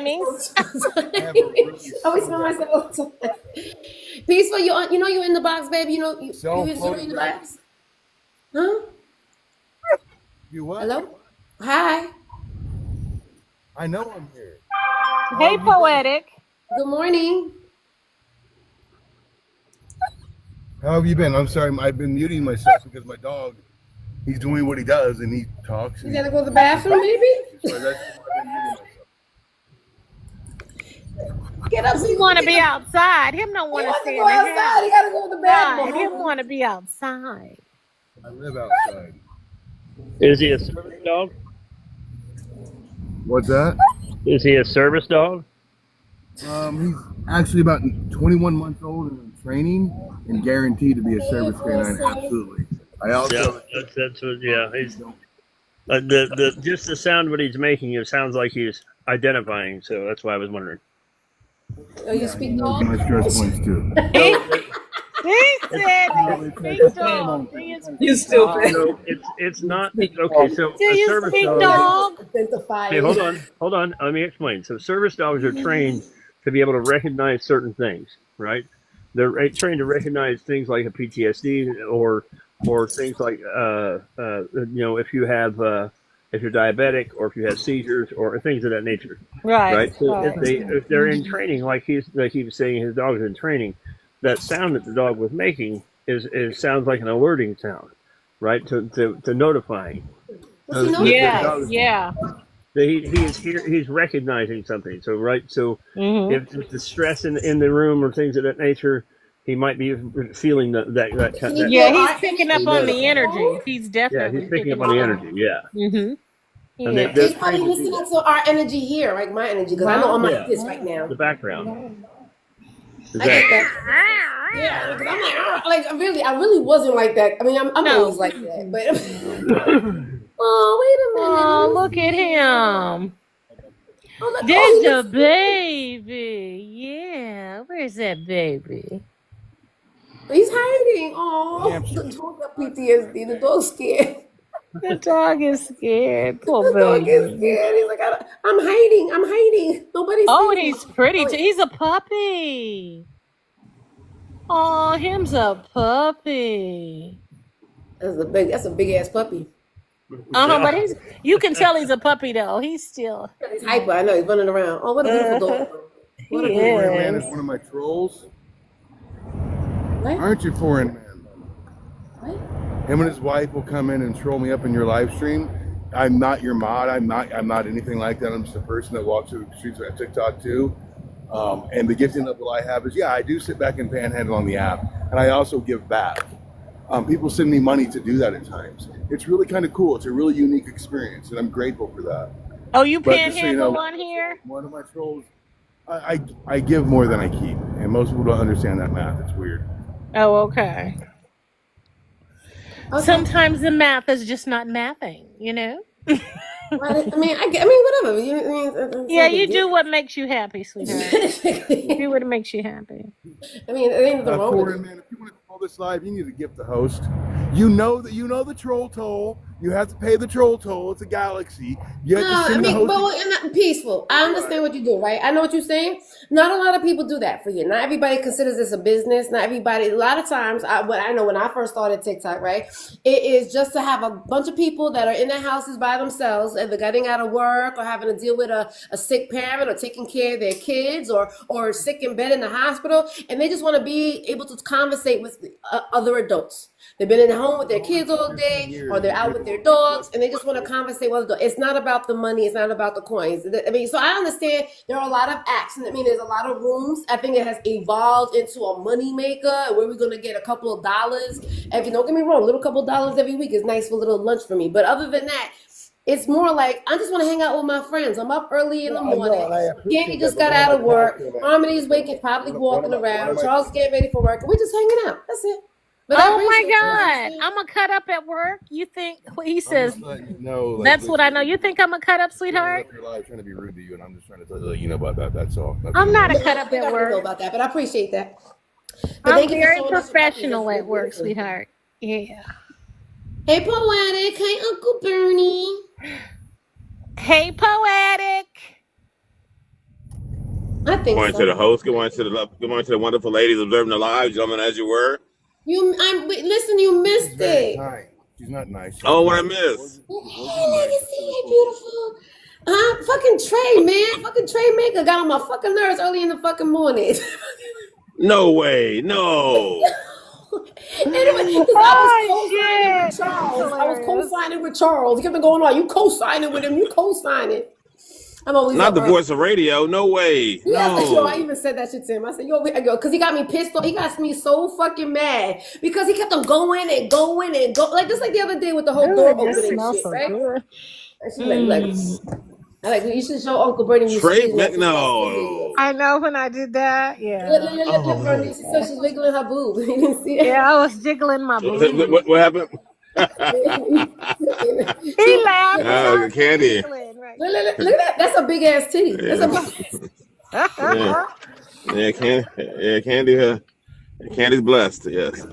means. I always smell myself all the time. Peaceful, you're in the box, baby. You in the box? Huh? You what? Hello? Hi. I know I'm here. Hey, Poetic. Good morning. How have you been? I'm sorry, I've been muting myself because my dog, he's doing what he does and he talks. You gotta go to the bathroom, baby? So that's why I've been muting myself. Get up. He want to be outside. Him don't want to stay in the outside. house. He gotta go to the bathroom. Him want to be outside. I live outside. Is he a service dog? What's that? Is he a service dog? He's actually about 21 months old and in training and guaranteed to be a service canine. Absolutely. I also That's what. Yeah, he's just the sound what he's making. It sounds like he's identifying. So that's why I was wondering. Oh, you speak those dog? are my stress points too. He said he speaks dog. You stupid. So it's not okay. So Do a you service speak dog. dog? Okay, hold on. Let me explain. So service dogs are trained to be able to recognize certain things, right? They're trained to recognize things like a PTSD or things like if you have if you're diabetic or if you have seizures or things of that nature, right? So if they're in training, like he was saying, his dog is in training. That sound that the dog was making is sounds like an alerting sound, right? To notifying. Yeah. He's recognizing something. So if the stress in the room or things of that nature, he might be feeling that kind of. Yeah, he's picking up on the energy. He's definitely he's picking up on the energy. Yeah. Mm-hmm. Yeah. He's probably listening to our energy here, like my energy, because I know I'm like this right now. The background. I get that. Yeah, because I'm like, I really wasn't like that. I mean, I'm always like that, but. Oh, wait a minute. Oh, look at him. Oh, There's a baby. Yeah, where's that baby? He's hiding. Oh, the dog got PTSD. The dog's scared. The dog is scared. Poor The dog is baby. scared. He's like, I'm hiding. Nobody's. Oh, and he's pretty too. He's a puppy. Oh, him's a puppy. That's a big ass puppy. But you can tell he's a puppy though. He's still. He's hyper. I know. He's running around. Oh, what a beautiful dog. Foreign man is one of my trolls. What? Aren't you, foreign man? What? Him and his wife will come in and troll me up in your live stream. I'm not your mod. I'm not anything like that. I'm just a person that walks through the streets of TikTok too. And the gifting level I have is, I do sit back and panhandle on the app, and I also give back. People send me money to do that at times. It's really kind of cool. It's a really unique experience, and I'm grateful for that. Oh, you panhandle on here? One of my trolls, I give more than I keep, and most people don't understand that math. It's weird. Oh, okay. Sometimes the math is just not mathing, you know? I mean, whatever. You do what makes you happy, sweetheart. You do what makes you happy. I mean, it ain't the wrong with it. Man, if you want to call this live, you need to gift the host. You know the troll toll. You have to pay the troll toll. It's a galaxy. You have to send the host. But peaceful. I understand what you do, right? I know what you're saying. Not a lot of people do that for you. Not everybody considers this a business. Not everybody. A lot of times, what I know when I first started TikTok, right, it is just to have a bunch of people that are in their houses by themselves, either getting out of work or having to deal with a sick parent or taking care of their kids or sick in bed in the hospital, and they just want to be able to conversate with other adults. They've been in the home with their kids all day, or they're out with their dogs, and they just want to conversate with adults. It's not about the money. It's not about the coins. I mean, so I understand there are a lot of acts. I mean, there's a lot of rooms. I think it has evolved into a money maker where we're going to get a couple of dollars. Don't get me wrong, a little couple of dollars every week is nice for a little lunch for me. But other than that, it's more like I just want to hang out with my friends. I'm up early in the morning. Candy just got out of work. Harmony's waking, probably walking around. Charles is getting ready for work. We're just hanging out. That's it. But oh my God, I'm going to cut up at work. You think, he says, that's what I know. You think I'm going to cut up, sweetheart? You're live trying to be rude to you, and I'm just trying to let you know about that. That's all. I'm not a cut up at work. I know about that, but I appreciate that. I'm very professional at work, sweetheart. Yeah. Hey, Poetic. Hey, Uncle Bernie. Hey, Poetic. I think Good morning to the so. host. Good morning to the wonderful ladies observing the live, gentlemen, as you were. Listen, you She's missed very it. kind. She's not nice. She's Oh, what I nice. missed? Hey, legacy, hey, beautiful. Fucking Trey, man. Fucking Trey Maker got on my fucking nerves early in the fucking morning. No way. No. Anyway, because I was Oh co-signing with shit! That's Charles. I was hilarious. co-signing with Charles. He kept on going on. You co-signing with him. You co-signing. I'm always Not up the early. voice of radio. No way. Yeah, yo, I No. even said that shit to him. I said, yo, because he got me pissed off. He got me so fucking mad because he kept on going and going and go, like just like the other day with the whole Ooh, door it just opening smells shit, so right? good. And she's like, you should show Uncle Bernie you Trey see Mac. No. I know when I did that. Yeah. Look, Bernie, she said she's wiggling her boob. You didn't see it? Yeah, I was jiggling my booty. What happened? He laughed. Oh, Candy. Right. Look at that. That's a big ass titty. That's a Yeah. Candy. Candy's blessed. Yes.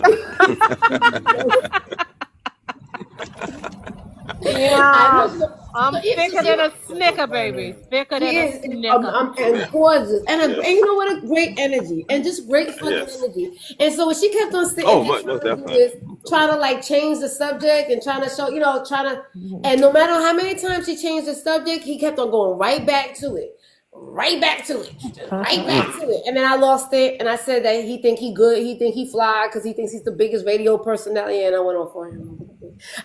Yeah. I'm thicker than a snicker, baby. Thicker than a snicker. and gorgeous, and you know what? A great energy, and just great fucking Yes. energy. And so when she kept on sitting, Oh, and most trying to do definitely. this, trying to like change the subject and trying to show, and no matter how many times she changed the subject, he kept on going right back to it. Right back to it, right back to it, and then I lost it, and I said that he think he good, he think he fly, because he thinks he's the biggest radio personality, and I went on for him.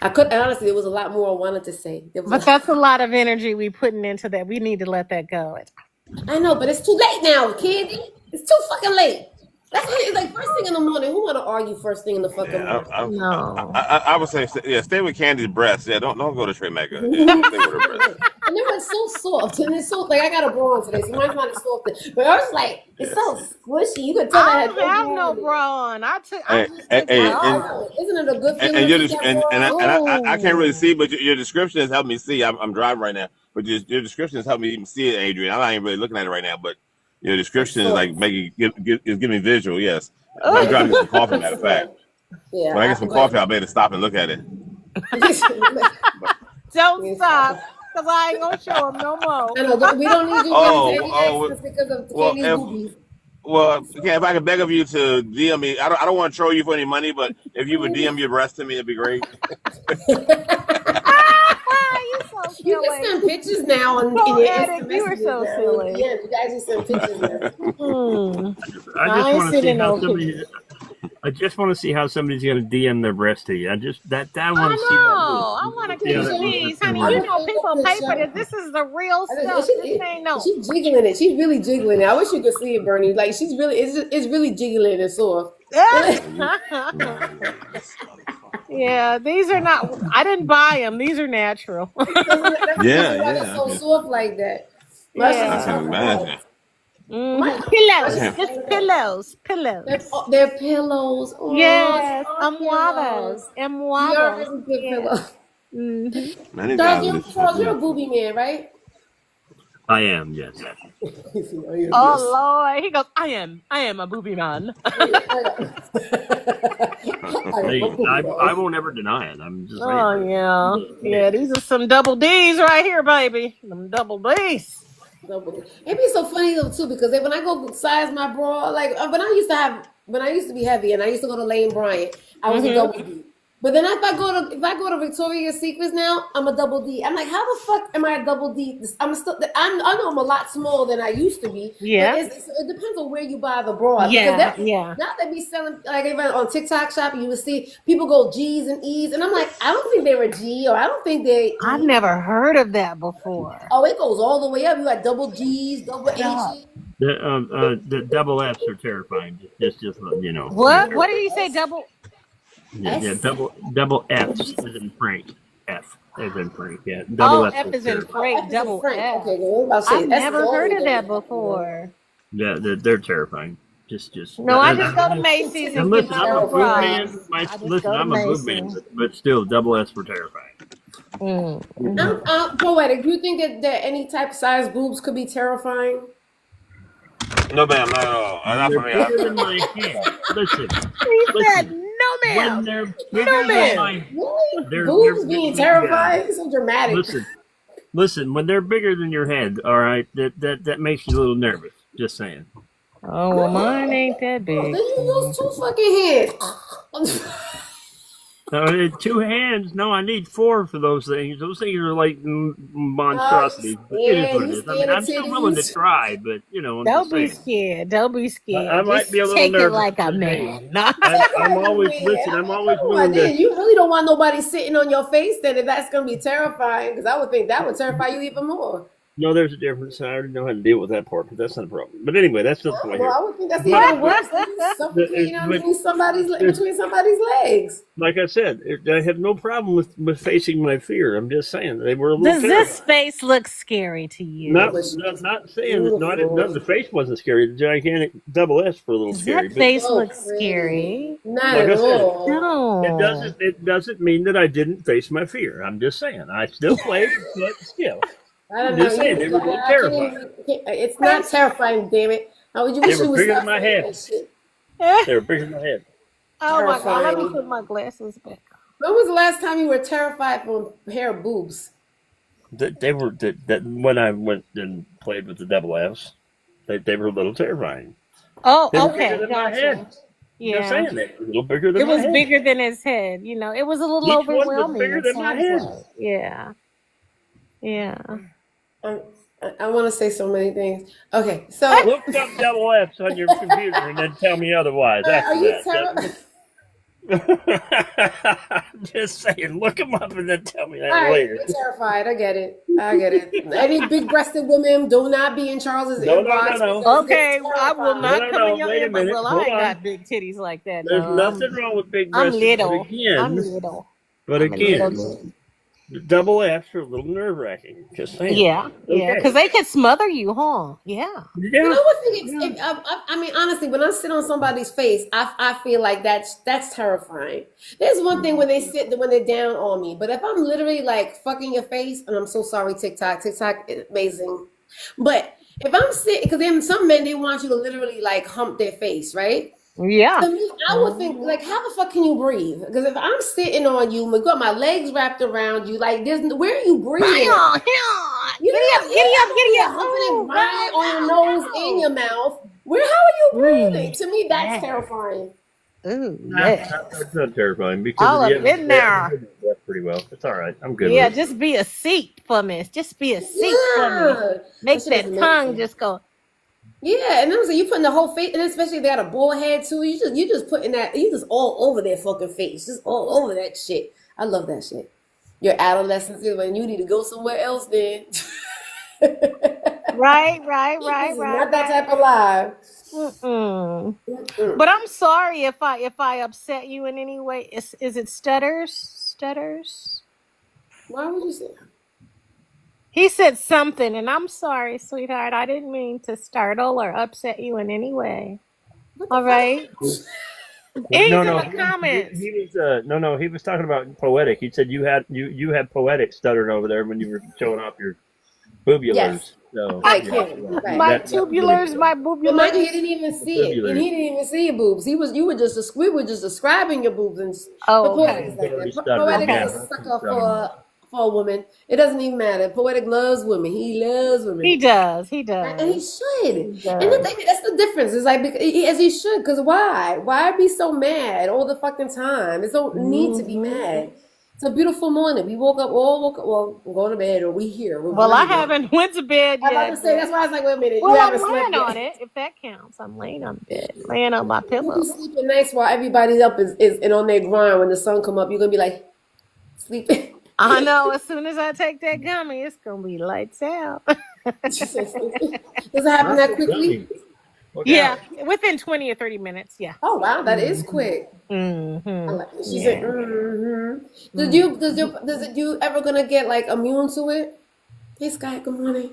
I could honestly, there was a lot more I wanted to say. But that's a lot of energy we putting into that. We need to let that go. I know, but it's too late now, Candy. It's too fucking late. That's why it's like first thing in the morning. Who want to argue first thing in the fucking morning? No. I would say, stay with Candy's breasts. Yeah, don't go to Trey Mega. Yeah, stay with her breasts. And they were so soft, and it's so like I got a bra on today, so you might find it soft. But I was like, it's so squishy. You could tell I that. don't have no bra on. I just took Hey, my off. Isn't it a good feeling? And to keep that bra on? I can't really see, but your description has helped me see. I'm driving right now, but your description has helped me even see it, Adrian. I'm not even really looking at it right now, but your description is like is giving me visual. Yes, I'm driving to get some coffee. Matter of fact, Yeah. when I get some coffee, I'll be able to stop and look at it. Don't stop, because I ain't going to show them no more. I know, we don't need you Oh, access because of well, Candy's boobies. Well, if I could beg of you to DM me, I don't want to troll you for any money, but if you would DM your breast to me, it'd be great. You so You can silly. send pictures now on Go in your ahead, instant you were messages so now. silly. Yeah, you guys just send pictures now. I ain't just want to see sitting how on somebody. I just want to see how somebody's going to DM their breast to you. I want to see that. I want to Yeah, keep that- these, that's honey. right. You know, people pay for this. This is the real stuff. This ain't no. She's jiggling it. She's really jiggling it. I wish you could see it, Bernie. Like she's really, it's really jiggling and soft. Yeah, these are not. I didn't buy them. These are natural. It's so soft like that. Yeah. I can imagine. Pillows, just pillows. They're pillows. Oh, Yes, pillows. almohadas, You're a almohadas. really good pillow. Many Charles, you're a booby man, right? I am, yes. Oh Lord, he goes. I am a booby man. Hey, I won't ever deny it. I'm just saying. Oh yeah. These are some double D's right here, baby. Them double D's. It'd be so funny though too because when I go size my bra, like when I used to be heavy and I used to go to Lane Bryant, I was a double D. But then if I go to Victoria's Secrets now, I'm a double D. I'm like, how the fuck am I a double D? I know I'm a lot smaller than I used to be. Yeah. But it depends on where you buy the bra. Yeah. Now they be selling like even on TikTok shop, you would see people go G's and E's, and I'm like, I don't think they're a G, or I don't think they. I've never heard of that before. Oh, it goes all the way up. You got double G's, double H's. The double F's are terrifying. Just you know. What? What did you say? Double? Yeah, double F's as in Frank. F as in Frank. Yeah, double F F is in Frank. Double Frank. F. Okay, well, what about I've never heard of that before. Yeah, they're terrifying. Just. No, I just go to Macy's and get listen, my I'm a little boob bras. man. I'm a boob man, but still, double S for terrifying. Poetic, do you think that any type of size boobs could be terrifying? No, ma'am, not at all. Not for me. They're bigger than my head. Listen. He said, "No, When ma'am." they're bigger than my Really? They're- Boobs they're- being terrifying? It's so dramatic. listen, when they're bigger than your head, all right, that makes you a little nervous. Just saying. Oh, well, mine ain't that big. Then you use 2 fucking hands. No, I need 2 hands. No, I need 4 for those things. Those things are like monstrosities. But it is what it is. I mean, I'm still willing to try, but I'm Don't just be saying. scared. Don't be scared. I might Just be a little take it nervous. like a but hey, man. No. I'm always I'm always willing to. You really don't want nobody sitting on your face then if that's going to be terrifying, because I would think that would terrify you even more. No, there's a difference. I already know how to deal with that part, but that's not a problem. But anyway, that's not the point Well, here. I would think that's even worse than you suffocating between somebody's legs. Like I said, I have no problem with facing my fear. I'm just saying they were a little Does terrifying. this face look scary to you? Not saying that. No, the face wasn't scary. The gigantic double S for a little Does scary. that face look scary? Not Like at I said, all. No. It doesn't mean that I didn't face my fear. I'm just saying I still played, but still. I don't I'm just know. saying, they were a little terrifying. It's not terrifying, damn it. How would you They wish were you was bigger than my head. shit? They were bigger than my head. Oh my God! Let me Terrifying. put my glasses back. When was the last time you were terrified from hair boobs? They were that when I went and played with the double Fs. They were a little terrifying. Oh, They were okay. bigger than my Gotcha. head. Just Yeah. saying they were a little bigger than It my was head. bigger than his head. It was a little Each one was overwhelming. bigger it than my sounds head. like. Yeah. Yeah. I want to say so many things. Okay, so Look up double Fs on your computer and then tell me otherwise are after you that. terrified? I'm just saying, look them up and then tell me that All right, later. you're terrified. I get it. Any big-breasted women, do not be in Charles's inbox. No. Okay, I will not No, come in your wait a inbox. minute. Well, I Hold ain't on. got big titties like that. There's No, nothing wrong with big I'm breasts. little. But I'm little. again, the double Fs are a little nerve-wracking. Just saying. Yeah, Okay. because they could smother you, huh? Yeah. You know what thing? I mean, honestly, when I sit on somebody's face, I feel like that's terrifying. There's one thing when they're down on me, but if I'm literally like fucking your face, and I'm so sorry, TikTok is amazing, but if I'm sitting, because then some men they want you to literally like hump their face, right? Yeah. To me, I would think like, how the fuck can you breathe? Because if I'm sitting on you, I got my legs wrapped around you, like where are you breathing? Giddy up. Humping Oh, it right on your nose and your mouth. How are you breathing? To me, that's terrifying. Ooh, That's not terrifying because All up in there. That's pretty well. It's all right. I'm good. Yeah, with it. just be a seat for me. Just be a seat for me. Make That shit that is tongue amazing. just go. Yeah, and I'm saying you putting the whole face, and especially if they got a bald head too. You just putting that. You just all over their fucking face, just all over that shit. I love that shit. Your adolescence is when you need to go somewhere else. Then Right. Not that type of life. But I'm sorry if I upset you in any way. Is it stutters? Why would you say? He said something, and I'm sorry, sweetheart. I didn't mean to startle or upset you in any way. All right. He's in the comments. He was he was talking about poetic. He said you had poetic stuttered over there when you were showing off your boobulars. Yes. So, I can. Right. My tubulars, my But boobulars. mind you, he didn't even see it, and he didn't even see your boobs. We were just describing your boobs, and Oh, poetic okay. is like that. Poetic is a sucker for a woman. It doesn't even matter. Poetic loves women. He loves women. He does. And he should. He does. And the thing, that's the difference. It's like, as he should. Because why? Why be so mad all the fucking time? There's no need to be mad. It's a beautiful morning. We woke up, well, we're going to bed, or we here. Well, I haven't went to bed I'm yet. about to say, that's why I was like, wait a minute. Well, you I'm haven't laying slept on yet. it, if that counts. I'm laying on bed, laying on my You'll pillow. be sleeping nice while everybody's up and on their grind. When the sun come up, you're going to be like, sleeping. I know. As soon as I take that gummy, it's gonna be lights out. Does it happen that quickly? Yeah, within 20 or 30 minutes. Yeah. Oh, wow. That is quick. Mm-hmm. I like it. She said, Does you ever going to get like immune to it? Hey, Scott, good morning.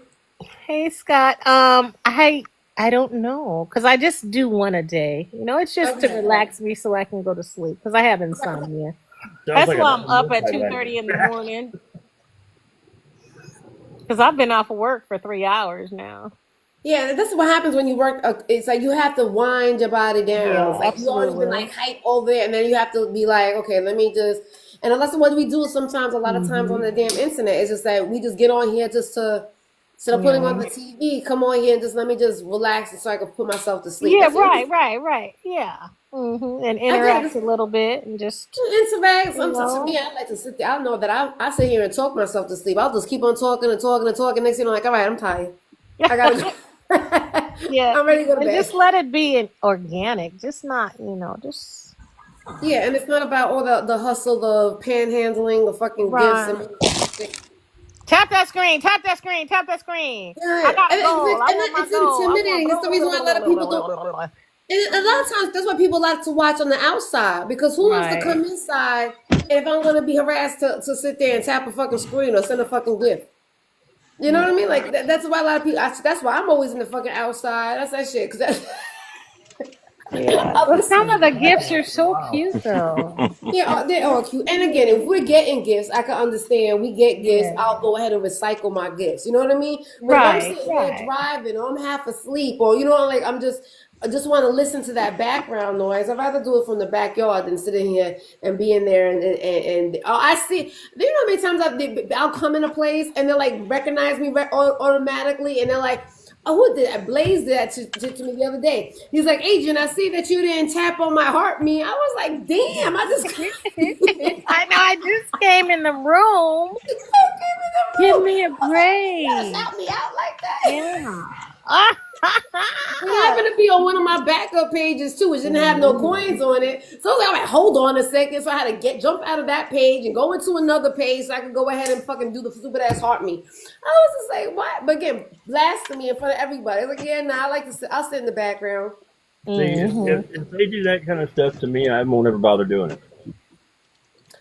Hey, Scott. I don't know, because I just do one a day. It's just to relax me so I can go to sleep, because I have insomnia. That's why I'm up at 2:30 in the morning, because I've been off of work for 3 hours now. Yeah, that's what happens when you work. It's like you have to wind your body down. Yeah, It's like you always been like hype over it, and then you have to be like, okay, let me just. And that's what we do sometimes. A lot of times on the damn internet, it's just that we just get on here just to Instead of putting on the TV, come on here and just let me just relax so I can put myself to sleep. Yeah, right. Yeah. And interact a little bit and just interact. Sometimes to me, I like to sit there. I know that I sit here and talk myself to sleep. I'll just keep on talking and talking and talking. Next thing you know, like, all right, I'm tired. I gotta go. Yeah, I'm ready to go to bed. Just let it be organic. Just not, just. Yeah, and it's not about all the hustle, the panhandling, the fucking gifts. And tap that screen. Yeah, I got a goal. It's intimidating. It's the reason why a lot of people don't. And a lot of times, that's why people like to watch on the outside, because who wants to come inside if I'm going to be harassed to sit there and tap a fucking screen or send a fucking gift? You know what I mean? Like, that's why a lot of people, that's why I'm always in the fucking outside. That's that shit. Cause that's, but some of the gifts are so cute, though. Yeah, they're all cute. And again, if we're getting gifts, I can understand. We get gifts. I'll go ahead and recycle my gifts. You know what I mean? But if I'm sitting there driving, or I'm half asleep, or like I just want to listen to that background noise. I'd rather do it from the backyard than sitting here and be in there and I see. Do you know how many times I'll come in a place and they'll like recognize me automatically, and they're like, oh, who did that? Blaze did that to me the other day. He's like, Adrian, I see that you didn't tap on my heart me. I was like, damn, I just I know, I just came in the room. Give me a break. You gotta shout me out like that. Yeah. It happened to be on one of my backup pages too, which didn't have no coins on it. So I was like, hold on a second. So I had to jump out of that page and go into another page so I could go ahead and fucking do the stupid ass heart me. I was just like, what? But again, blasting me in front of everybody. I was like, yeah, I like to sit. I'll sit in the background. If they do that kind of stuff to me, I won't ever bother doing it.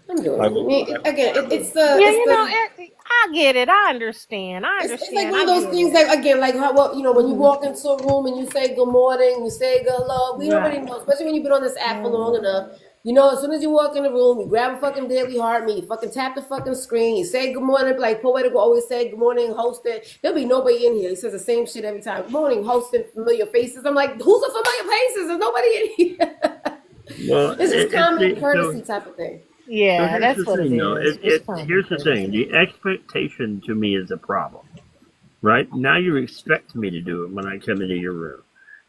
I'm doing it. Again, it's the. I get it. I understand. It's like one of those things that, again, like how, when you walk into a room and you say good morning, you say good hello. We already know, especially when you've been on this app for long enough. As soon as you walk in the room, you grab a fucking daily heart me, you fucking tap the fucking screen, you say good morning, like Poetic will always say good morning, hosting. There'll be nobody in here. He says the same shit every time. Good morning, hosting familiar faces. I'm like, who's the familiar faces? There's nobody in here. Well, it's just common courtesy type of thing. Yeah, so that's what thing, it is. Here's the thing. The expectation to me is a problem, right? Now you expect me to do it when I come into your room.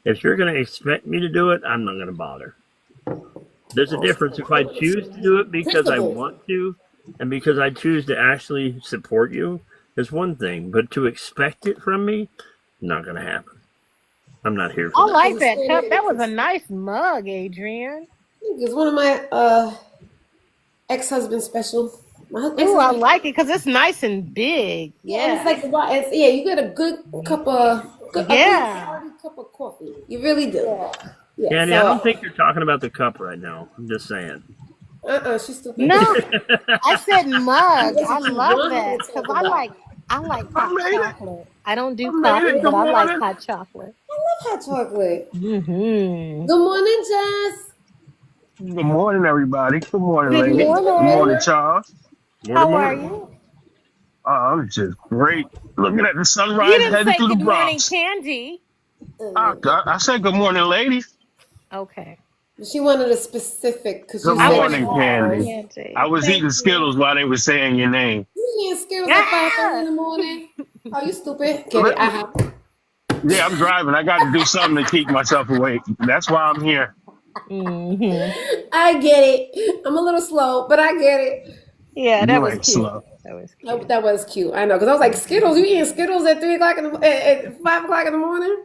If you're going to expect me to do it, I'm not going to bother. There's a difference if I choose to do it because I want to and because I choose to actually support you is one thing, but to expect it from me, not going to happen. I'm not here for that. I like that cup. That was a nice mug, Adrian. It's one of my ex-husband special. Oh, I like it because it's nice and big. Yeah, it's like you get a good cup of cup of coffee. You really do. Yeah. Candy, I don't think you're talking about the cup right now. I'm just saying. She's stupid. No, I said mug. I love that because I like hot chocolate. I don't do coffee, but I like hot chocolate. I love hot chocolate. Mm-hmm. Good morning, Jess. Good morning, everybody. Good morning, ladies. Good morning, Charles. How are you? I'm just great. Looking at the sunrise heading through the Bronx. You didn't say good morning, Candy. I said good morning, ladies. Okay. She wanted a specific. Good morning, Candy. I was eating Skittles while they were saying your name. You eating Skittles at 5:30 in the morning? Oh, you stupid. Yeah, I'm driving. I got to do something to keep myself awake. That's why I'm here. Mm-hmm. I get it. I'm a little slow, but I get it. Yeah, that was cute. Slow. That was cute. I know, because I was like, Skittles? You eating Skittles at 3 o'clock at 5 o'clock in the morning?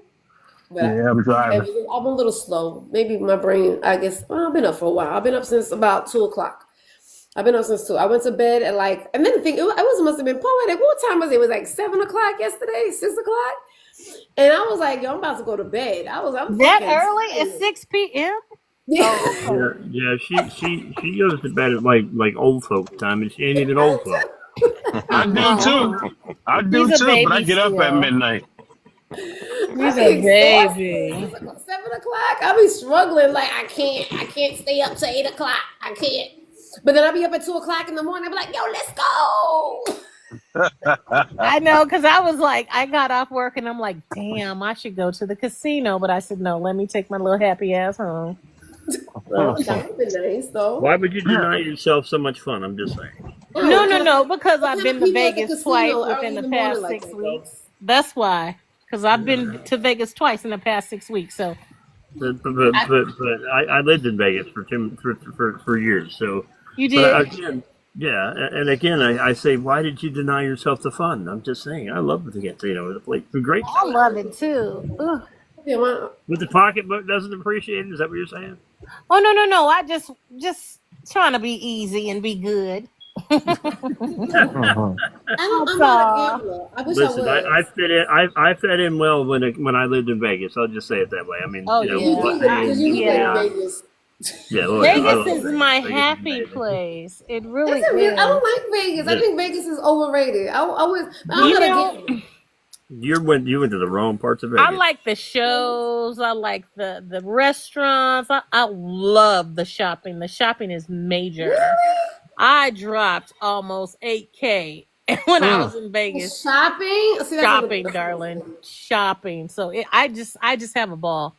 But yeah, I'm driving. I'm a little slow. Maybe my brain, I guess, I've been up for a while. I've been up since about 2 o'clock. I've been up since 2. I went to bed at and then the thing, must have been Poetic. What time was it? It was like 7 o'clock yesterday, 6 o'clock? And I was like, yo, I'm about to go to bed. I'm that early at 6 p.m.? Yeah. Yeah, she goes to bed at like old folk time, and she ain't even old folk. I do too, but I get up at midnight. He's a baby. 7 o'clock, I'll be struggling. Like I can't stay up to 8 o'clock. I can't. But then I'll be up at 2 o'clock in the morning. I'll be like, yo, let's go. I know, because I was like, I got off work and I'm like, damn, I should go to the casino. But I said, no, let me take my little happy ass home. That would have been nice, though. Why would you deny yourself so much fun? I'm just saying. No, because I've been to Vegas twice within the past 6 weeks. That's why. Because I've been to Vegas twice in the past 6 weeks. So But I lived in Vegas for years. So you but did. again, yeah, and again, I say, why did you deny yourself the fun? I'm just saying, I love to get the place. It's a great I time. love it too. Ugh. But the pocketbook doesn't appreciate it. Is that what you're saying? Oh no! I just trying to be easy and be good. I'm not a gambler. I wish Listen, I was. I fit in. I fit in well when I lived in Vegas. I'll just say it that way. I mean, Oh, you know, yeah. Because you Yeah. live in Vegas. yeah. Well, I Vegas love is Vegas. my Vegas is happy amazing. place. It really I is. don't like Vegas. I Yeah. think Vegas is overrated. I'm You not a know, gambler. You went to the wrong parts of I Vegas. like the shows. I like the restaurants. I love the shopping. The shopping is major. I dropped almost $8K when I was in Vegas. Shopping? See, that's Shopping, darling. Shopping. So I just have a ball.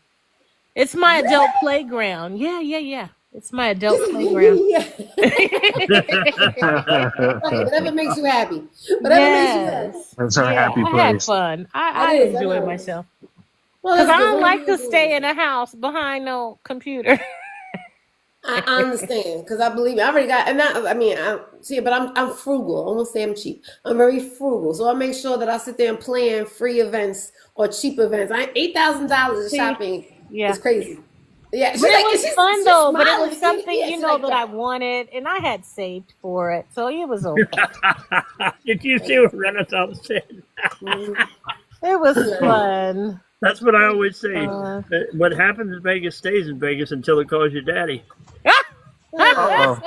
It's my adult playground. Yeah. It's my adult playground. Yeah. Whatever makes you happy. Whatever makes you happy. Yes. That's a happy I had place. fun. I That is, I enjoyed know. myself. Well, Because that's I good. don't What like are to you stay doing? in a house behind no computer. I understand because I believe I already got, and I mean, but I'm frugal. I won't say I'm cheap. I'm very frugal, so I make sure that I sit there and plan free events or cheap events. $8,000 See? shopping Yeah. is crazy. Yeah, But it was fun though. But it was smiling. something, Yeah, you she's know, like that I wanted, and I had saved for it, so it was okay. Did you see what Renaissance said? It was fun. That's what I always say. Uh. What happens in Vegas stays in Vegas until it calls you daddy. Uh-oh.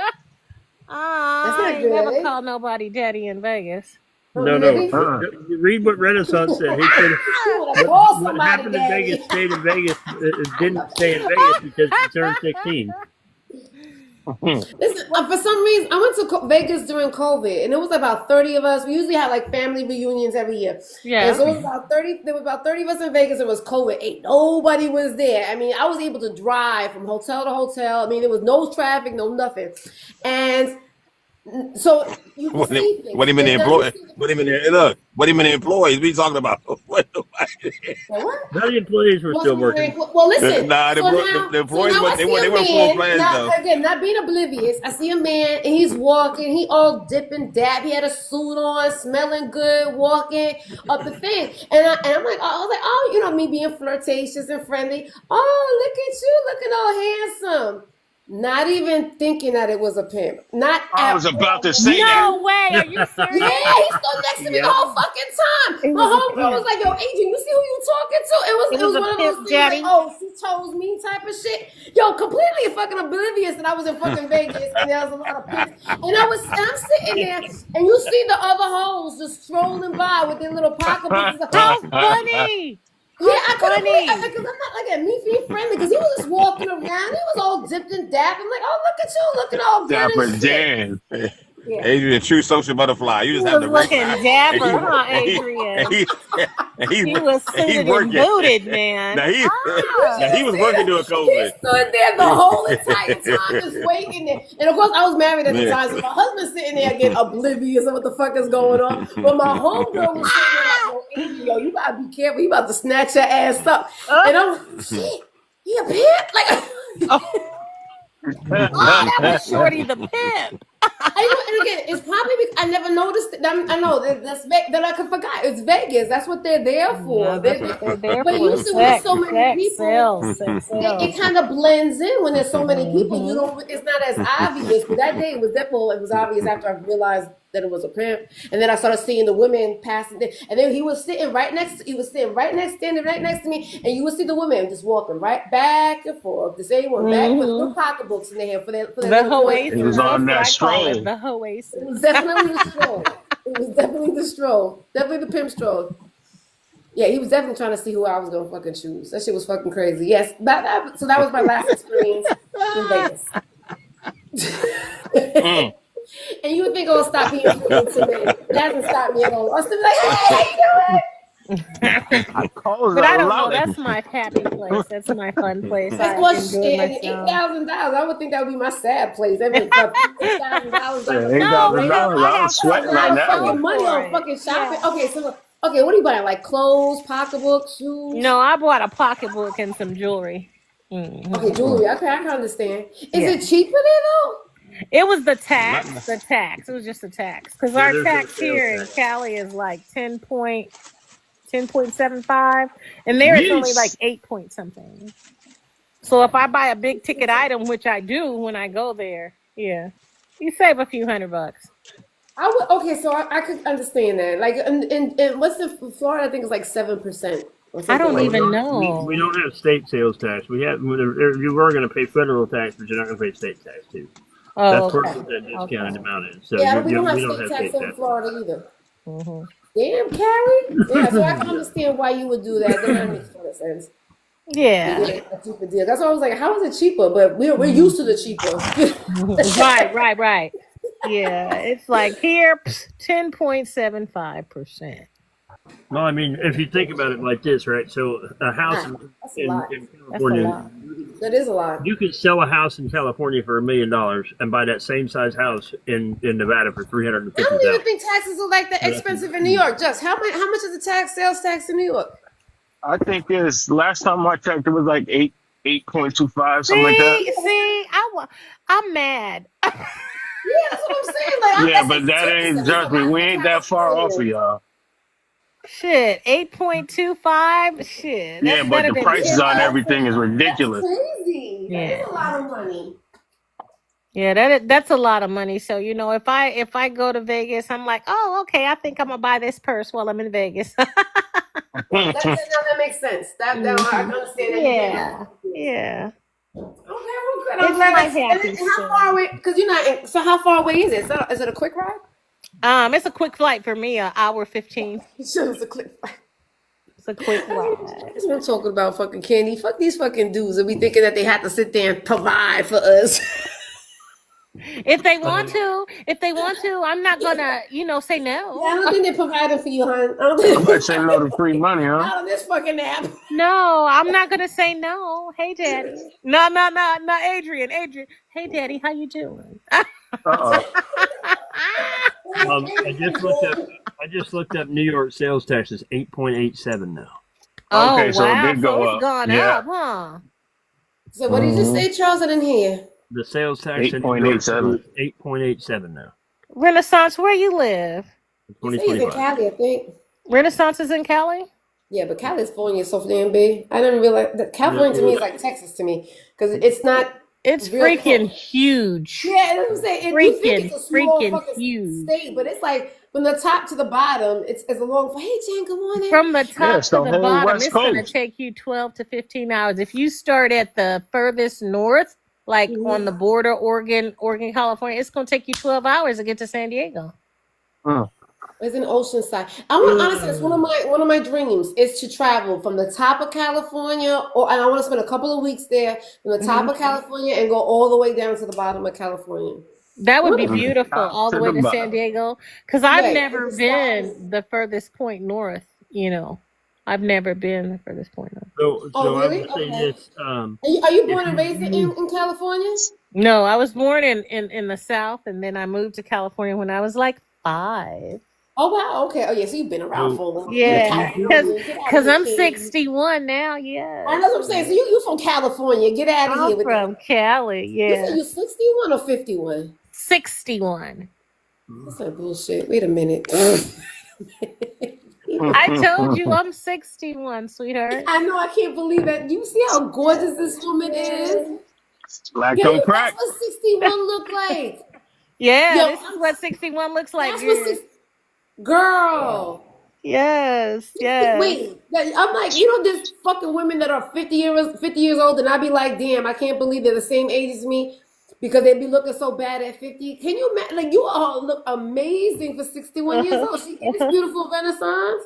I ain't good. never called nobody daddy in Vegas. No. You read what Renaissance said. He said what happened in Vegas stayed in Vegas. It didn't stay in Vegas because he turned 16. Listen, for some reason, I went to Vegas during COVID, and it was about 30 of us. We usually have like family reunions every year. Yeah. And so it was about 30. There were about 30 of us in Vegas. It was COVID. Ain't nobody was there. I mean, I was able to drive from hotel to hotel. I mean, there was no traffic, no nothing. And so you can see things. What do you mean the employees? What do you mean look? What do you mean the employees? What are you talking about? What? What? None of the employees were still working. Well, listen. Nah, the employees they weren't full fledged though. Again, not being oblivious. I see a man and he's walking. He all dip and dab. He had a suit on, smelling good, walking up the thing. And I'm like, I was like, oh, you know, me being flirtatious and friendly. Oh, look at you, looking all handsome. Not even thinking that it was a pimp. Not. I was about to say that. No way. Are you serious? Yeah, he stood next to me the whole fucking time. My homegirl was like, "Yo, Adrian, you see who you talking to?" It was one of those things daddy. like, "Oh, she chose me" type of shit. Yo, completely fucking oblivious that I was in fucking Vegas and there was a lot of pimps. And I'm sitting there, and you see the other hoes just strolling by with their little pocketbooks. How funny. Yeah, I couldn't believe it because I'm not like a me being friendly because he was just walking around. He was all dipped and dabbed. I'm like, oh, look at you, looking all good Dapper and shit. Dan. Yeah. Adrian, true social butterfly. You just He have was to looking recognize. dapper, huh, Adrian? He was suited and booted, man. Now he was working during He COVID. stood there the whole entire time just waiting there. And of course, I was married at the time, so my husband's sitting there getting oblivious of what the fuck is going on. But my homegirl was sitting there like, yo, you gotta be careful. You about to snatch your ass up. And I'm like, shit, he a pimp? Like, Oh, that was Shorty the pimp. and again, it's probably because I never noticed it. I know that I could forgot. It's Vegas. That's what they're there for. Yeah, that's what they're there but for. you see, with so many people, Sells. it kind of blends in when there's so many people. You know, it's not as obvious. But that day, it was obvious after I realized that it was a pimp, and then I started seeing the women passing, and then he was standing right next to me, and you would see the women just walking right back and forth, the same one, back with little pocketbooks in their hand for their The Oasis. It was on that stroll. The Oasis. It was definitely the stroll. It was definitely the stroll. Definitely the pimp stroll. Yeah, he was definitely trying to see who I was gonna fucking choose. That shit was fucking crazy. Yes, so that was my last experience in Vegas. And you would think, oh, stop being frugal to me. It hasn't stopped me at all. I'll still be like, hey, how you doing? But I don't know. That's my happy place. That's my fun place. That's what shit. And $8,000. I would think that would be my sad place. That would be $8,000. $8,000. I was sweating on that fucking one. money on fucking shopping. Okay, so Okay, what are you buying? Like clothes, pocketbooks, shoes? No, I bought a pocketbook and some jewelry. Mm-hmm. Okay, jewelry. Okay, I can understand. Is Yeah. it cheaper there though? It was the Not, tax. The tax. It was just the tax. Because Yeah, our there's no tax sales here in tax. Cali is like 10.75, and there it's only like Yeesh. 8 point something. So if I buy a big ticket item, which I do when I go there, yeah, you save a few $100. I would. Okay, so I could understand that. Like, and what's the Florida? I think it's like 7% or I something don't like even that. know. We don't have state sales tax. We have. You were going to pay federal tax, but you're not going to pay state tax too. That's Oh, part okay. of what that discounted amount is. So Yeah, we don't have we don't state have tax state in tax. Florida either. Mm-hmm. Damn, Carrie. Yeah, so I can understand why you would do that. That makes total sense. You Yeah. get a cheaper deal. That's why I was like, how is it cheaper? But we're used to the cheaper. Right. Yeah, it's like here, 10.75%. Well, I mean, if you think about it like this, right? So a house That's a lot. in That's a California, lot. That is a lot. you could sell a house in California for $1 million and buy that same size house in Nevada for I don't even $350,000. think taxes are like that expensive in New York. Just how much is the sales tax in New York? I think it's last time I checked, it was like 8.25, something like that. See, I'm mad. Yeah, that's what I'm saying. Like, Yeah, but that ain't judgment. We ain't that far off of y'all. Shit, 8.25. Shit, Yeah, that's but better the than prices 10. on everything is That's ridiculous. crazy. That Yeah. is a lot of money. Yeah, that's a lot of money. So if I go to Vegas, I'm like, oh, okay, I think I'm gonna buy this purse while I'm in Vegas. That makes sense. That I can understand that. Yeah. Okay, well, good. I'm It's glad. my And happy how far away? Because you're not. So how far away is it? Is it a quick ride? It's a quick flight for me, an hour 15. Sure, it's a quick ride. It's a quick ride. That's what I'm talking about. Fucking candy. Fuck these fucking dudes that be thinking that they have to sit there and provide for us. If they want to, I'm not gonna, say no. Yeah, I don't think they're providing for you, hon. I don't Somebody think say no to free money, huh? out of this fucking app. No, I'm not gonna say no. Hey, Daddy. No, Adrian. Hey, Daddy, how you doing? Uh-oh. I just looked up New York sales tax is 8.87 now. Oh, Okay, so it wow. did go So it's up. gone Yeah. up, huh? So what did you say, Charles? I didn't hear. The sales tax in New York is 8.87. 8.87 now. Renaissance, where you live? You say he's in 2025. Cali, I think. Renaissance is in Cali? Yeah, but California is so damn big. I didn't realize that California to me is like Texas to me because it's not. It's real freaking close. huge. Yeah, that's what I'm saying. You think it's a small Freaking fucking huge. state, but it's like from the top to the bottom. It's a long. Hey, Jen, good morning. From the top it's to the the whole bottom, West it's going to Coast. take you 12 to 15 hours. If you start at the furthest north, like on the border, Oregon, California, it's going to take you 12 hours to get to San Diego. It's in Oceanside. I want honestly, it's one of my dreams is to travel from the top of California, and I want to spend a couple of weeks there from the top of California and go all the way down to the bottom of California. That would be From the beautiful, top all the to way the to bottom. San Diego. Because I've Right. never The been skies. the furthest point north, I've never been the furthest point north. So Oh, I really? would say Okay. this. Are you born and raised in California? No, I was born in the South, and then I moved to California when I was like 5. Oh wow. Okay. Oh yeah. So you've been around for a while. Yeah, California. Get out of because here, I'm kid. 61 now, I yeah. know what I'm saying. So you from California. Get out of here I'm with that. from Cali, You yeah. said you're 61 or 51? 61. That's not bullshit. Wait a minute. I told you I'm 61, sweetheart. I know. I can't believe that. You see how gorgeous this woman is? Black Yeah, don't crack. that's what 61 look like. Yeah, Yo, this is what 61 looks like, That's what girl. girl. Yes. Wait, I'm like, there's fucking women that are 50 years old, and I be like, damn, I can't believe they're the same age as me because they be looking so bad at 50. Can you imagine? Like, you all look amazing for 61 years old. She is beautiful Renaissance.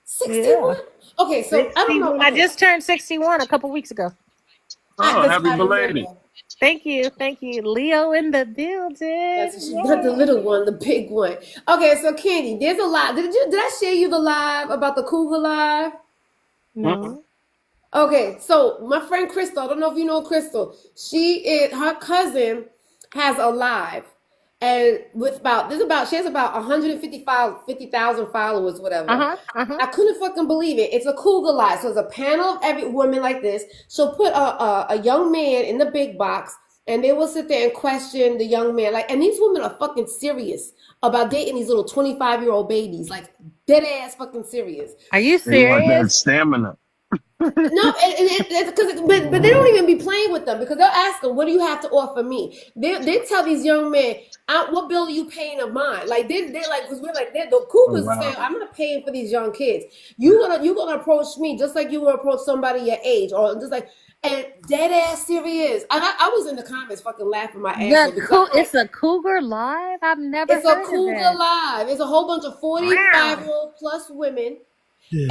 61? Okay, so I don't know. 61. I just turned 61 a couple weeks ago. Oh, happy belated. Thank you. Leo in the building. That's not the little one, the big one. Okay, so Candy, there's a lot. Did I share you the live about the cougar live? No. Okay, so my friend Crystal, I don't know if you know Crystal. Her cousin has a live, and she has about 150,000 followers, whatever. I couldn't fucking believe it. It's a cougar live. So it's a panel of every woman like this. She'll put a young man in the big box, and they will sit there and question the young man. Like, and these women are fucking serious about dating these little 25-year-old babies, like dead ass fucking serious. Are you They want that serious? stamina. No, but they don't even be playing with them, because they'll ask them, "What do you have to offer me?" They tell these young men, "What bill are you paying of mine?" Like they're like, because we're like, the cougars Oh, wow. say, "I'm not paying for these young kids. You gonna approach me just like you would approach somebody your age, or just like." And dead ass serious. And I was in the comments fucking laughing my ass off, because It's a cougar live? I've never it's heard a of cougar that. live. It's a whole bunch of 45-year-old plus women.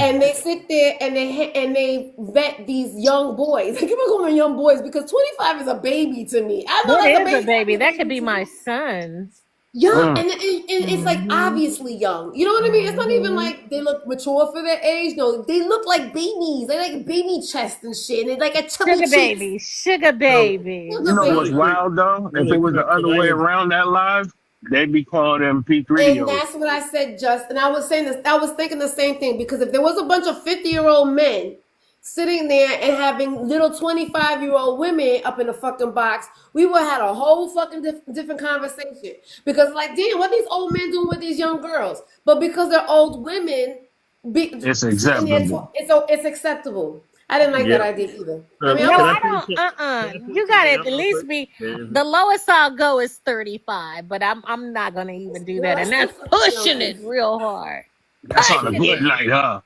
And they sit there and they vet these young boys. I keep on calling them young boys because 25 is a baby to me. I know That that's is a baby. That could be to my me. son. Young, and it's like obviously young. You know what I mean? It's not even like they look mature for their age. No, they look like babies. They like baby chest and shit. And they like a chubby Sugar cheeks. baby. Sugar baby. You know what's wild though? If it was the other way around that live, they'd be calling them And P3os. that's what I said, Justin. I was saying this. I was thinking the same thing, because if there was a bunch of 50-year-old men sitting there and having little 25-year-old women up in the fucking box, we would have had a whole fucking different conversation. Because like, damn, what are these old men doing with these young girls? But because they're old women, It's acceptable. It's acceptable. I didn't like that idea either. I mean, No, I I don't. You got to at least be. The lowest I'll go is 35, but I'm not gonna even do that, and that's pushing it real hard. That's on a good night, huh?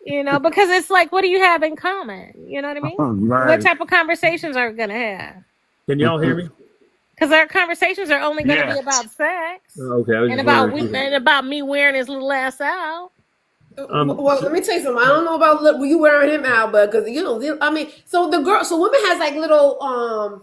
You know, because it's like, what do you have in common? You know what I mean? Right. What type of conversations are we gonna have? Can y'all hear me? Because our conversations are only gonna Yeah. be about sex Okay. I was and just wondering. about me wearing his little ass out. well, let me tell you something. I don't know about you wearing him out, but because I mean, so women has like little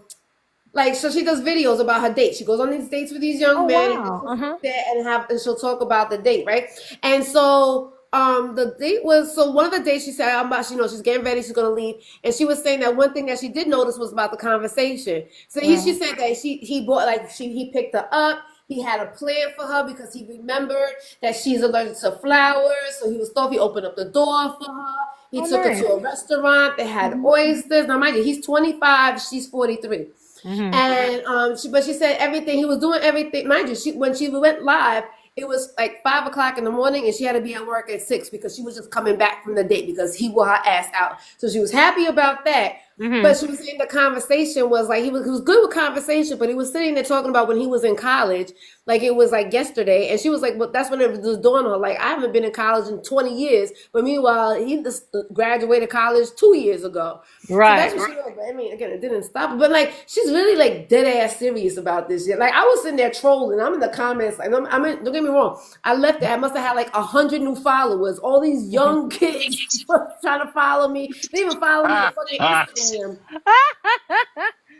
like, so she does videos about her dates. She goes on these dates with these young men, Wow. and she'll talk about the date, right? And so the date was, so one of the days she said, she's getting ready, she's gonna leave, and she was saying that one thing that she did notice was about the conversation. So she said that he picked her up. He had a plan for her because he remembered that she's allergic to flowers. So he opened up the door for her. He took her to a restaurant. They had oysters. Now, mind you, he's 25, she's 43. And she said everything. He was doing everything. Mind you, when she went live, it was like 5 o'clock in the morning, and she had to be at work at 6 because she was just coming back from the date because he wore her ass out. So she was happy about that. But she was saying the conversation was like, he was good with conversation, but he was sitting there talking about when he was in college, like it was like yesterday. And she was like, well, that's when it was dawn on her. Like, I haven't been in college in 20 years. But meanwhile, he just graduated college 2 years ago. Right. So that's what she was. But I mean, again, it didn't stop her. But like, she's really like dead ass serious about this shit. Like, I was sitting there trolling. I'm in the comments. Like, I mean, don't get me wrong. I left it. I must have had like 100 new followers. All these young kids trying to follow me. They even follow me on fucking Instagram.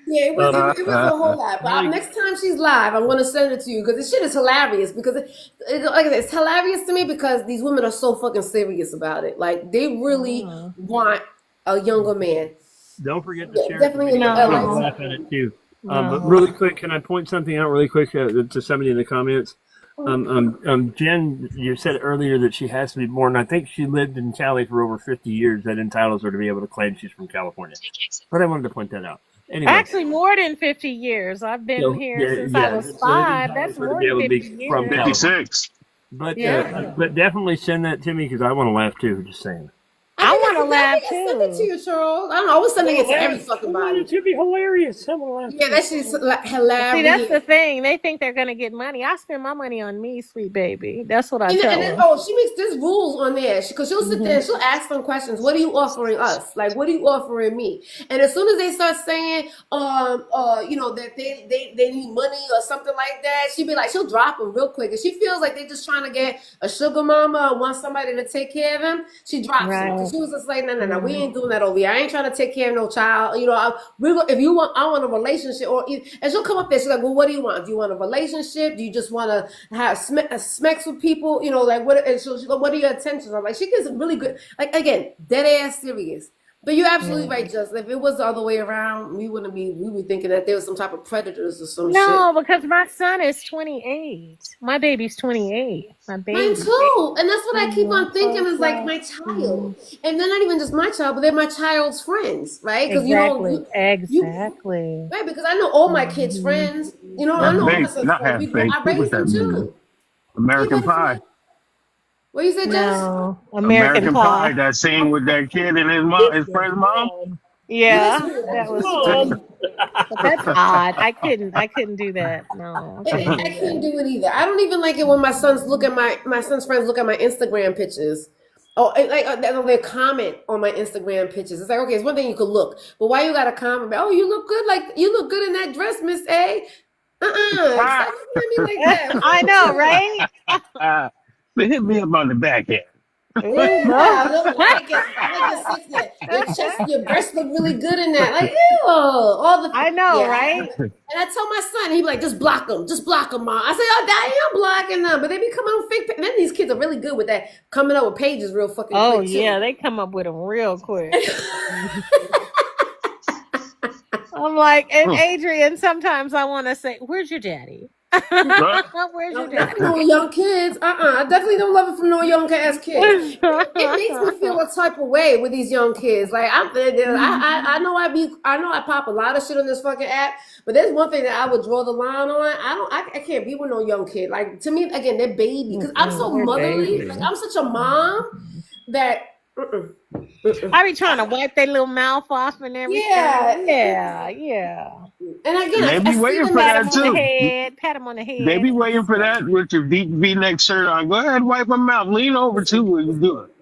Yeah, it was a whole lot. But next time she's live, I'm going to send it to you because this shit is hilarious. Because like I said, it's hilarious to me because these women are so fucking serious about it. Like, they really want a younger man. Don't forget to share definitely it. Laugh at it too. But really quick, can I point something out really quick to somebody in the comments? Jen, you said earlier that she has to be born. I think she lived in Cali for over 50 years. That entitles her to be able to claim she's from California. But I wanted to point that out. Anyway. Actually, more than 50 years. I've been here since I was 5. That's more than 50 years. From 56. But definitely send that to me because I want to laugh too. Just saying. I want to laugh too. Send it to you, Charles. I don't know. I was sending it to every fucking body. It should be hilarious. I want to laugh. Yeah, that shit's hilarious. See, that's the thing. They think they're gonna get money. I spend my money on me, sweet baby. That's what I tell them. She makes this rules on there because she'll sit there and she'll ask them questions. What are you offering us? Like, what are you offering me? And as soon as they start saying, that they need money or something like that, she'll drop them real quick. If she feels like they're just trying to get a sugar mama or want somebody to take care of them, she drops them. She was just like, no, we ain't doing that over here. I ain't trying to take care of no child. If you want, I want a relationship. And she'll come up there. She's like, well, what do you want? Do you want a relationship? Do you just want to have smacks with people? Like what? And she'll go, what are your intentions? I'm like, she gets really good. Like, again, dead ass serious. But you're absolutely Yeah. right, Justin. If it was the other way around, we wouldn't be. We would thinking that there was some type of predators or some shit. No, because my son is 28. My baby's 28. My Mine baby. too, and that's what I keep on thinking is like my Mhm. child, and they're not even just my child, but they're my child's friends, right? Because Exactly. you Exactly. right, because I know all my kids' Mhm. friends. You know, I That's know all my fake. son's Not friends. half fake. I What was raised them that movie? too. American Anybody Pie. friend? What you said, Jess? No, American American Pie. Pie. That scene with that kid and his mom, his friend's mom. Yeah, Listen, that was Mom. funny. But that's odd. I couldn't do that. No, I couldn't I do couldn't that. do it either. I don't even like it when my sons look at my son's friends look at my Instagram pictures. Oh, they comment on my Instagram pictures. It's like, okay, it's one thing you could look, but why you got to comment? Oh, you look good. Like you look good in that dress, Miss A. Stop looking at me like that. I know, right? But hit me up on the back end. Ooh, Yeah, no. I like your sexy. Your chest, your breasts look really good in that. Like, ew, all the I know, yeah. right? And I tell my son, he be like, just block them, mom. I say, oh, Daddy, I'm blocking them, but they be coming on fake. And then these kids are really good with that, coming up with pages real fucking Oh quick too. yeah, they come up with them real quick. I'm like, and Adrian, sometimes I want to say, "Where's your daddy? Where's your daddy?" No young kids. I definitely don't love it from no young ass kids. It makes me feel a type of way with these young kids. Like I know I pop a lot of shit on this fucking app, but there's one thing that I would draw the line on. I can't be with no young kid. Like to me, again, they're baby because I'm so They're motherly. baby. Like I'm such a mom that. I be trying to wipe their little mouth off and everything. Yeah. And again, They I be see waiting them for Pat that him on too. the head. Pat him on the head. They be waiting for that with your deep V-neck shirt on. Go ahead, wipe my mouth. Lean over too when you do it.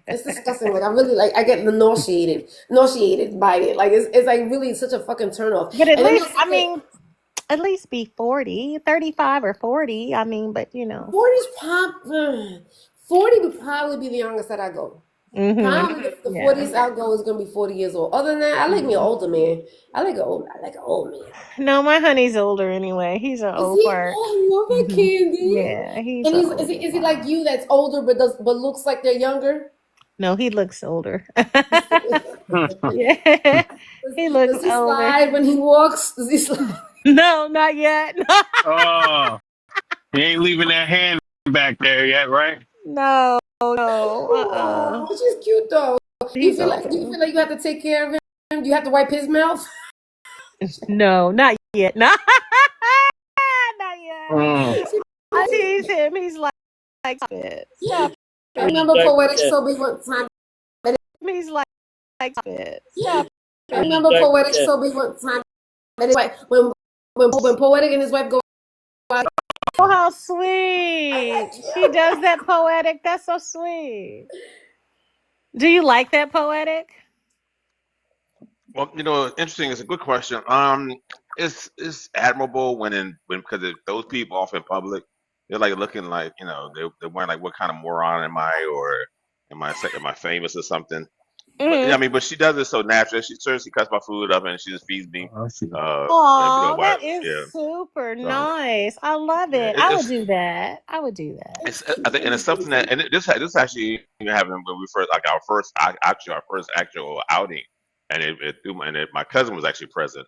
It's disgusting. Like I really like. I get nauseated by it. Like it's like really such a fucking turnoff. But at And then least, I mean, at least be 40, 35 or 40. I mean, but you know. 40 would probably be the youngest that I go. Probably the 40th I'll go is gonna be 40 years old. Other than that, I like me an older man. I like an old man. No, my honey's older anyway. He's an old fart. Oh, I love that Candy. Yeah, he's. And an is he old like you that's older but looks like they're younger? No, he looks older. Yeah, he looks Does he older. slide when he walks? Does he slide? No, not yet. Oh, he ain't leaving that hand back there yet, right? No. Oh, she's cute though. Do you feel like you have to take care of him? Do you have to wipe his mouth? No, not yet. Not yet. Mm. I tease him. He's like stop it. Stop I remember Poetic told me one time. it. He's like stop it. Stop it. I remember Poetic told me one time that his wife, when Poetic and his wife go out. Oh, how sweet. She does that, Poetic. That's so sweet. Do you like that, Poetic? Well, interesting. It's a good question. It's admirable when because those people off in public, they're like looking like they're wearing like what kind of moron am I or am I famous or something? But I mean, but she does it so natural. She seriously cuts my food up and she just feeds me. Oh, that is super nice. I love it. I would do that. I think, and it's something that, and this actually happened when we first, like our first actual outing, and my cousin was actually present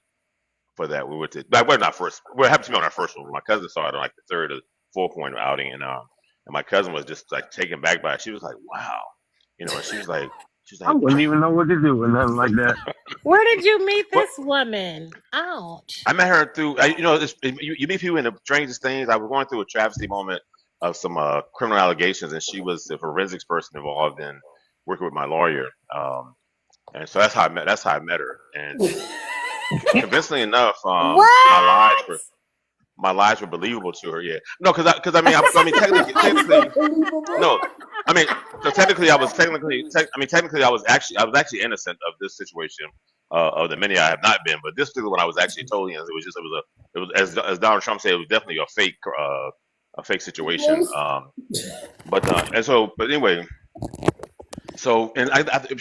for that. We went to, but we're not first. We happened to be on our first one. My cousin saw it on like the third or fourth point of outing, and my cousin was just like taken back by it. She was like, "Wow," and she was like. I wouldn't even know what to do with nothing like that. Where did you meet this woman? Ouch. I met her through, you meet people in the strangest things. I was going through a travesty moment of some criminal allegations, and she was the forensics person involved in working with my lawyer. And so that's how I met her. And convincingly enough, my lies were believable to her. Yeah, no, because I mean technically, no, I mean, so technically I was actually innocent of this situation, of the many I have not been, but this particular one I was actually totally innocent. It was as Donald Trump said, it was definitely a fake situation. But anyway, so and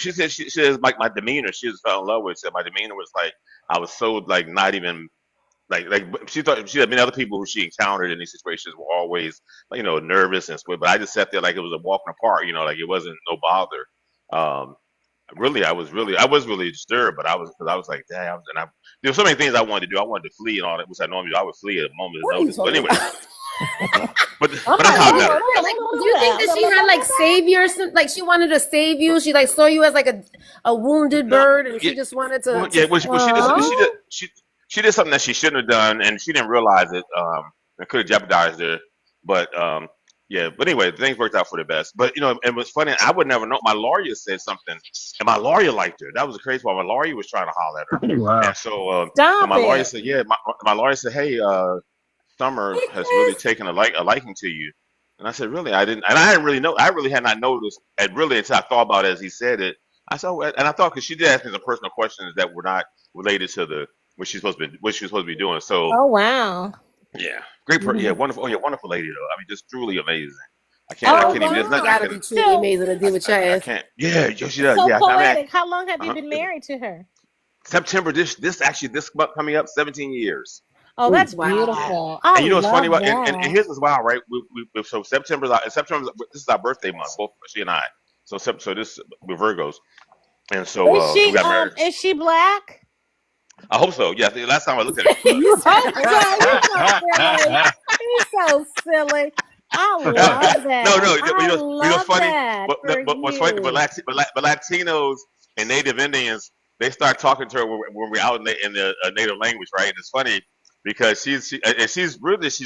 she said she says like my demeanor, she just fell in love with. Said my demeanor was like I was so like not even. Like she thought she had many other people who she encountered in these situations were always nervous and sweet, but I just sat there like it was a walk in the park, like it wasn't no bother. I was really disturbed, but because I was like, damn, there were so many things I wanted to do. I wanted to flee and all that, which I normally I would flee at a moment of What are you notice. But talking anyway, about? but I'm that's like, how I hold met on, her. Like, do you think that she had like savior, like she wanted to save you? She like saw you as like a wounded No, bird, and she yeah, just wanted well, to. yeah, well, oh, she did something that she shouldn't have done, and she didn't realize it. It could have jeopardized her. But yeah. But anyway, things worked out for the best. But it was funny. I would never know. My lawyer said something, and my lawyer liked her. That was the crazy part. My lawyer was trying to holler at her, Wow. and so and stop my lawyer it. said, yeah. My lawyer said, hey, Summer Hey, has really Chris. taken a liking to you. And I said, really? I didn't, and I didn't really know. I really had not noticed, and really until I thought about it as he said it. I said, oh, and I thought because she did ask me some personal questions that were not related to what she was supposed to be doing. So Oh wow. yeah, yeah, wonderful. Oh yeah, wonderful lady though. I mean, just truly amazing. I Oh can't even. There's You nothing wow. I gotta can. be truly So amazing to deal with your I ass. can't. Yeah, she does. so Yeah, I mean, poetic. How long have you uh-huh. been married to her? September this month coming up, 17 years. Oh, that's Yeah. Wow. beautiful. I And you know what's funny love about and that. here's what's wild, right? So September this is our birthday month, both she and I. So this we're Virgos, and so we got married. Is she black? I hope so. Yeah, the last time I looked at it, she You was. hope so. He's so silly. I love No, that. no. I You know what's love funny? that for But what's funny? But you. Latinos and Native Indians, they start talking to her when we're out in the native language, right? And it's funny because she's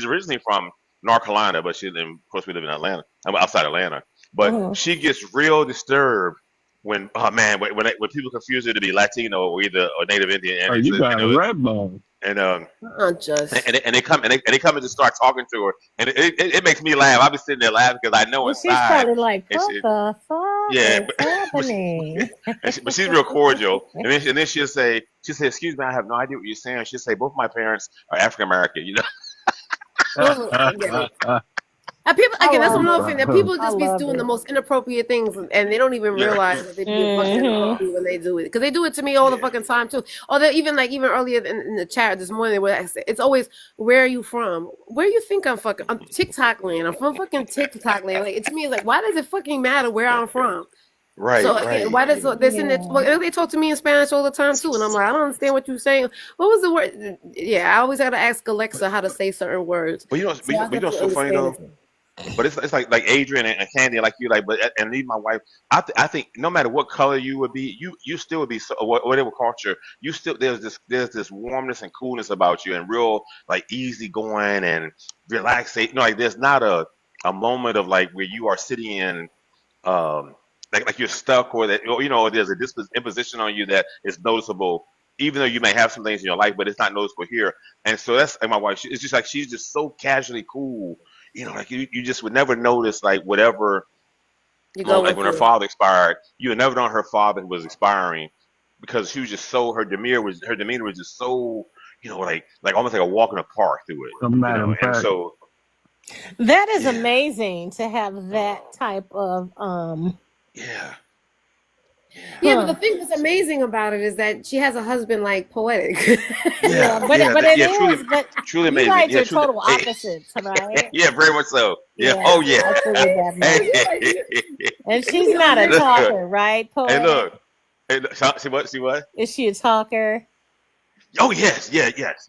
originally from North Carolina, but of course we live in Atlanta. I'm outside Atlanta, but Mhm. she gets real disturbed when when people confuse her to be Latino or either a Native Indian, Oh, and you got a red bone. and Just. and they come and they come and just start talking to her, and it makes me laugh. I'll be sitting there laughing because I know And she's inside, probably like, it's what the fuck yeah, is happening? but she's real cordial, and then she'll say, "Excuse me, I have no idea what you're saying." She'll say, "Both my parents are African American," you know. I get it. People I again. That's what love I'm it. saying. That people I just be love doing the it. most inappropriate things, and they don't even Yeah, realize that they being fucking Hmm inappropriate when they do it. Because they do it to me all the yeah, fucking time too. Or they even earlier in the chat this morning, where I said, it's always, "Where are you from? Where you think I'm fucking? I'm TikTok land. I'm from fucking TikTok land." Like to me, it's like, why does it fucking matter where I'm from? So again, right. why does they send it? Yeah. Well, they talk to me in Spanish all the time too, and I'm like, I don't understand what you're saying. What was the word? Yeah, I always got to ask Alexa how to say certain words. So I But you know, definitely what's so funny understand though. it. But it's like Adrian and Candy, like you, like, and even my wife. I think no matter what color you would be, you still would be so, whatever culture. You still there's this warmness and coolness about you, and real like easy going and relaxing. Like there's not a moment of like where you are sitting in um like you're stuck or that or there's a imposition on you that is noticeable. Even though you may have some things in your life, but it's not noticeable here. And so that's like my wife. It's just like she's just so casually cool. Like you just would never notice like whatever You go moment, like with when her you. father expired, you would never known her father was expiring because she was just so her demeanor was just so like almost like a walk in the park through it, So matter of and fact, so That is yeah, amazing to have that type of yeah, Yeah, but the huh. thing that's so amazing about it is that she has a husband like Poetic. Yeah, yeah, yeah, but it yeah, is, but truly you amazing, guys yeah, are truly, total opposites, right? yeah, very much so, yeah, Yeah, oh yeah, I figured that much. And You she's be on not a here. look, talker, right, hey, Poetic? look, see what? Is she a talker? Oh yes,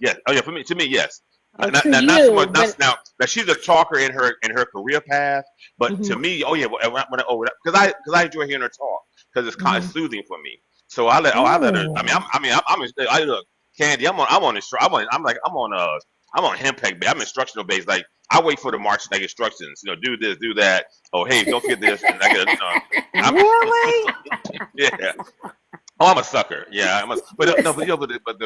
yes. Oh yeah, to me, yes. Oh, Not, to not, not so much. you, but Now she's a talker in her career path, but to mhm, me, oh yeah, because I enjoy hearing her talk because it's mhm. soothing for me. So I let her. Mm. I look, Candy. I'm on Hempeg. I'm instructional based. Like I wait for the march like instructions. Do this, do that. Oh hey, don't forget this. And I get I'm Really? yeah. Oh, I'm a sucker. Yeah, but no,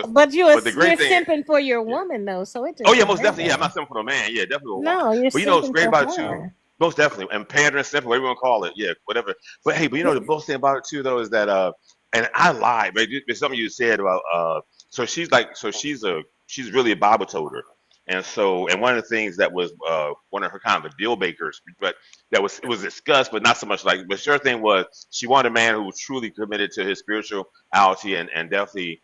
But but the you're great thing. simping for your Yeah. woman though, so it Oh just yeah, most definitely. Yeah, I'm depends. not simple for a man. Yeah, definitely a woman. No, you're But what's simping great for about it too? her. Most definitely, and pandering, simple, whatever you want to call it. Yeah, whatever. But hey, the most thing about it too though is that and I lied, but there's something you said about so she's really a Bible toter, and one of the things that was one of her kind of deal breakers, but it was discussed, but not so much like. But sure thing was she wanted a man who was truly committed to his spirituality and definitely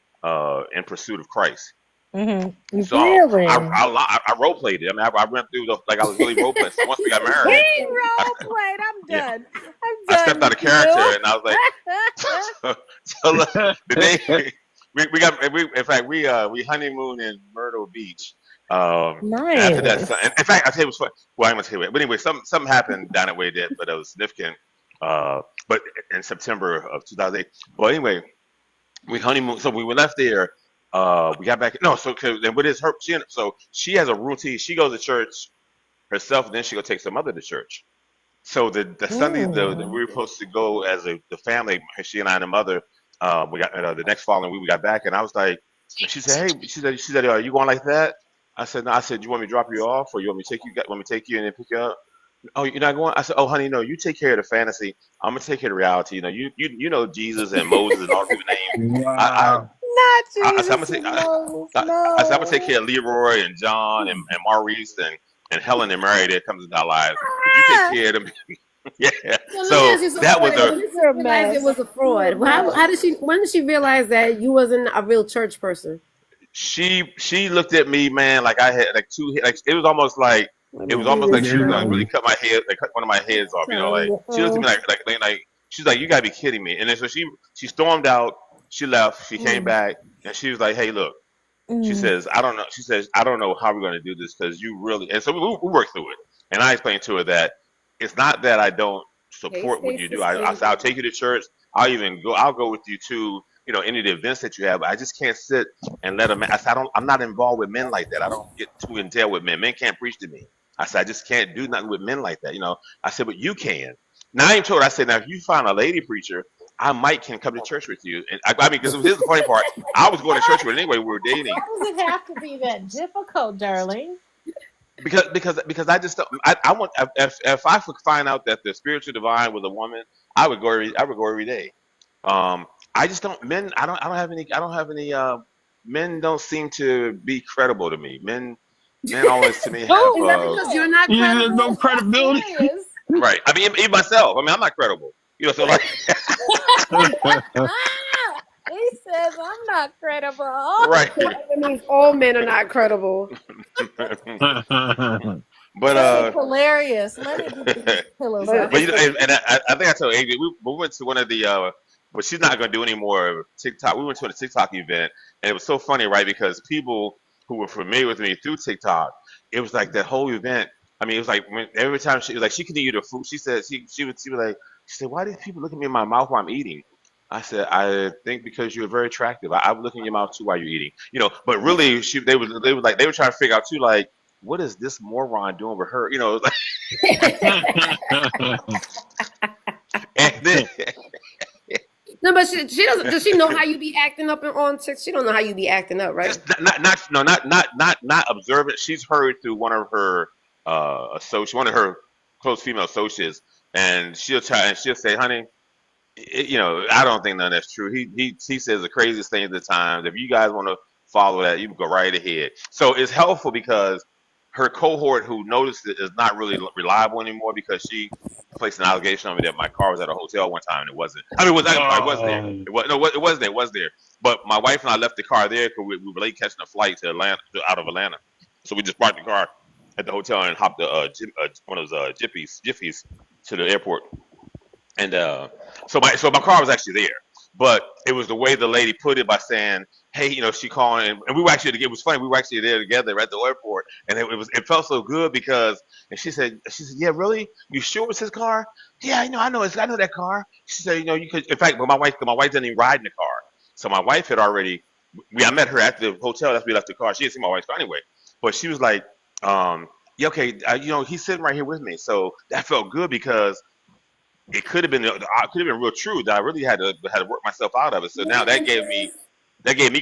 in pursuit of Christ. Mm-hmm. So Really? I role played it. I mean, I went through like I was really role playing. So once we got married, He role played. I'm yeah, done. I'm I done stepped out with of character, you. and I was like, so look, the day in fact we honeymooned in Myrtle Beach. After that, Nice. in fact, I tell you what's funny. Well, I'm gonna tell you, but anyway, something happened down that way that was significant. But in September of 2008. Well, anyway, we honeymoon. So we were left there. We got back. No, so then what is her? So she has a routine. She goes to church herself, and then she go take some other to church. So the Sunday we were supposed to go as the family, she and I and the mother. We got the next following week we got back, and I was like, she said, hey, she said, are you going like that? I said, no. I said, you want me to drop you off, or you want me to take you? Want me to take you and then pick you up? Oh, you're not going? I said, oh, honey, no. You take care of the fantasy. I'm gonna take care of the reality. You know Jesus and Moses and all people's names. Wow. Not I said, I'm Jesus gonna and take. Moses. I said, I'm gonna take No. care of Leroy and John and Maurice and Helen and Mary that comes into our lives. But you take care of them. Yeah. So let me So ask you something. that was When a did she You're a realize mess. it was a fraud? How did she? When did she realize that you wasn't a real church person? she looked at me, man, like I had like two like Let it me was do almost like this she was gonna right. really cut my head, like cut one of my heads off, like she looked at me like she's like, you gotta be kidding me. And then so she stormed out, she left, she came back, and she was like, hey, look, she says, I don't know. She says, I don't know how we're going to do this because you really. And so we worked through it. And I explained to her that it's not that I don't Hey, support what you do. I Stacy. said, I'll take you to church. I'll go with you to, any of the events that you have. I just can't sit and let a man. I said, I'm not involved with men like that. I don't get too entailed with men. Men can't preach to me. I said, I just can't do nothing with men like that. I said, but you can. Now I even told her, I said, now if you find a lady preacher, I might can come to church with you. And I mean, because here's the funny part. I was going to church with her anyway. We were dating. Why does it have to be that difficult, darling? Because I just don't, I want if I could find out that the spiritual divine was a woman, I would go every day. I just don't men I don't have any men don't seem to be credible to me. Men always to me have Is that because you're not There's credible? no credibility. Serious? right. I mean even myself. I mean I'm not credible. So like He says I'm not credible. right. That means all men are not credible. But That's hilarious. Let me get these pillows But off. But I think I told Adrian we went to one of the but she's not going to do any more TikTok. We went to a TikTok event, and it was so funny, right? Because people who were familiar with me through TikTok, it was like that whole event. I mean, it was like every time she was like she could eat her food. She said she was like she said, why do people look at me in my mouth while I'm eating? I said, I think because you're very attractive. I would look in your mouth too while you're eating, But really, they were trying to figure out too, like, what is this moron doing with her? It was like, and then. No, but she doesn't. Does she know how you be acting up on TikTok? She don't know how you be acting up, right? Just not observant. She's heard through one of her one of her close female associates, and she'll say, "Honey, I don't think none of that's true. He says the craziest things at times. If you guys want to follow that, you can go right ahead." So it's helpful because her cohort who noticed it is not really reliable anymore because she placed an allegation on me that my car was at a hotel one time and it wasn't. I mean, it was there. It was there. It was there. But my wife and I left the car there because we were late catching a flight to out of Atlanta. So we just parked the car at the hotel and hopped one of those Jiffies to the airport. And so my car was actually there, but it was the way the lady put it by saying, "Hey, she calling," and we were actually. It was funny. We were actually there together at the airport, and it felt so good because. And she said, "Yeah, really? You sure it's his car? Yeah, I know I know that car." She said, you could. In fact, but my wife doesn't even ride in the car, so my wife had already. I met her at the hotel. That's we left the car. She didn't see my wife's car anyway, but she was like, "Yeah, okay, he's sitting right here with me," so that felt good because. It could have been real true that I really had to work myself out of it. So now that gave me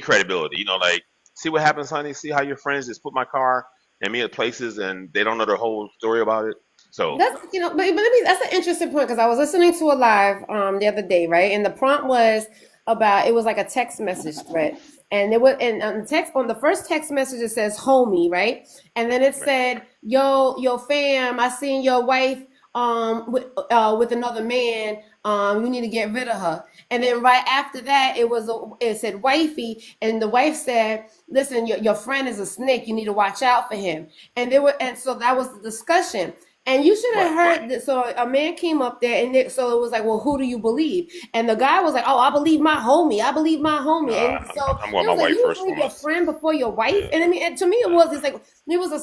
credibility. Like see what happens, honey. See how your friends just put my car and me at places and they don't know the whole story about it. So That's that's an interesting point because I was listening to a live the other day, right? And the prompt was about it was like a text message thread. And it was and on the first text message it says homie, right? And then it said, yo fam, I seen your wife with another man. You need to get rid of her. And then right after that, it said wifey, and the wife said, "Listen, your friend is a snake. You need to watch out for him." And so that was the discussion. And you should have heard that. So a man came up there, and so it was like, "Well, who do you believe?" And the guy was like, "Oh, I believe my homie. I believe my homie." And so I'm it going my was like, wife "You first. believe your friend before your wife?" And I mean, and to me, it was just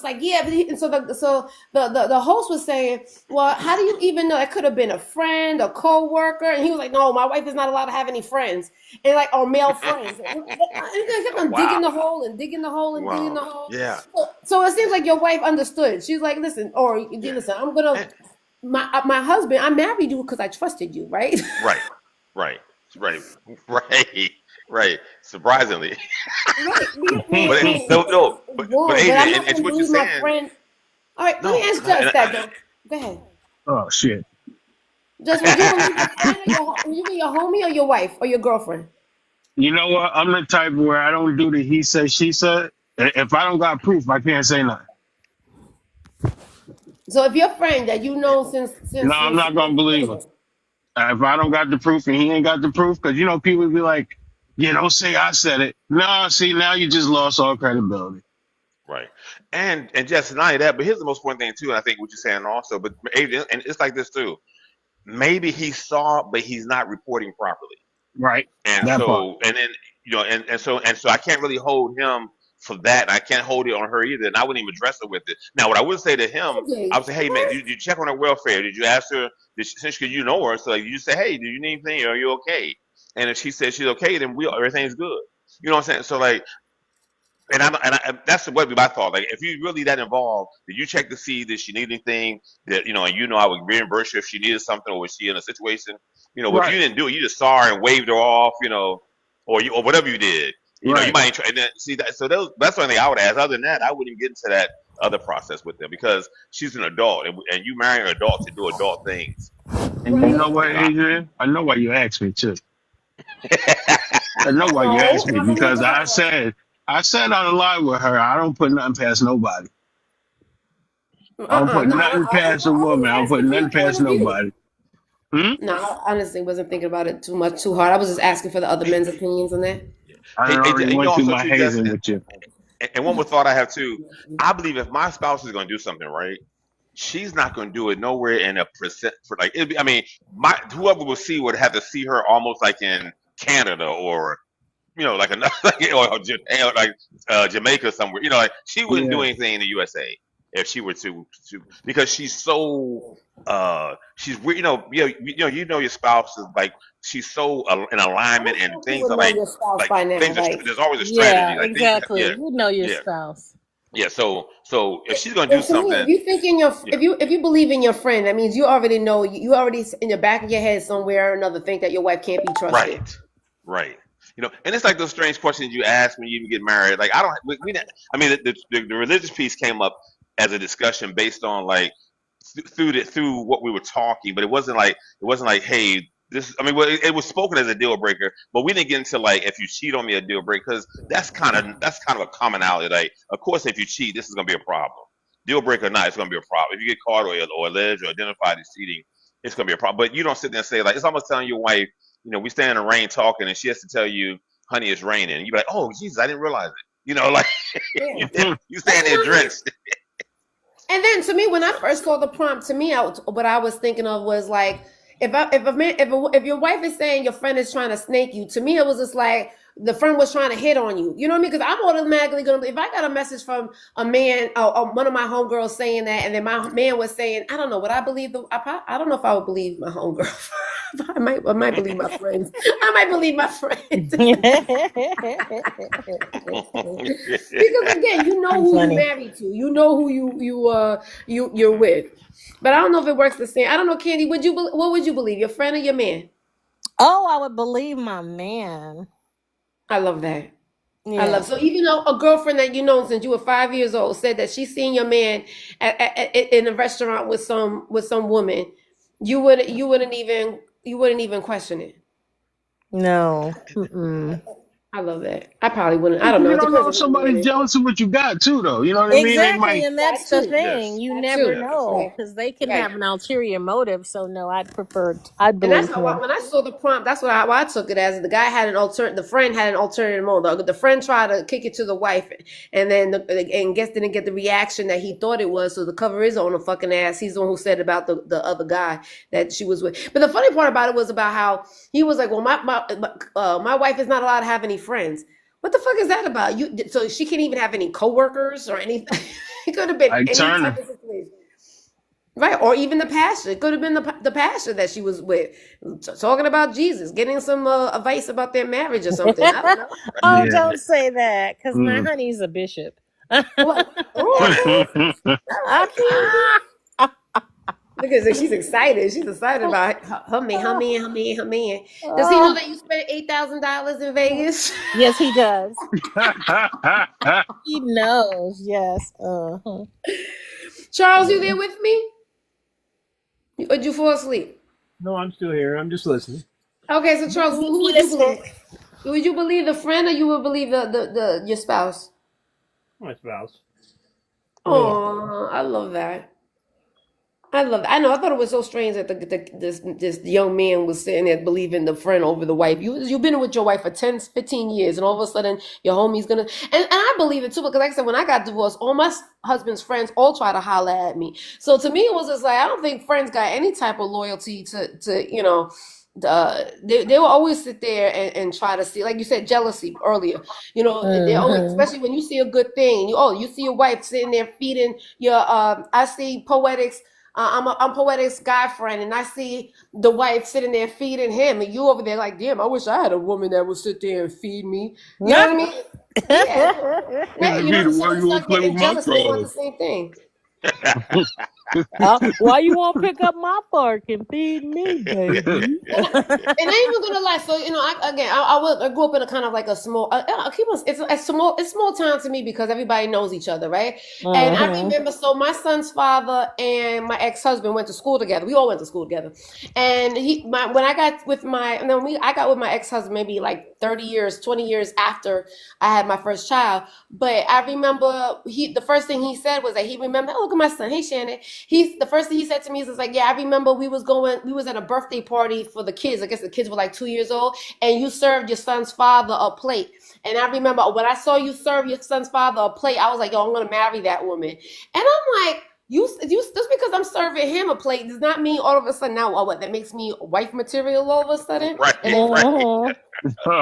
like, yeah. And so the host was saying, "Well, how do you even know? It could have been a friend, a co-worker." And he was like, "No, my wife is not allowed to have any friends, and like or male friends." And they kept on digging the hole and digging the hole and digging the hole. Yeah. So it seems like your wife understood. She's like, "Listen, or listen, I'm gonna my husband. I married you because I trusted you, right?" Right. Surprisingly. Right. But Adrian, I'm not it's gonna what you're believe my saying. friend. All right, let me ask Just that though. Go ahead. Oh shit. Just would you believe your friend or you be your homie or your wife or your girlfriend? You know what? I'm the type where I don't do the he said, she said. If I don't got proof, I can't say nothing. So if your friend that you know since No, I'm not gonna believe him. If I don't got the proof and he ain't got the proof, because you know people be like, "Yeah, don't say I said it." No, see, now you just lost all credibility. Right. And just not only that, but here's the most important thing too, and I think what you're saying also, but Adrian, and it's like this too. Maybe he saw, but he's not reporting properly. Right. And That part. so, and then, and so I can't really hold him for that. And I can't hold it on her either. And I wouldn't even address her with it. Now, what I would say to him, I would say, "Hey, man, did you check on her welfare? Did you ask her, since you know her, so like, you say, hey, do you need anything? Are you okay?" And if she says she's okay, then everything's good. You know what I'm saying? So like, that's what would be my thought. Like, if you really that involved, did you check to see that she need anything? That and I would reimburse her if she needed something, or was she in a situation? But if you didn't do it, you just saw her and waved her off, or whatever you did. You might try. And then, see that. So that's the only thing I would ask. Other than that, I wouldn't get into that other process with them because she's an adult, and you marry an adult to do adult things. And you know what, Adrian? I know why you asked me too. I know why you asked me because I said on the line with her, I don't put nothing past nobody. I don't put nothing past a woman. I don't put nothing past nobody. No, I honestly wasn't thinking about it too hard. I was just asking for the other men's opinions on that. I already went through my hazing with you. And one more thought I have too. I believe if my spouse is going to do something right, she's not going to do it nowhere in a percent for like. Whoever will see would have to see her almost like in Canada or like another or Jamaica somewhere. Like she wouldn't do anything in the USA if she were to because she's so she's weird. Your spouse is like she's so in alignment and things are like there's always a strategy. Yeah, exactly. You know your spouse. Yeah, so if she's gonna do something, if you think if you believe in your friend, that means you already know you already in the back of your head somewhere or another think that your wife can't be trusted. Right. And it's like those strange questions you ask when you even get married. Like the religious piece came up as a discussion based on like through what we were talking, but it wasn't like hey. It was spoken as a deal breaker, but we didn't get into like if you cheat on me a deal breaker because that's kind of a commonality. Like, of course, if you cheat, this is going to be a problem. Deal breaker or not, it's going to be a problem. If you get caught or alleged or identified as cheating, it's going to be a problem. But you don't sit there and say like it's almost telling your wife, we stand in the rain talking, and she has to tell you, "Honey, it's raining," and you be like, "Oh, Jesus, I didn't realize it." Like you stand there drenched. And then to me, when I first saw the prompt, what I was thinking of was like. If your wife is saying your friend is trying to snake you, to me it was just like the friend was trying to hit on you. You know what I mean? Because I'm automatically gonna if I got a message from a man or one of my homegirls saying that, and then my man was saying, I don't know, would I believe I don't know if I would believe my homegirl. I might believe my friends. I might believe my friends. Because again, you know who you're married to. You know who you're with. But I don't know if it works the same. I don't know, Candy. What would you believe, your friend or your man? Oh, I would believe my man. I love that. Yeah. So even though a girlfriend that you know since you were 5 years old said that she's seen your man in a restaurant with some woman, you wouldn't even question it. No. Mm-mm. I love that. I probably wouldn't. I don't know. You It don't know depends if on who it somebody's is. jealous of what you got too, though. You know what I mean? They Exactly, might. and That that's the too. thing. Yes. You That never too. know Right. because they can Right. have an ulterior motive. So no, I'd And that's believe how him. when I saw the prompt, that's why I took it as. The guy had the friend had an alternative motive. The friend tried to kick it to the wife, and then and guess didn't get the reaction that he thought it was. So the cover is on the fucking ass. He's the one who said about the other guy that she was with. But the funny part about it was about how he was like, well, my wife is not allowed to have any friends. What the fuck is that about? So she can't even have any coworkers or anything. It could have been Ike any Turner. type of situation. Right, or even the pastor. It could have been the pastor that she was with, talking about Jesus, getting some advice about their marriage or something. I don't know. Oh, Yeah. don't say that because my Mm. honey's a bishop. What? Oh, I can't. Look at her. She's excited. She's excited about her man. Does he know that you spent $8,000 in Vegas? Yes, he does. He knows. Yes. Uh-huh. Charles, you there with me? Or did you fall asleep? No, I'm still here. I'm just listening. Okay, so Charles, who would you believe? Would you believe the friend or you would believe the your spouse? My spouse. Oh, I love that. I love that. I know. I thought it was so strange that this young man was sitting there believing the friend over the wife. You've been with your wife for 10, 15 years, and all of a sudden your homie's gonna. And I believe it too, because like I said, when I got divorced, all my husband's friends all try to holler at me. So to me, it was just like I don't think friends got any type of loyalty to you know. They will always sit there and try to see, like you said, jealousy earlier. You know, they always, especially when you see a good thing. You see your wife sitting there feeding your. I see Poetics. I'm Poetic's guy friend, and I see the wife sitting there feeding him, and you over there like, damn, I wish I had a woman that would sit there and feed me. You know what I mean? Yeah. Right. You Be know, the so one they you want start to play with getting my jealous. They want the frogs. same thing. Why you won't pick up my fork and feed me, baby? And I ain't even gonna lie. So you know, I grew up in a kind of like a small. It's a small. It's small town to me because everybody knows each other, right? And I remember, so my son's father and my ex-husband went to school together. We all went to school together. And when I got with I got with my ex-husband maybe like 30 years, 20 years after I had my first child. But I remember the first thing he said was that he remembered, oh, look at my son. Hey, Shannon. The first thing he said to me is like, yeah, I remember we was at a birthday party for the kids. I guess the kids were like 2 years old, and you served your son's father a plate. And I remember when I saw you serve your son's father a plate, I was like, yo, I'm gonna marry that woman. And I'm like, you just because I'm serving him a plate does not mean all of a sudden now what that makes me wife material all of a sudden. Right, And then, right.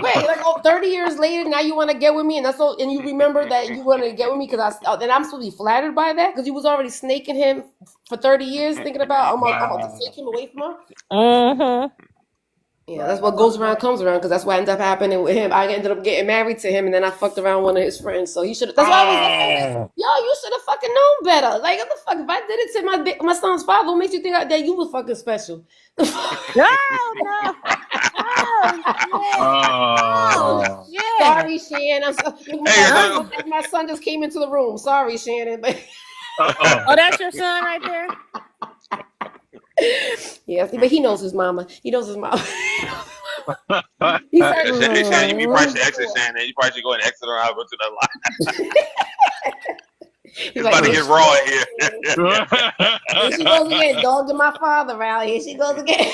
wait, like 30 years later, now you want to get with me, and that's all, and you remember that you want to get with me because then I'm supposed to be flattered by that because you was already snaking him for 30 years, thinking about I'm gonna take him away from her. Yeah, that's what goes around comes around because that's what ended up happening with him. I ended up getting married to him, and then I fucked around one of his friends. So he should have. That's why I was like, yo, you should have fucking known better. Like, what the fuck? If I did it to my son's father, what makes you think that you was fucking special? No, no. Oh, shit. Sorry, Shannon. My son just came into the room. Sorry, Shannon. But Oh, that's your son right there? yeah, but he knows his mama. He knows his mama. Hey, Shannon, you probably should exit, Shannon. You probably should go and exit or I'll go to that line. It's about to get raw in here. Here she goes again, dogging my father out. Here she goes again.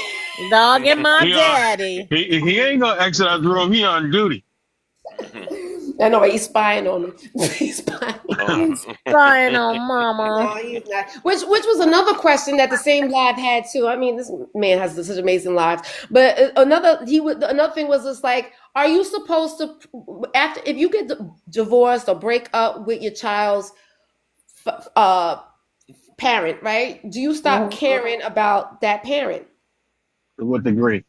Dogging my daddy. He ain't gonna exit out the room. He on duty. I know, he's spying on me. He's spying. He's spying on mama. No, he's not. Which was another question that the same live had too. I mean, this man has such amazing lives. But another thing was just like, are you supposed to if you get divorced or break up with your child's parent, right? Do you stop caring about that parent? To what degree?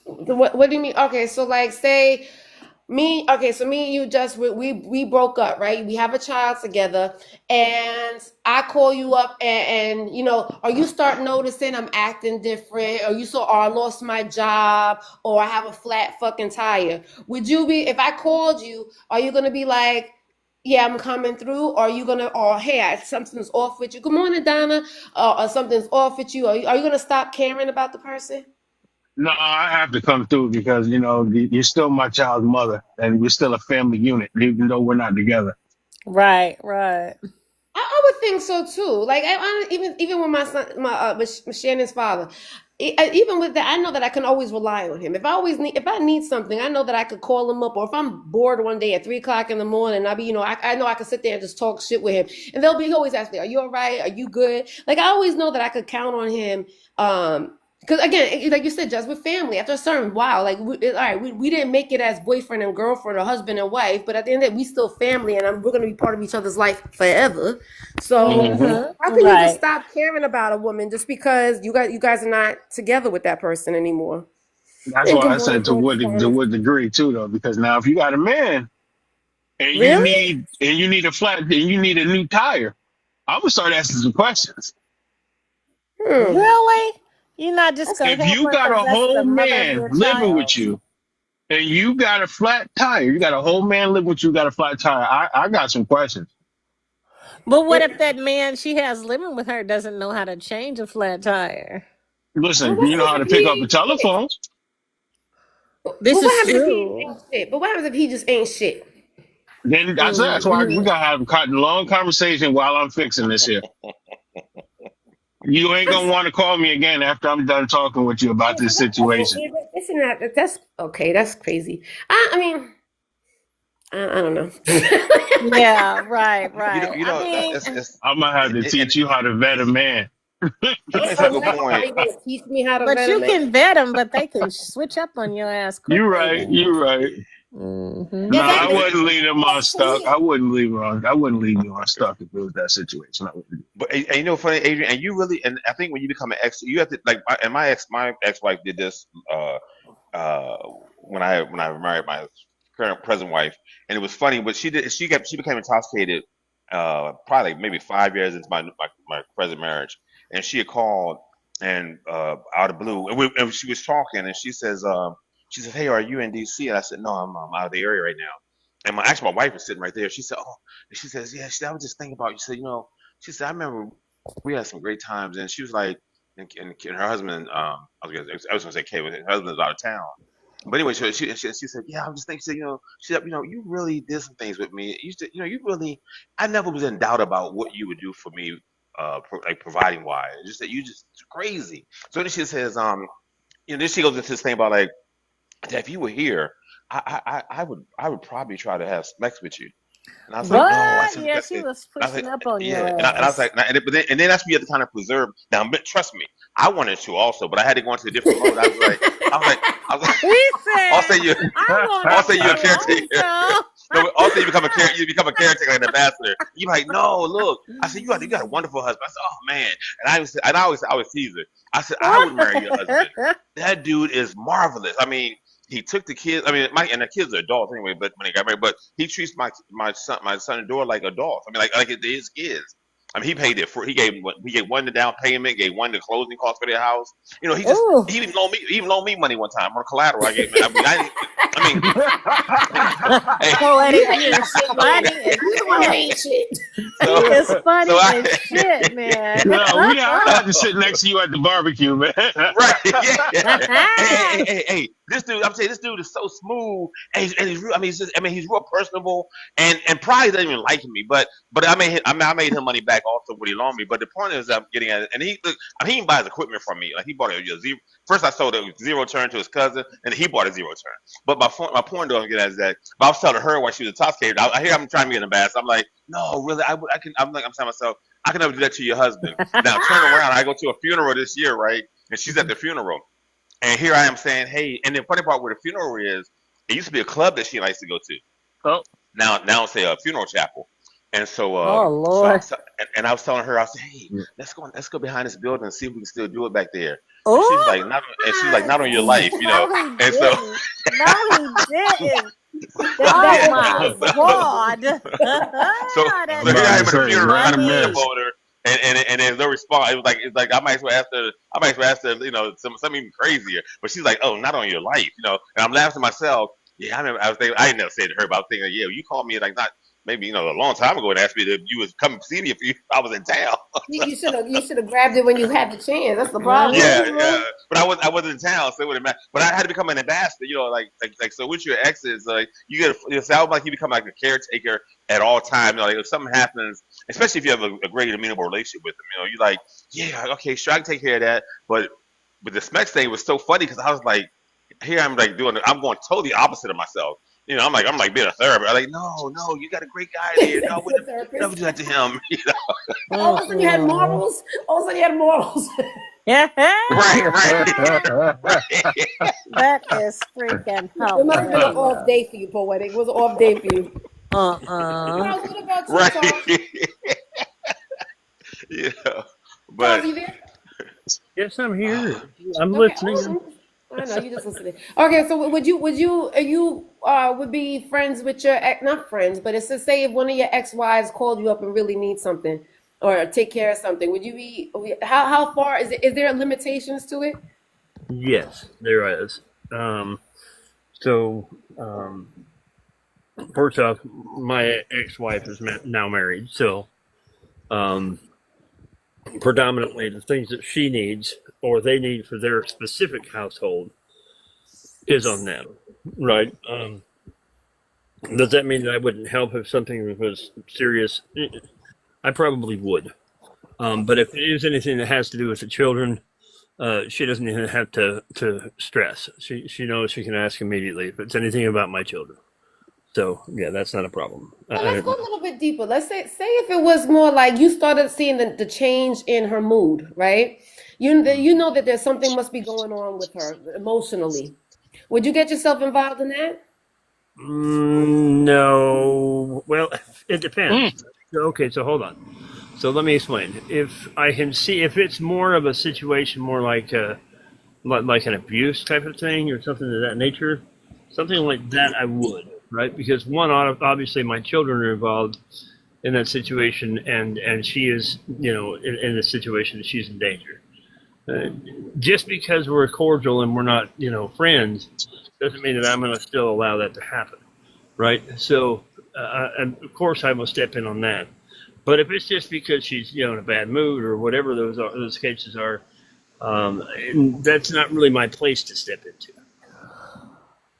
What do you mean? Okay, so like say me and you just we broke up, right? We have a child together, and I call you up and you know, or you start noticing I'm acting different, or I lost my job, or I have a flat fucking tire. Would you be, if I called you, are you gonna be like, yeah, I'm coming through, or are you gonna, or hey, something's off with you? Good morning, Donna. Or something's off with you. Are you gonna stop caring about the person? No, I have to come through because you're still my child's mother, and we're still a family unit, even though we're not together. Right, right. I would think so too. Like even with my son, with Shannon's father, even with that, I know that I can always rely on him. If I need something, I know that I could call him up. Or if I'm bored one day at 3 o'clock in the morning, I know I can sit there and just talk shit with him, and he always ask me, "Are you all right? Are you good?" Like I always know that I could count on him. Because again, like you said, just with family, after a certain while, like all right, we didn't make it as boyfriend and girlfriend or husband and wife, but at the end of it, we still family, and we're gonna be part of each other's life forever. So how can you just Right. stop caring about a woman just because you guys are not together with that person anymore? That's And why I can said to what degree too, though, because now if you got a man and Really? you need a flat and you need a new tire, I'm gonna start asking some questions. Hmm. Really? You're not just gonna If help you her got because a that's whole the mother of man your living with child? you and you got a flat tire, you got a whole man living with you, got a flat tire, I got some questions. But what if that man she has living with her doesn't know how to change a flat tire? But Listen, what you know happens how if to he pick up a ain't shit? telephone. But This what is happens if he true. ain't shit? But what happens if he just ain't shit? Then that's why we Mm-hmm. gotta have a long conversation while I'm fixing this here. You ain't gonna want to call me again after I'm done talking with you about this situation. Isn't that's okay? That's crazy. I mean, I don't know. Yeah, right, You know, right. you I know, mean, I'm gonna have to and teach you how to vet a man. he makes a Oh, good now point. you gonna teach me how to but vet a you man? can vet them, but they can switch up on your ass You quickly, right, man. you right. Mm-hmm. No, Yeah, I that wouldn't leave them on that's to stuck. me. I wouldn't leave you on stuck if it was that situation. I wouldn't. But and you know, funny, Adrian, and you really, and I think when you become an ex, you have to like, and my ex wife did this uh, when I married my current present wife, and it was funny. But she became intoxicated probably like maybe 5 years into my present marriage, and she had called and out of blue, and she was talking, and she says, "Hey, are you in D.C.?" And I said, "No, I'm out of the area right now." And my wife was sitting right there. She said, "Oh," and she says, "Yeah." I was just thinking about you. She said, "You know," she said, "I remember we had some great times," and she was like, and her husband, I was gonna say Kay, but her husband's out of town. But anyway, so she said, "Yeah, I'm just thinking." She said, she said, you really did some things with me. You said, you really, I never was in doubt about what you would do for me, like providing wise. Just that you just crazy." So then she says, then she goes into this thing about like, if you were here, I would probably try to have sex with you. And I was like, no. I What? said, Yeah, she was I was like, pushing up on yeah. your And I was ass. like, and then that's me at the kind of preserve. Now, but trust me, I wanted to also, but I had to go into a different mode. I was like, He also said, you, I wanted also to you're a caretaker. also. No, but also you become a caretaker and ambassador. You're like, no, look. I said, you got a wonderful husband. I said, oh man. I always tease her. I said, I would marry your husband. That dude is marvelous. I mean, he took the kids. I mean, and the kids are adults anyway. But when they got married, but he treats my son and daughter like adults. I mean, like his kids. I mean, he paid it for. He gave one the down payment, gave one the closing cost for their house. Ooh. He even loaned me money one time on collateral. I mean, hey, Poetic, You he ain't is shit, baby. funny as You the one that ain't shit. shit. He so is so funny as I shit, man. No, I had to sit next to you at the barbecue, man. right, yeah. Hey, this dude, I'm saying this dude is so smooth, and he's real. I mean, he's real personable, and probably doesn't even like me, but I made him money back also what he loaned me. But the point is, I'm getting at it, and he even buys equipment from me. Like he bought a zero. First, I sold a zero turn to his cousin, and he bought a zero turn. But my point though, I'm getting at is that, but I was telling her while she was intoxicated. I hear I'm trying to get in the bath. I'm like, no, really, I can. I'm telling myself, I can never do that to your husband. Now turn around. I go to a funeral this year, right? And she's at the funeral. And here I am saying, hey, and the funny part where the funeral is, it used to be a club that she likes to go to. Oh, Now it's a funeral chapel. And so, Oh Lord. I was telling her, I said, hey, let's go behind this building and see if we can still do it back there. And Oh, she was like, not on your life, no, he And so, didn't. No, he didn't. Oh That my God. so I'm That's here about I to am at the say, funeral trying what a to push up funny. mess. on her, and there's no response. It's like I might as well ask her. Something even crazier. But she's like, oh, not on your life, And I'm laughing to myself. Yeah, I remember. I didn't never say it to her, but I was thinking, yeah, you called me like not. maybe a long time ago and asked me if you was coming to see me if I was in town. You should have grabbed it when you had the chance. That's the problem. Yeah. But I wasn't in town, so it wouldn't matter. But I had to become an ambassador. Like so with your exes, like it sounds like you become like a caretaker at all times. Like if something happens, especially if you have a great amenable relationship with them, you're like, yeah, okay, sure, I can take care of that. But the Smex thing was so funny because I was like, here I'm like I'm going totally opposite of myself. I'm like being a therapist. I'm like, no, you got a great guy there. No, we never do that to him. All of a sudden you had morals. Yeah. Right. That is freaking It must have been an off hilarious. day for you, Poetic. It was an off day for you. Uh-uh. What about you, Right. Charles? Yeah. Charles, But you there? Yes, I'm here. I'm Okay. listening. I know you just listening. Okay, so would you would be friends with your ex, not friends, but it's to say if one of your ex-wives called you up and really needs something or take care of something, would you be how far is there limitations to it? Yes, there is. So, first off, my ex-wife is now married, so predominantly the things that she needs or they need for their specific household is on them, right? Does that mean that I wouldn't help if something was serious? I probably would. But if it is anything that has to do with the children, she doesn't even have to stress. She knows she can ask immediately if it's anything about my children. So yeah, that's not a problem. Well, let's go a little bit deeper. Let's say if it was more like you started seeing the change in her mood, right? You know that there's something must be going on with her emotionally. Would you get yourself involved in that? No. Well, it depends. Okay, so hold on. So let me explain. If I can see if it's more of a situation, more like like an abuse type of thing or something of that nature, something like that, I would, right? Because one, obviously, my children are involved in that situation, and she is, in the situation, she's in danger. Just because we're cordial and we're not, friends, doesn't mean that I'm going to still allow that to happen, right? So, and of course, I will step in on that. But if it's just because she's, in a bad mood or whatever those cases are, that's not really my place to step into.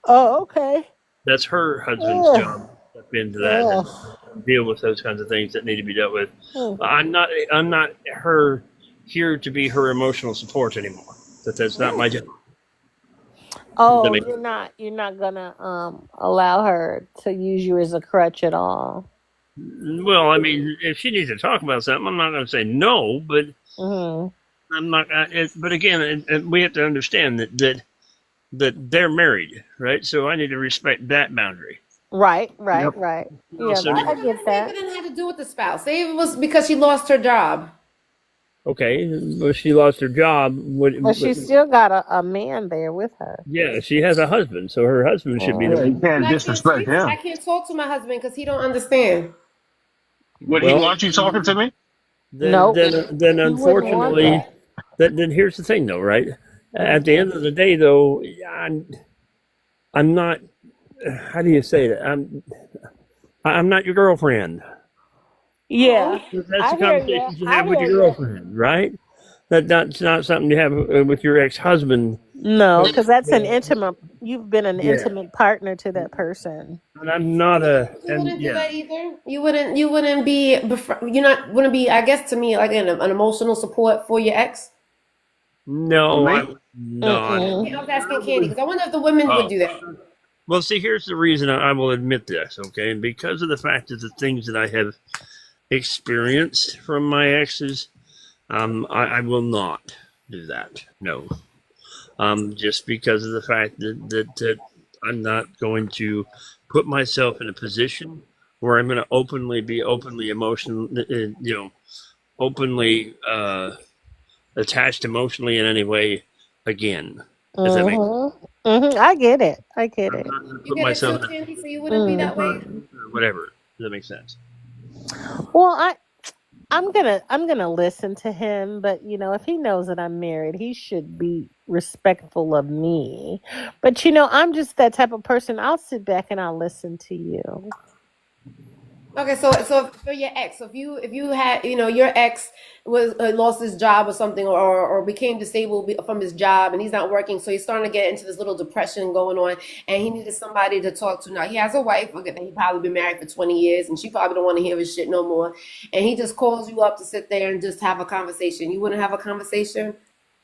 Oh, okay. That's her husband's job to step into that and deal with those kinds of things that need to be dealt with. I'm not her here to be her emotional support anymore. That's not my job. Oh, you're not gonna allow her to use you as a crutch at all. Well, I mean, if she needs to talk about something, I'm not going to say no, but I'm not. But again, we have to understand that they're married, right? So I need to respect that boundary. Right. Yep. Yeah, So- I get that. It didn't have to do with the spouse. Say it was because she lost her job. Okay, well, she lost her job. But she still got a man there with her. Yeah, she has a husband, so her husband should be the You can't I disrespect him. can't talk to my husband because he don't understand. Would he want you talking to me? Nope. Then unfortunately, then here's the thing, though, right? At the end of the day, though, I'm not. How do you say that? I'm not your girlfriend. Yeah. That's I the hear conversation you ya. have I with hear your ya. girlfriend, right? That's not something you have with your ex-husband. No, because that's an intimate. You've been an Yeah. intimate partner to that person. And I'm not a. You wouldn't do Yeah. that either. You wouldn't be. Wouldn't be. I guess to me, like an emotional support for your ex. No, Me? I'm not. I was asking Candy because I wonder if the women would do that. Well, see, here's the reason I will admit this, okay? Because of the fact that the things that I have experienced from my exes, I will not do that. No. Just because of the fact that I'm not going to put myself in a position where I'm going to be openly emotional, openly attached emotionally in in again. Does that make sense? I get it. I get it. I'm not going to You put get it myself too, in Candy, so you wouldn't be that way. whatever. Does that make sense? Well, I'm gonna listen to him, but if he knows that I'm married, he should be respectful of me. But I'm just that type of person. I'll sit back and I'll listen to you. Okay, so for your ex, so if you had, your ex was lost his job or something, or became disabled from his job, and he's not working, so he's starting to get into this little depression going on, and he needed somebody to talk to. Now he has a wife, okay, that he probably been married for 20 years, and she probably don't want to hear his shit no more, and he just calls you up to sit there and just have a conversation. You wouldn't have a conversation?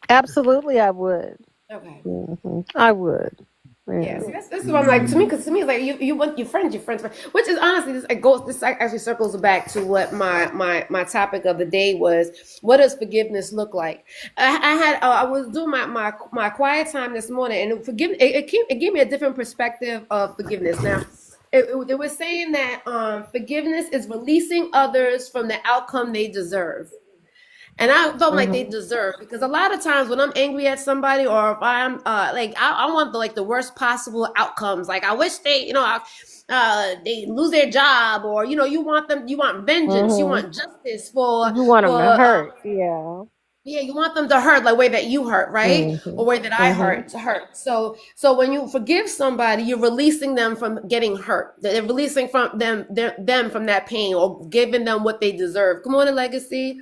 Absolutely, I would. Okay. I would. Yeah, see, that's what I'm like. To me, because to me, it's like you want your friends, which is honestly, this actually circles back to what my topic of the day was. What does forgiveness look like? I was doing my quiet time this morning, and it gave me a different perspective of forgiveness. Now, it was saying that forgiveness is releasing others from the outcome they deserve. And I felt like they deserve, because a lot of times when I'm angry at somebody, or if I'm like I want the worst possible outcomes. Like I wish they, they lose their job, or you want vengeance, you want justice for You want them to for hurt, yeah. yeah, you want them to hurt like way that you hurt, right? Or way that I hurt. So when you forgive somebody, you're releasing them from getting hurt. They're releasing from them from that pain, or giving them what they deserve. Come on, Legacy.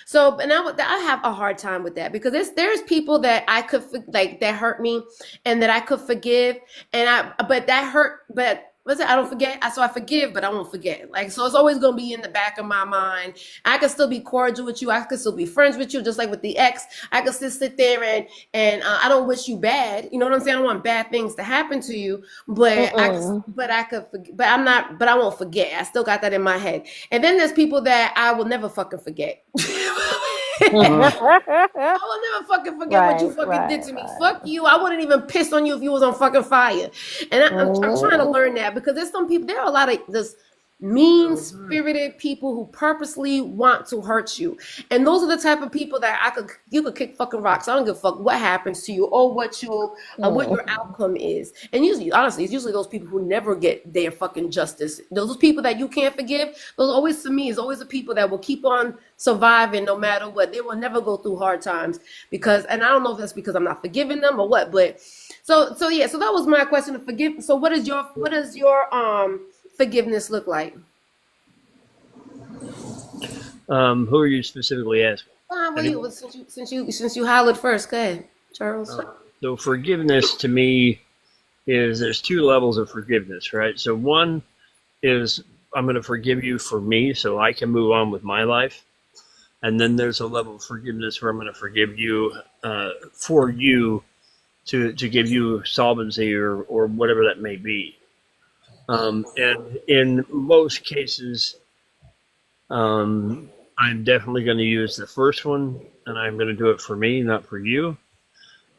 So, and I have a hard time with that, because there's people that I could that hurt me, and that I could forgive, but that hurt, but what's it? I don't forget. So I forgive, but I won't forget. Like, so it's always gonna be in the back of my mind. I could still be cordial with you. I could still be friends with you, just like with the ex. I could still sit there and I don't wish you bad. You know what I'm saying? I don't want bad things to happen to you, but but I won't forget. I still got that in my head. And then there's people that I will never fucking forget. I will never fucking forget what you fucking did to me. Fuck you. I wouldn't even piss on you if you was on fucking fire. And I'm trying to learn that, because there's some people, there are a lot of this mean-spirited people who purposely want to hurt you. And those are the type of people that you could kick fucking rocks. I don't give a fuck what happens to you, or what your outcome is. And usually, honestly, it's usually those people who never get their fucking justice. Those people that you can't forgive, those always, to me, is always the people that will keep on surviving no matter what. They will never go through hard times, and I don't know if that's because I'm not forgiving them or what, but so that was my question of forgive. So what does your forgiveness look like? Who are you specifically asking? Since you hollered first, go ahead, Charles. So forgiveness to me is, there's two levels of forgiveness, right? So one is, I'm going to forgive you for me so I can move on with my life. And then there's a level of forgiveness where I'm going to forgive you for you to give you solvency or whatever that may be. And in most cases, I'm definitely going to use the first one, and I'm going to do it for me, not for you.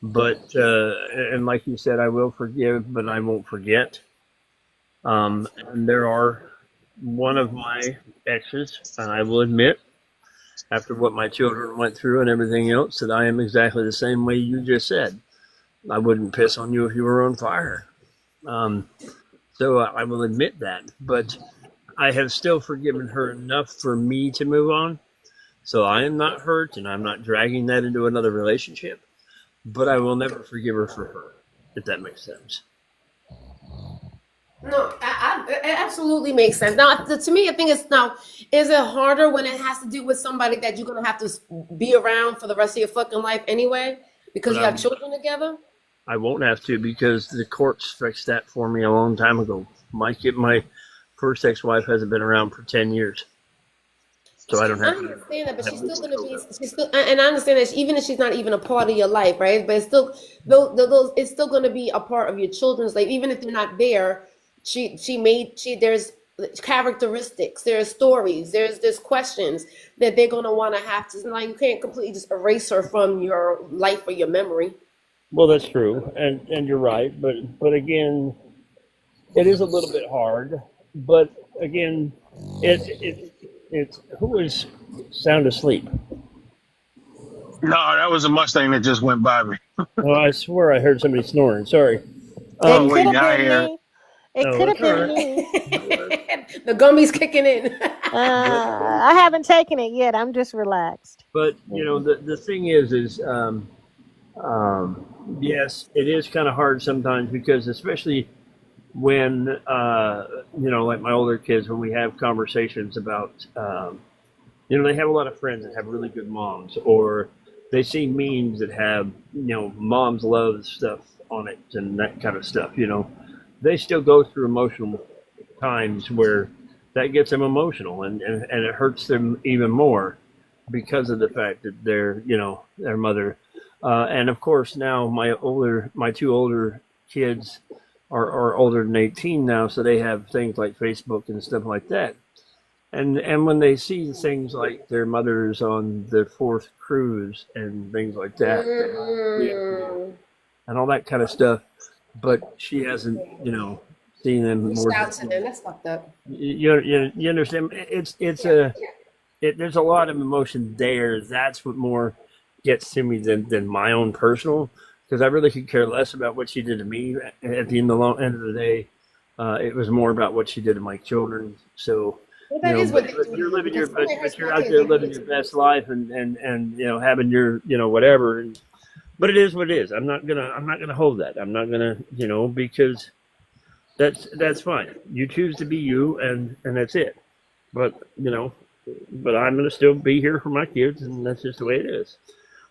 But, and like you said, I will forgive, but I won't forget. And there are one of my exes, and I will admit, after what my children went through and everything else, that I am exactly the same way you just said. I wouldn't piss on you if you were on fire. So I will admit that, but I have still forgiven her enough for me to move on. So I am not hurt, and I'm not dragging that into another relationship, but I will never forgive her for her, if that makes sense. No, it absolutely makes sense. Now, to me, I think is it harder when it has to do with somebody that you're going to have to be around for the rest of your fucking life anyway, because you have children together? I won't have to, because the courts fixed that for me a long time ago. My first ex-wife hasn't been around for 10 years. So I don't have to. I understand that, but she's still going to be, and I understand that even if she's not even a part of your life, right? But it's still, it's still going to be a part of your children's life, even if they're not there. There's characteristics, there's stories, there's questions that they're going to want to have to, like, you can't completely just erase her from your life or your memory. Well, that's true, and you're right, but again, it is a little bit hard. But again, it's who is sound asleep? No, that was a Mustang that just went by me. Oh, I swear I heard somebody snoring. Sorry. Oh, wait, now I hear it. It could have been me. The gummy's kicking in. I haven't taken it yet. I'm just relaxed. But the thing is yes, it is kind of hard sometimes, because especially when like my older kids, when we have conversations about they have a lot of friends that have really good moms, or they see memes that have moms love stuff on it and that kind of stuff. They still go through emotional times where that gets them emotional, and it hurts them even more because of the fact that their mother, and of course now my two older kids are older than 18 now, so they have things like Facebook and stuff like that. And when they see things like their mothers on their fourth cruise and things like that, and all that kind of stuff, but she hasn't, seen them more. That's fucked up. You understand? There's a lot of emotion there. That's what more gets to me than my own personal, because I really could care less about what she did to me. At the end of the day, it was more about what she did to my children. So. But you're living you're out there living your best life and having your whatever. But it is what it is. I'm not gonna hold that. I'm not gonna because that's fine. You choose to be you, and that's it. But but I'm gonna still be here for my kids, and that's just the way it is.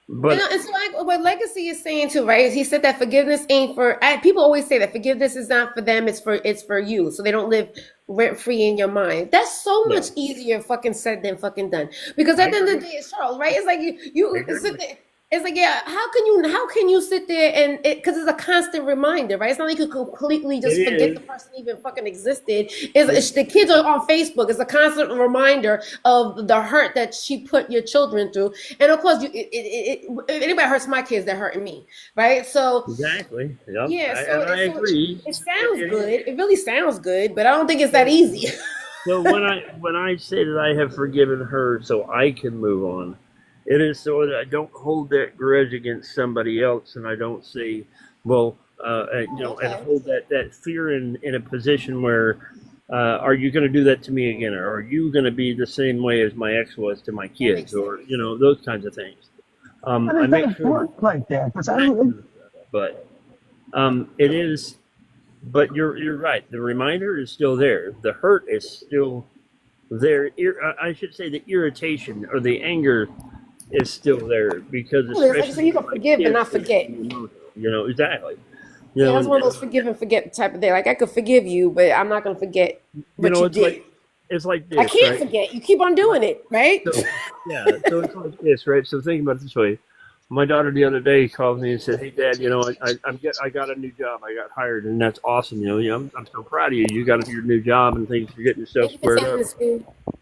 But and so what Legacy is saying too, right? Is he said that forgiveness ain't for people. Always say that forgiveness is not for them; it's for you, so they don't live rent free in your mind. That's so much easier fucking said than fucking done. Because at the end of the day, it's Charles, right? It's like you sit there. It's like, how can you sit there and because it's a constant reminder, right? It's not like you completely just forget the person even fucking existed. It's the kids are on Facebook. It's a constant reminder of the hurt that she put your children through. And of course, if anybody hurts my kids, they're hurting me, right? So exactly. Yep. Yeah, so I agree. It sounds good. It really sounds good, but I don't think it's that easy. So when I say that I have forgiven her so I can move on, it is so that I don't hold that grudge against somebody else, and I don't say, well, and hold that fear in a position where, are you going to do that to me again, or are you going to be the same way as my ex was to my kids, or those kinds of things. I make sure work like that, but it is. But you're right. The reminder is still there. The hurt is still there. I should say the irritation or the anger is still there because so you can forgive and not forget. Exactly. That's one of those forgive and forget type of thing. Like I could forgive you, but I'm not going to forget what you did. It's like this. I can't forget. You keep on doing it, right? So it's like this, right? So think about it this way. My daughter the other day called me and said, "Hey, Dad, I got a new job. I got hired, and that's awesome. I'm so proud of you. You got your new job and things. You're getting yourself squared up,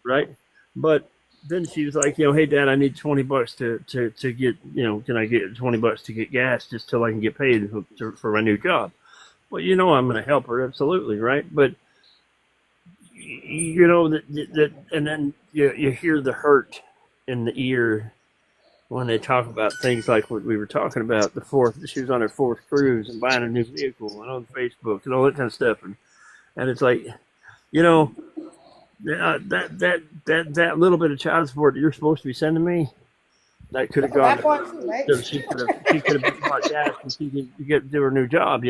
right?" But then she was like, "Hey, Dad, I need $20 to get, can I get $20 to get gas just till I can get paid for my new job?" Well, I'm going to help her, absolutely, right? But that, and then you hear the hurt in the ear when they talk about things like what we were talking about, she was on her fourth cruise and buying a new vehicle and on Facebook and all that kind of stuff. And it's like, that little bit of child support that you're supposed to be sending me, that could have gone. So she could have bought gas and she could do her new job,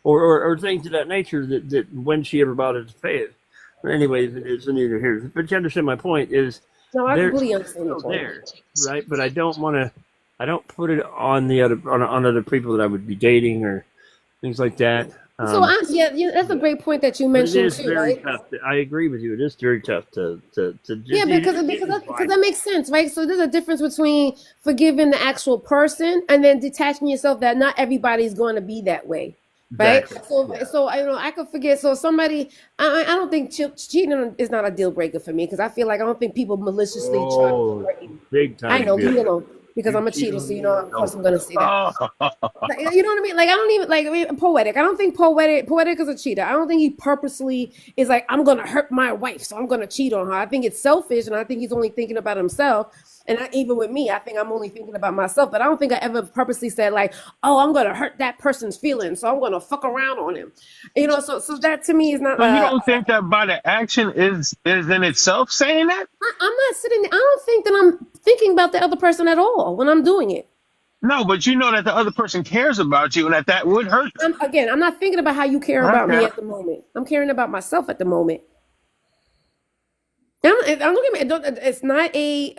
or things of that nature that when she ever bought it to pay it. But anyways, it's neither here. But you understand my point is. No, I completely understand your point. There, right? But I don't put it on on other people that I would be dating or things like that. So that's a great point that you mentioned. It is very tough. I agree with you. It is very tough to because that makes sense, right? So there's a difference between forgiving the actual person and then detaching yourself that not everybody's going to be that way. Right. Exactly. So I could forget. So somebody, I don't think cheating is not a deal breaker for me because I feel like I don't think people maliciously try to hurt you. Big time. I know, leave me alone. Because I'm a cheater, so of course I'm gonna say that. You know what I mean? Like I don't even Poetic. I don't think Poetic is a cheater. I don't think he purposely is like I'm gonna hurt my wife, so I'm gonna cheat on her. I think it's selfish, and I think he's only thinking about himself. And even with me, I think I'm only thinking about myself. But I don't think I ever purposely said like, "Oh, I'm gonna hurt that person's feelings, so I'm gonna fuck around on him." So that to me is not. But you don't think that by the action is in itself saying that? I'm not sitting there. I don't think that I'm thinking about the other person at all when I'm doing it. No, but you know that the other person cares about you and that would hurt them. I'm not thinking about how you care about me at the moment. I'm caring about myself at the moment. I'm looking at it. It's not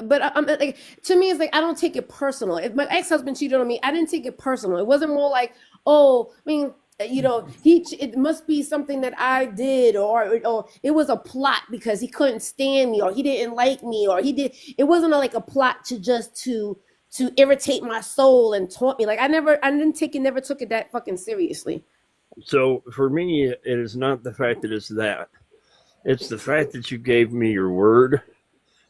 but I'm like, to me, it's like I don't take it personal. If my ex-husband cheated on me, I didn't take it personal. It wasn't more like, oh, I mean, it must be something that I did, or it was a plot because he couldn't stand me, or he didn't like me, or he did. It wasn't like a plot to irritate my soul and taunt me. Like I never took it that fucking seriously. So for me, it is not the fact that it's that. It's the fact that you gave me your word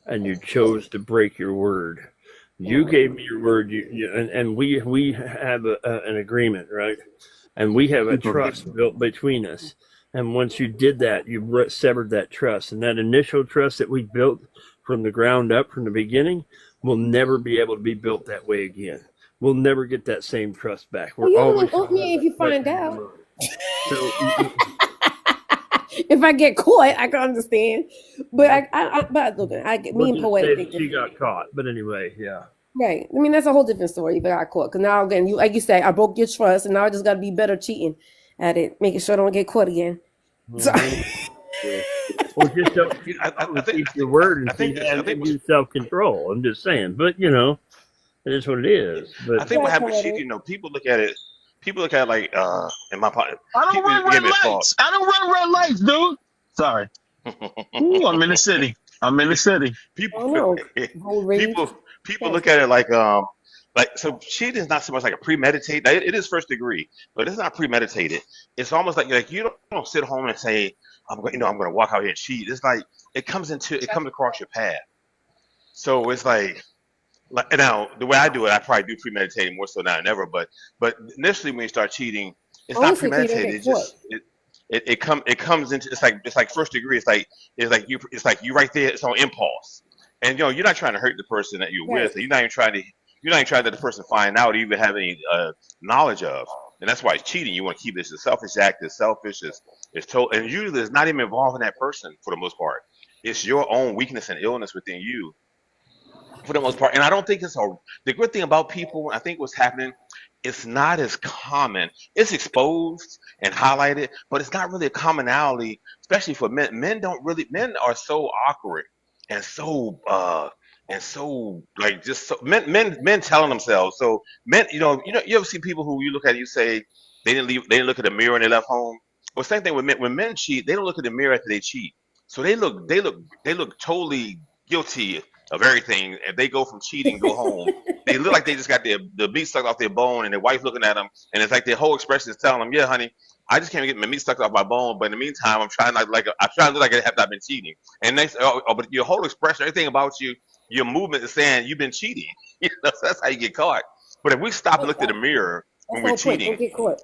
and you chose to break your word. You gave me your word, and we have an agreement, right? And we have a trust built between us. And once you did that, you severed that trust. And that initial trust that we built from the ground up, from the beginning, will never be able to be built that way again. We'll never get that same trust back. Well, you always owe me if you find out. So, if I get caught, I can understand. But me and Poetic. She got caught, but anyway, yeah. Right. I mean, that's a whole different story if I got caught. Because now, again, like you say, I broke your trust, and now I just got to be better cheating at it, making sure I don't get caught again. So. Well, just don't keep your word and use self-control. I'm just saying. But, it is what it is. But I think what happens, people look at it. People look at it like, in my part. I don't run red lights. I don't run red lights, dude. Sorry. Ooh, I'm in the city. People look at it like so cheating is not so much like a premeditated. It is first degree, but it's not premeditated. It's almost like you don't sit home and say, I'm going to walk out here and cheat. It's like it comes across your path. So it's like now the way I do it, I probably do premeditated more so now than ever. But initially when you start cheating, it's not premeditated. It comes into it's like first degree. It's like you right there. It's on impulse, and you're not trying to hurt the person that you're with. You're not even trying to let the person find out or even have any knowledge of. And that's why it's cheating. You want to keep this a selfish act. It's selfish. It's total, and usually it's not even involving that person for the most part. It's your own weakness and illness within you for the most part. And I don't think the good thing about people, I think what's happening, it's not as common. It's exposed and highlighted, but it's not really a commonality, especially for men. Men are so awkward and so like just so men telling themselves. So men, you ever see people who you look at, you say they didn't look at the mirror and they left home. Well, same thing with men. When men cheat, they don't look at the mirror after they cheat. So they look totally guilty of everything. If they go from cheating, go home, they look like they just got the meat sucked off their bone, and their wife looking at them, and it's like their whole expression is telling them, "Yeah, honey, I just can't get my meat sucked off my bone, but in the meantime, I'm trying to look like I have not been cheating." And they say, but your whole expression, everything about you, your movement is saying you've been cheating. So that's how you get caught. But if we stop and look at the mirror when we're cheating, don't get caught.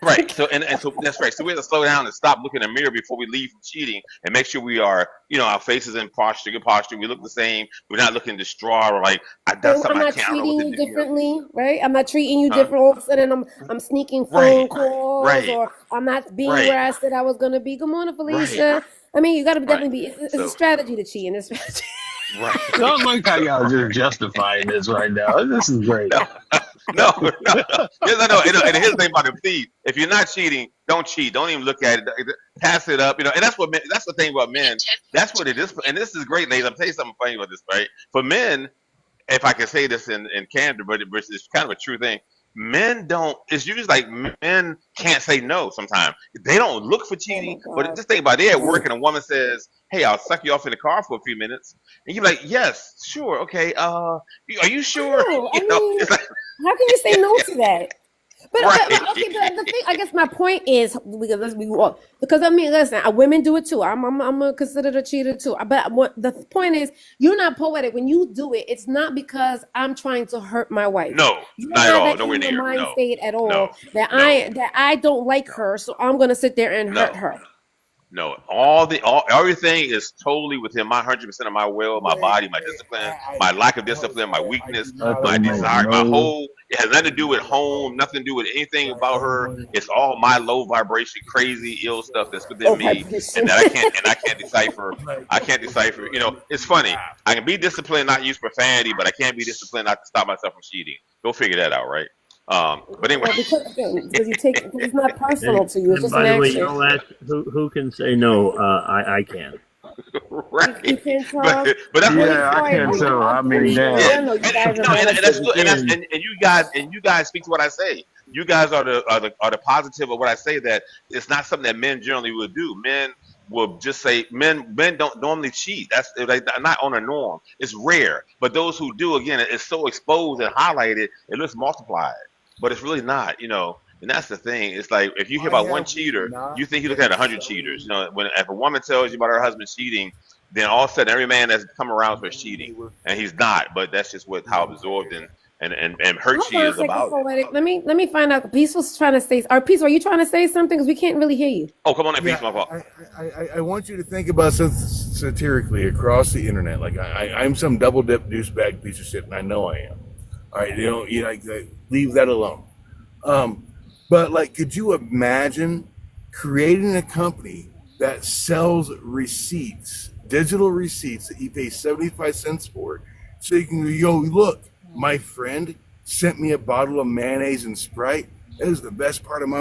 Right. So so that's right. So we have to slow down and stop looking in the mirror before we leave from cheating, and make sure we are, our faces in good posture. We look the same. We're not looking distraught or like I've done something. I'm not treating you differently, right? I'm not treating you different. All of a sudden, I'm sneaking phone calls, or I'm not being where I said I was going to be. Good morning, Felicia. Right. I mean, you got to definitely be. It's a strategy to cheat, and it's strategy. Right. I don't like how y'all just justifying this right now. This is great. No. Yes, I know. And here's the thing about the thief. If you're not cheating, don't cheat. Don't even look at it. Pass it up. And that's the thing about men. That's what it is. And this is great, ladies. I'm telling you something funny about this, right? For men, if I can say this in candor, but it's kind of a true thing. Men don't. It's usually like men can't say no. Sometimes they don't look for cheating, but just think about it. They're at work and a woman says, "Hey, I'll suck you off in the car for a few minutes," and you're like, "Yes, sure, okay. Are you sure?" No, it's like, how can you say no to that? But the thing, I guess my point is, because I mean, listen, women do it too. I'm considered a cheater too. But the point is, you're not poetic when you do it. It's not because I'm trying to hurt my wife. No, not at all. Nowhere near. Mind state at all. That I don't like her, so I'm gonna sit there and hurt her. No, everything is totally within my 100% of my will, my body, my discipline, my lack of discipline, my weakness, That my don't make desire, my no. whole. It has nothing to do with home, nothing to do with anything about her. It's all my low vibration, crazy, ill stuff that's within Oh, me, vibration. and I can't decipher. I can't decipher. You know, it's funny. I can be disciplined, not use profanity, but I can't be disciplined not to stop myself from cheating. Go figure that out, right? But anyway. Well, because it's not personal to you. It's And just an by the way, action. y'all ask who can say no. I can. Right. You can, Charles. But that's what Yeah, I can too. I mean, yeah, damn. No, you guys are and that's good. Again. And you guys speak to what I say. You guys are the positive of what I say. That it's not something that men generally would do. Men will just say men don't normally cheat. That's like not on a norm. It's rare. But those who do, again, it's so exposed and highlighted, it looks multiplied. But it's really not. You know. And that's the thing. It's like if you hear about one cheater, you think you look at 100 cheaters. You know, if a woman tells you about her husband cheating, then all of a sudden every man that's come around for cheating, and he's not. But that's just how absorbed and hurt she is about it. Poetic. Let me find out. Peaceful's trying to say. Peaceful, are you trying to say something? Because we can't really hear you. Oh, come on, that piece, my fault. I want you to think about satirically across the internet. Like I'm some double dip douchebag piece of shit, and I know I am. All right, leave that alone. But like, could you imagine creating a company that sells receipts, digital receipts that you pay 75 cents for, so you can go, look, my friend sent me a bottle of mayonnaise and Sprite. That is the best part of me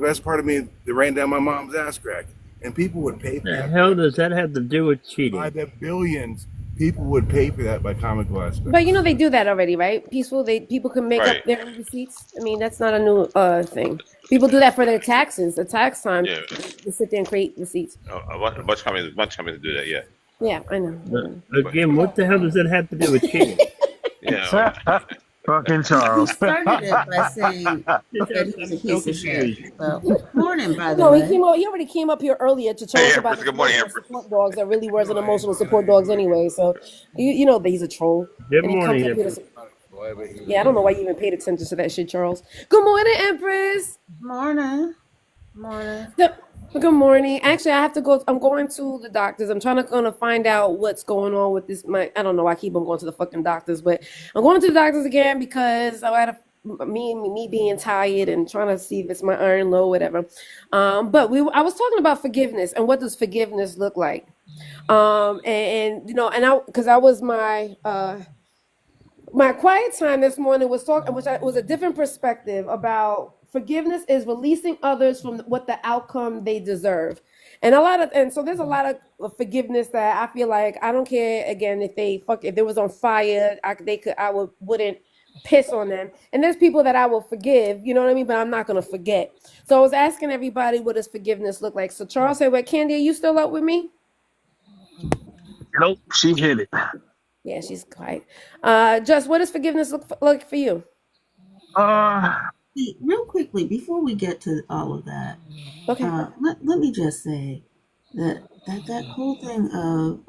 that ran down my mom's ass crack. And people would pay for that. The hell does that have to do with cheating? By the billions, people would pay for that by comical aspects. But they do that already, right? Peaceful. People can make up their own receipts. I mean, that's not a new thing. People do that for their taxes. The tax time, they sit there and create receipts. A bunch of companies do that. Yeah. Yeah, I know. Again, what the hell does that have to do with cheating? Yeah. Fucking Charles. Started it by saying that he was a piece of shit. Well, morning, by the No, way. he already came up here earlier to tell us about Good morning, emotional support dogs that really wasn't emotional support dogs anyway. So you know that he's a troll. Good And he comes morning, up here to yeah, I don't know why you even paid attention to that shit, Charles. Good morning, Empress. Morning. Good morning. Actually, I have to go. I'm going to the doctors. I'm trying to find out what's going on with this. I don't know. I keep on going to the fucking doctors, but I'm going to the doctors again because I had me being tired and trying to see if it's my iron low, whatever. But I was talking about forgiveness and what does forgiveness look like. Because I was my quiet time this morning was talking, which was a different perspective about forgiveness is releasing others from what the outcome they deserve. So there's a lot of forgiveness that I feel like I don't care again if they was on fire, I wouldn't piss on them. And there's people that I will forgive, you know what I mean? But I'm not going to forget. So I was asking everybody, what does forgiveness look like? So Charles said, "Wait, Candy, are you still up with me?" Nope, she hit it. Yeah, she's quiet. Just what does forgiveness look like for you? Real quickly, before we get to all of that, Okay. let me just say that whole thing of,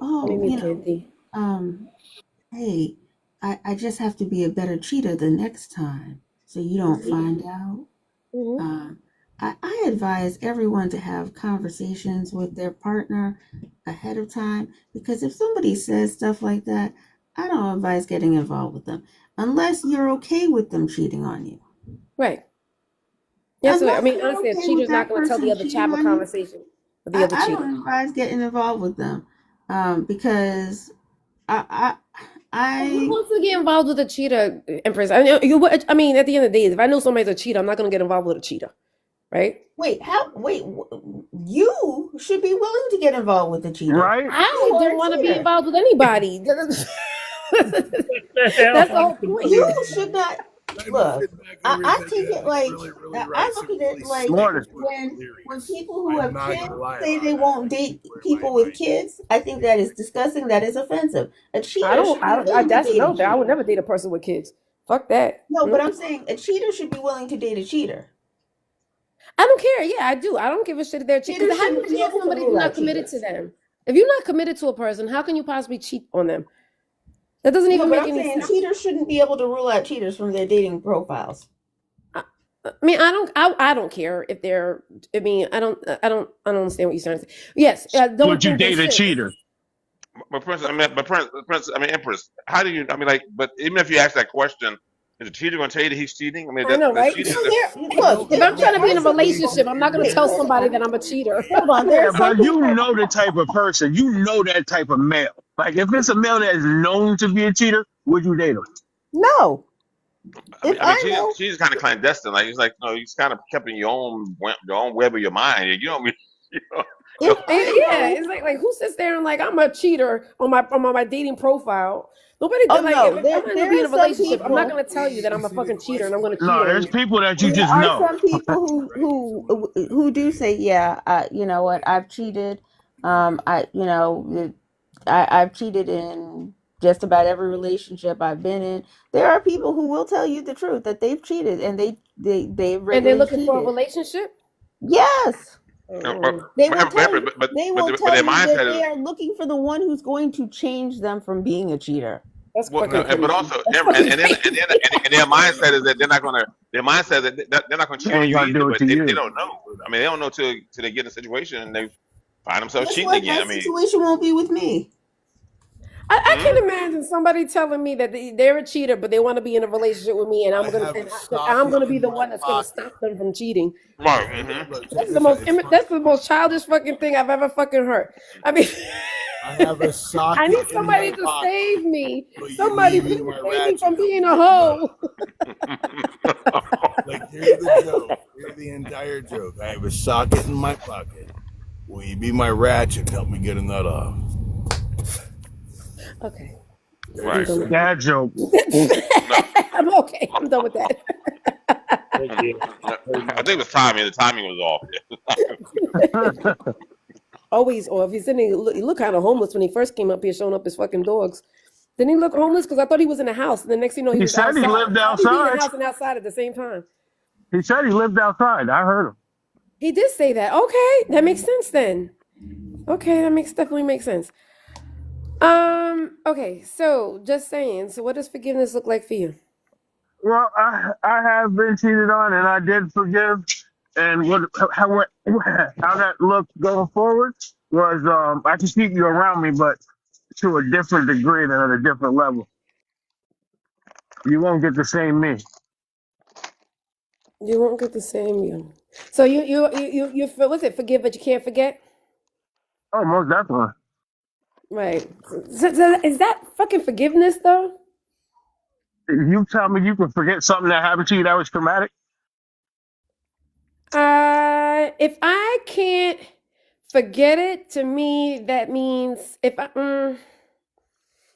hey, I just have to be a better cheater the next time so you don't find out. Mm-hmm. I advise everyone to have conversations with their partner ahead of time, because if somebody says stuff like that, I don't advise getting involved with them unless you're okay with them cheating on you. Right. Yeah, so I mean, Unless honestly, you're a okay cheater's with not that going to tell the person other to have a cheating on you, conversation with the other I cheater. don't advise getting involved with them because I Who wants to get involved with a cheater, Empress? I mean, at the end of the day, if I know somebody's a cheater, I'm not going to get involved with a cheater, right? you should be willing to get involved with the cheater. Right? I don't want to be involved with anybody. That's the whole point. You should not. Look, I take it like I look at it like when people who have kids say they won't date people with kids. I think that is disgusting. That is offensive. A cheater. I would never date a person with kids. Fuck that. No, but I'm saying a cheater should be willing to date a cheater. I don't care. Yeah, I do. I don't give a shit if they're cheating. How can you cheat on somebody if you're not committed to them? If you're not committed to a person, how can you possibly cheat on them? That doesn't even make any sense. Cheaters shouldn't be able to rule out cheaters from their dating profiles. I mean, I don't care if they're. I mean, I don't understand what you're saying. Yes, I don't Would you think they date a should. cheater? But Prince, I mean, Empress, how do you? I mean, like, but even if you ask that question, is the cheater going to tell you that he's cheating? I mean, I know, the right? cheating. Look, if I'm trying to be in a relationship, I'm not going to tell somebody that I'm a cheater. Hold on, there Yeah, are some but you people. know the type of person. You know that type of male. Like, if it's a male that is known to be a cheater, would you date him? No, I mean, if I know. she's kind of clandestine. Like, it's like, no, you kind of kept in your own web of your mind. You know, you know, If And I yeah, know. it's like who sits there and like I'm a cheater on my dating profile. Nobody Oh like no, if I'm going to there be in are a some relationship, I'm not people. going to tell you that I'm a fucking cheater and I'm going to cheat No, on there's you. people that you There just are know. some people who do say, yeah, you know what, I've cheated. I've cheated in just about every relationship I've been in. There are people who will tell you the truth that they've cheated and they And they're regularly looking for a cheated. relationship. Yes, Oh. they will tell you. They will but tell their you that mindset they is are looking for the one who's going to change them from being a cheater. That's well, fucking but crazy. also, That's and fucking then crazy. their mindset is that they're not gonna. Their mindset is that they're not gonna cheat They on ain't you gonna either. do it But to they you. don't know. I mean, they don't know till they get in a situation and they find themselves Guess cheating what? again. That I mean, situation won't be with me. I hmm? can't imagine somebody telling me that they're a cheater, but they want to be in a relationship with me, and I have a I'm socket gonna be in the my one that's gonna pocket. stop them from cheating. Right. And Mm-hmm. look, check That's the this out. most It's funny. that's the most childish fucking thing I've ever fucking heard. I mean, I have a I need socket in my somebody to pocket. save me. Will you Somebody leave me please my save me ratchet? from being a Nut hoe. up. Like, here's the joke. Here's the entire joke. I have a socket in my pocket. Will you be my ratchet and help me get a nut off? Okay, I'm Right. done with Dad joke. No. that. I'm okay. I'm done with that. Thank you. I think it was timing. The timing was off. Always, or if he's sitting, he looked kind of homeless when he first came up here, showing up his fucking dogs. Didn't he look homeless? Because I thought he was in the house, and the next thing you know, he He was said he outside. lived How did he be in the outside. house and outside at the same time? He said he lived outside. I heard him. He did say that. Okay, that makes sense then. Okay, that definitely makes sense. Okay, so just saying. So, what does forgiveness look like for you? Well, I have been cheated on, and I did forgive. And how that looked going forward was I can keep you around me, but to a different degree and at a different level. You won't get the same me. You won't get the same you. So you feel what's it? Forgive, but you can't forget. Oh, most definitely. Right. So is that fucking forgiveness though? If you tell me you can forget something that happened to you that was traumatic, If I can't forget it, to me that means if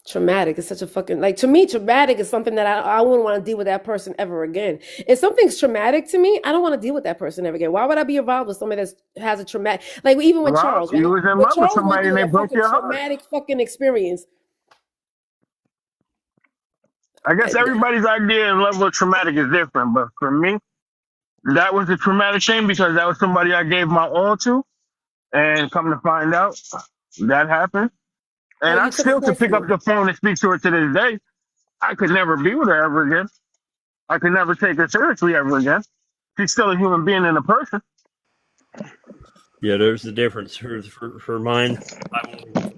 traumatic is such a fucking like to me traumatic is something that I wouldn't want to deal with that person ever again. If something's traumatic to me, I don't want to deal with that person ever again. Why would I be involved with somebody that has a traumatic like even with well, Charles, right? you was in When love with Charles went somebody and through they that broke fucking your heart. traumatic fucking experience. I guess everybody's idea and level of traumatic is different, but for me, that was a traumatic shame because that was somebody I gave my all to, and come to find out, that happened. Oh, And I you took it still to pick up personally. the phone and speak to her to this day. I could never be with her ever again. I could never take her seriously ever again. She's still a human being and a person. Yeah, there's the difference. For mine, I won't.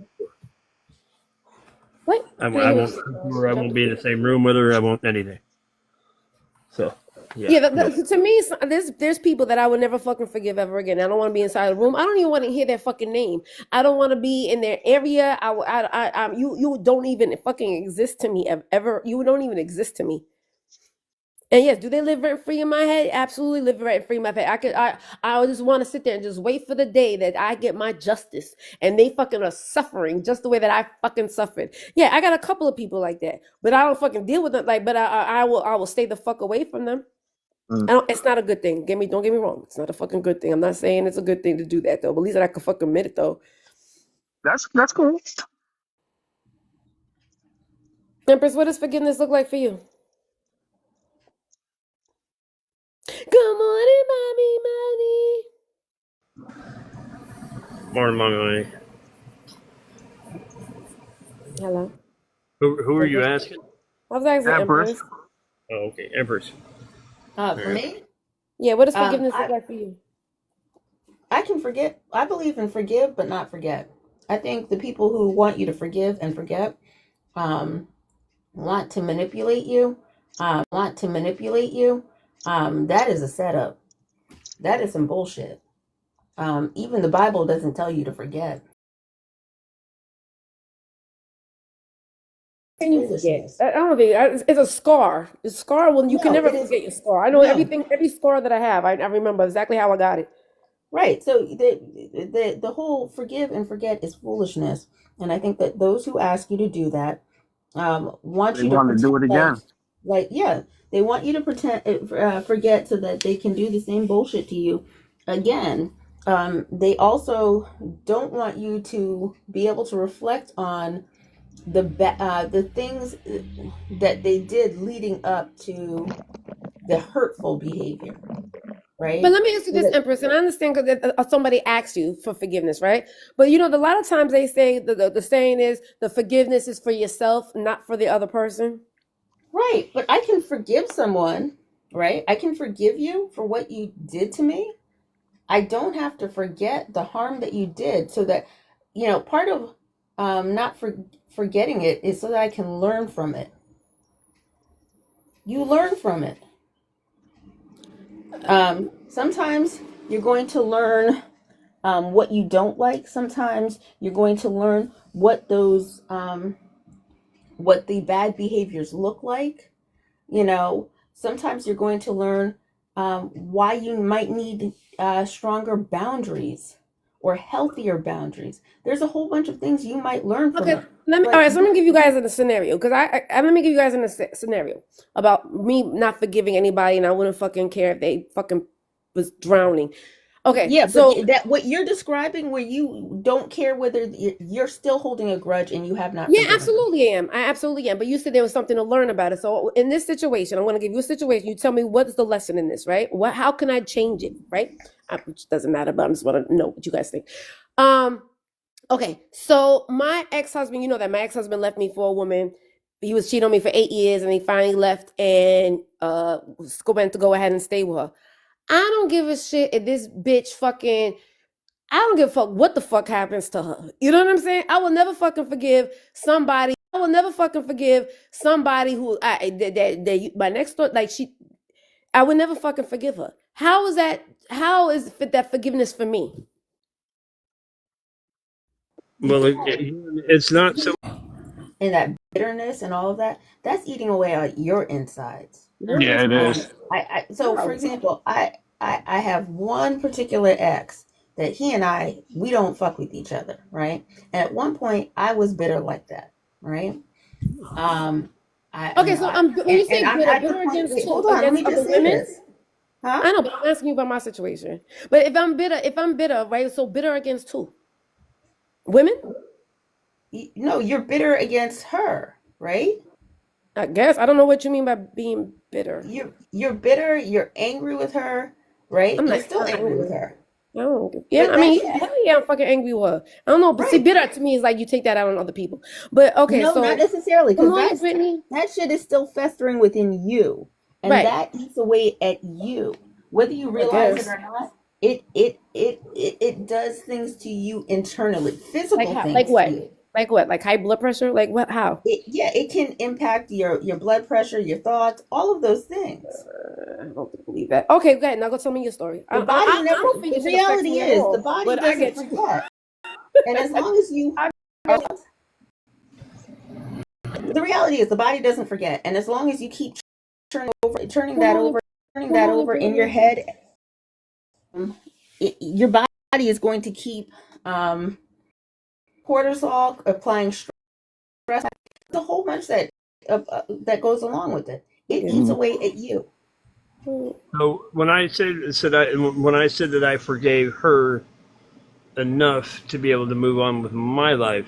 What? I won't be in the same room with her. I won't anything. So, Yeah, no. to me, there's people that I would never fucking forgive ever again. I don't want to be inside the room. I don't even want to hear their fucking name. I don't want to be in their area. You don't even fucking exist to me ever. You don't even exist to me. And yes, do they live rent free in my head? Absolutely live rent free in my head. I just want to sit there and just wait for the day that I get my justice and they fucking are suffering just the way that I fucking suffered. Yeah, I got a couple of people like that, but I don't fucking deal with them. Like, but I will stay the fuck away from them. It's not a good thing. Don't get me wrong. It's not a fucking good thing. I'm not saying it's a good thing to do that though. But at least I can fucking admit it though. That's cool. Empress, what does forgiveness look like for you? Good morning, mommy, money. More money. Hello. Who are you asking? I was asking Empress. Empress. Oh, okay, Empress. For me, Yeah, what does Um, forgiveness look I like for you? I can forget. I believe in forgive but not forget. I think the people who want you to forgive and forget um, want to manipulate you. That is a setup. That is some bullshit. Even the Bible doesn't tell you to forget. Can It's you forget? foolishness. I don't think it's a scar. It's a scar. Well, you can No, never it is forget your scar. I know no. everything, every scar that I have. I remember exactly how I got it. Right. So the whole forgive and forget is foolishness. And I think that those who ask you to do that want They you to want to pretend do it again. yeah, they want you to pretend forget so that they can do the same bullshit to you again. They also don't want you to be able to reflect on the things that they did leading up to the hurtful behavior, But right? let me ask you So this, that Empress, and I understand because somebody asks you for forgiveness, right? But you know, a lot of times they say the saying is the forgiveness is for yourself, not for the other person. right, but I can forgive someone, right? I can forgive you for what you did to me. I don't have to forget the harm that you did so that, part of not forgetting it is so that I can learn from it. You learn from it. Sometimes you're going to learn what you don't like. Sometimes you're going to learn what the bad behaviors look like. Sometimes you're going to learn why you might need stronger boundaries or healthier boundaries. There's a whole bunch of things you might learn from Okay, it. all But right. So let me give you guys a scenario because let me give you guys a scenario about me not forgiving anybody, and I wouldn't fucking care if they fucking was drowning. Okay, yeah, but so that what you're describing, where you don't care whether you're still holding a grudge and you have not yeah, forgiven them. absolutely am. I absolutely am. But you said there was something to learn about it. So in this situation, I'm going to give you a situation. You tell me what's the lesson in this, right? How can I change it, right? Which doesn't matter, but I just want to know what you guys think. Um, okay, so my ex-husband, you know that my ex-husband left me for a woman. He was cheating on me for 8 years, and he finally left and went to go ahead and stay with her. I don't give a shit if this bitch fucking. I don't give a fuck what the fuck happens to her. You know what I'm saying? I will never fucking forgive somebody. I will never fucking forgive somebody who my next door, like she. I would never fucking forgive her. How is that? How is that forgiveness for me? Well, it's not so. And that bitterness and all of that, that's eating away at your insides. Your Yeah, it insides. is. So for example, I have one particular ex that he and we don't fuck with each other, right? And at one point I was bitter like that, right? Okay, so when you say I'm bitter, at the bitter point, against wait, who? hold on, let Against me other just say women? this. Huh? I know, but I'm asking you about my situation. But if I'm bitter, right? So bitter against who? Women? No, you're bitter against her, right? I guess I don't know what you mean by being bitter. You're bitter, you're angry with her, right? I'm You're not still angry with angry. her. Yeah, But I mean, hell yeah, I'm fucking angry with her. I don't know, but see, right. bitter to me is like you take that out on other people. But okay, No, not so necessarily, good because morning, Brittany. that shit is still festering within you, and Right, that eats away at you, whether you I realize it guess. or not. It does things to you internally, Like physical how? Like things to what? you. Like what? Like high blood pressure? Like what? How? It can impact your blood pressure, your thoughts, all of those things. I don't believe that. Okay, go ahead. Now go tell me your story. The body I never. don't think The it should affect reality me at is, the all. body But I doesn't get you. forget, and as long as you, I get the reality is, the body doesn't forget, and as long as you keep turning Good that morning. over, Good morning, in your Brittany. head, your body is going to keep um, cortisol, applying stress. There's a whole bunch that goes along with it. I It get eats Mm. away at you. you. So when I when I said that I forgave her enough to be able to move on with my life,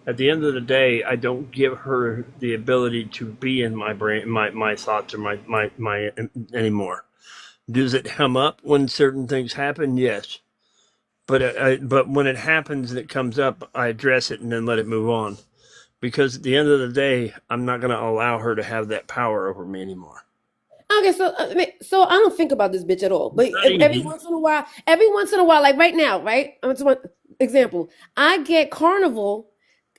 at the end of the day, I don't give her the ability to be in my brain, my thoughts, or my anymore. Does it come up when certain things happen? Yes. But when it happens and it comes up, I address it and then let it move on. Because at the end of the day, I'm not going to allow her to have that power over me anymore. Okay, so I don't think about this bitch at all. But Not every easy. once in a while, like right now, right? Example, I get Carnival.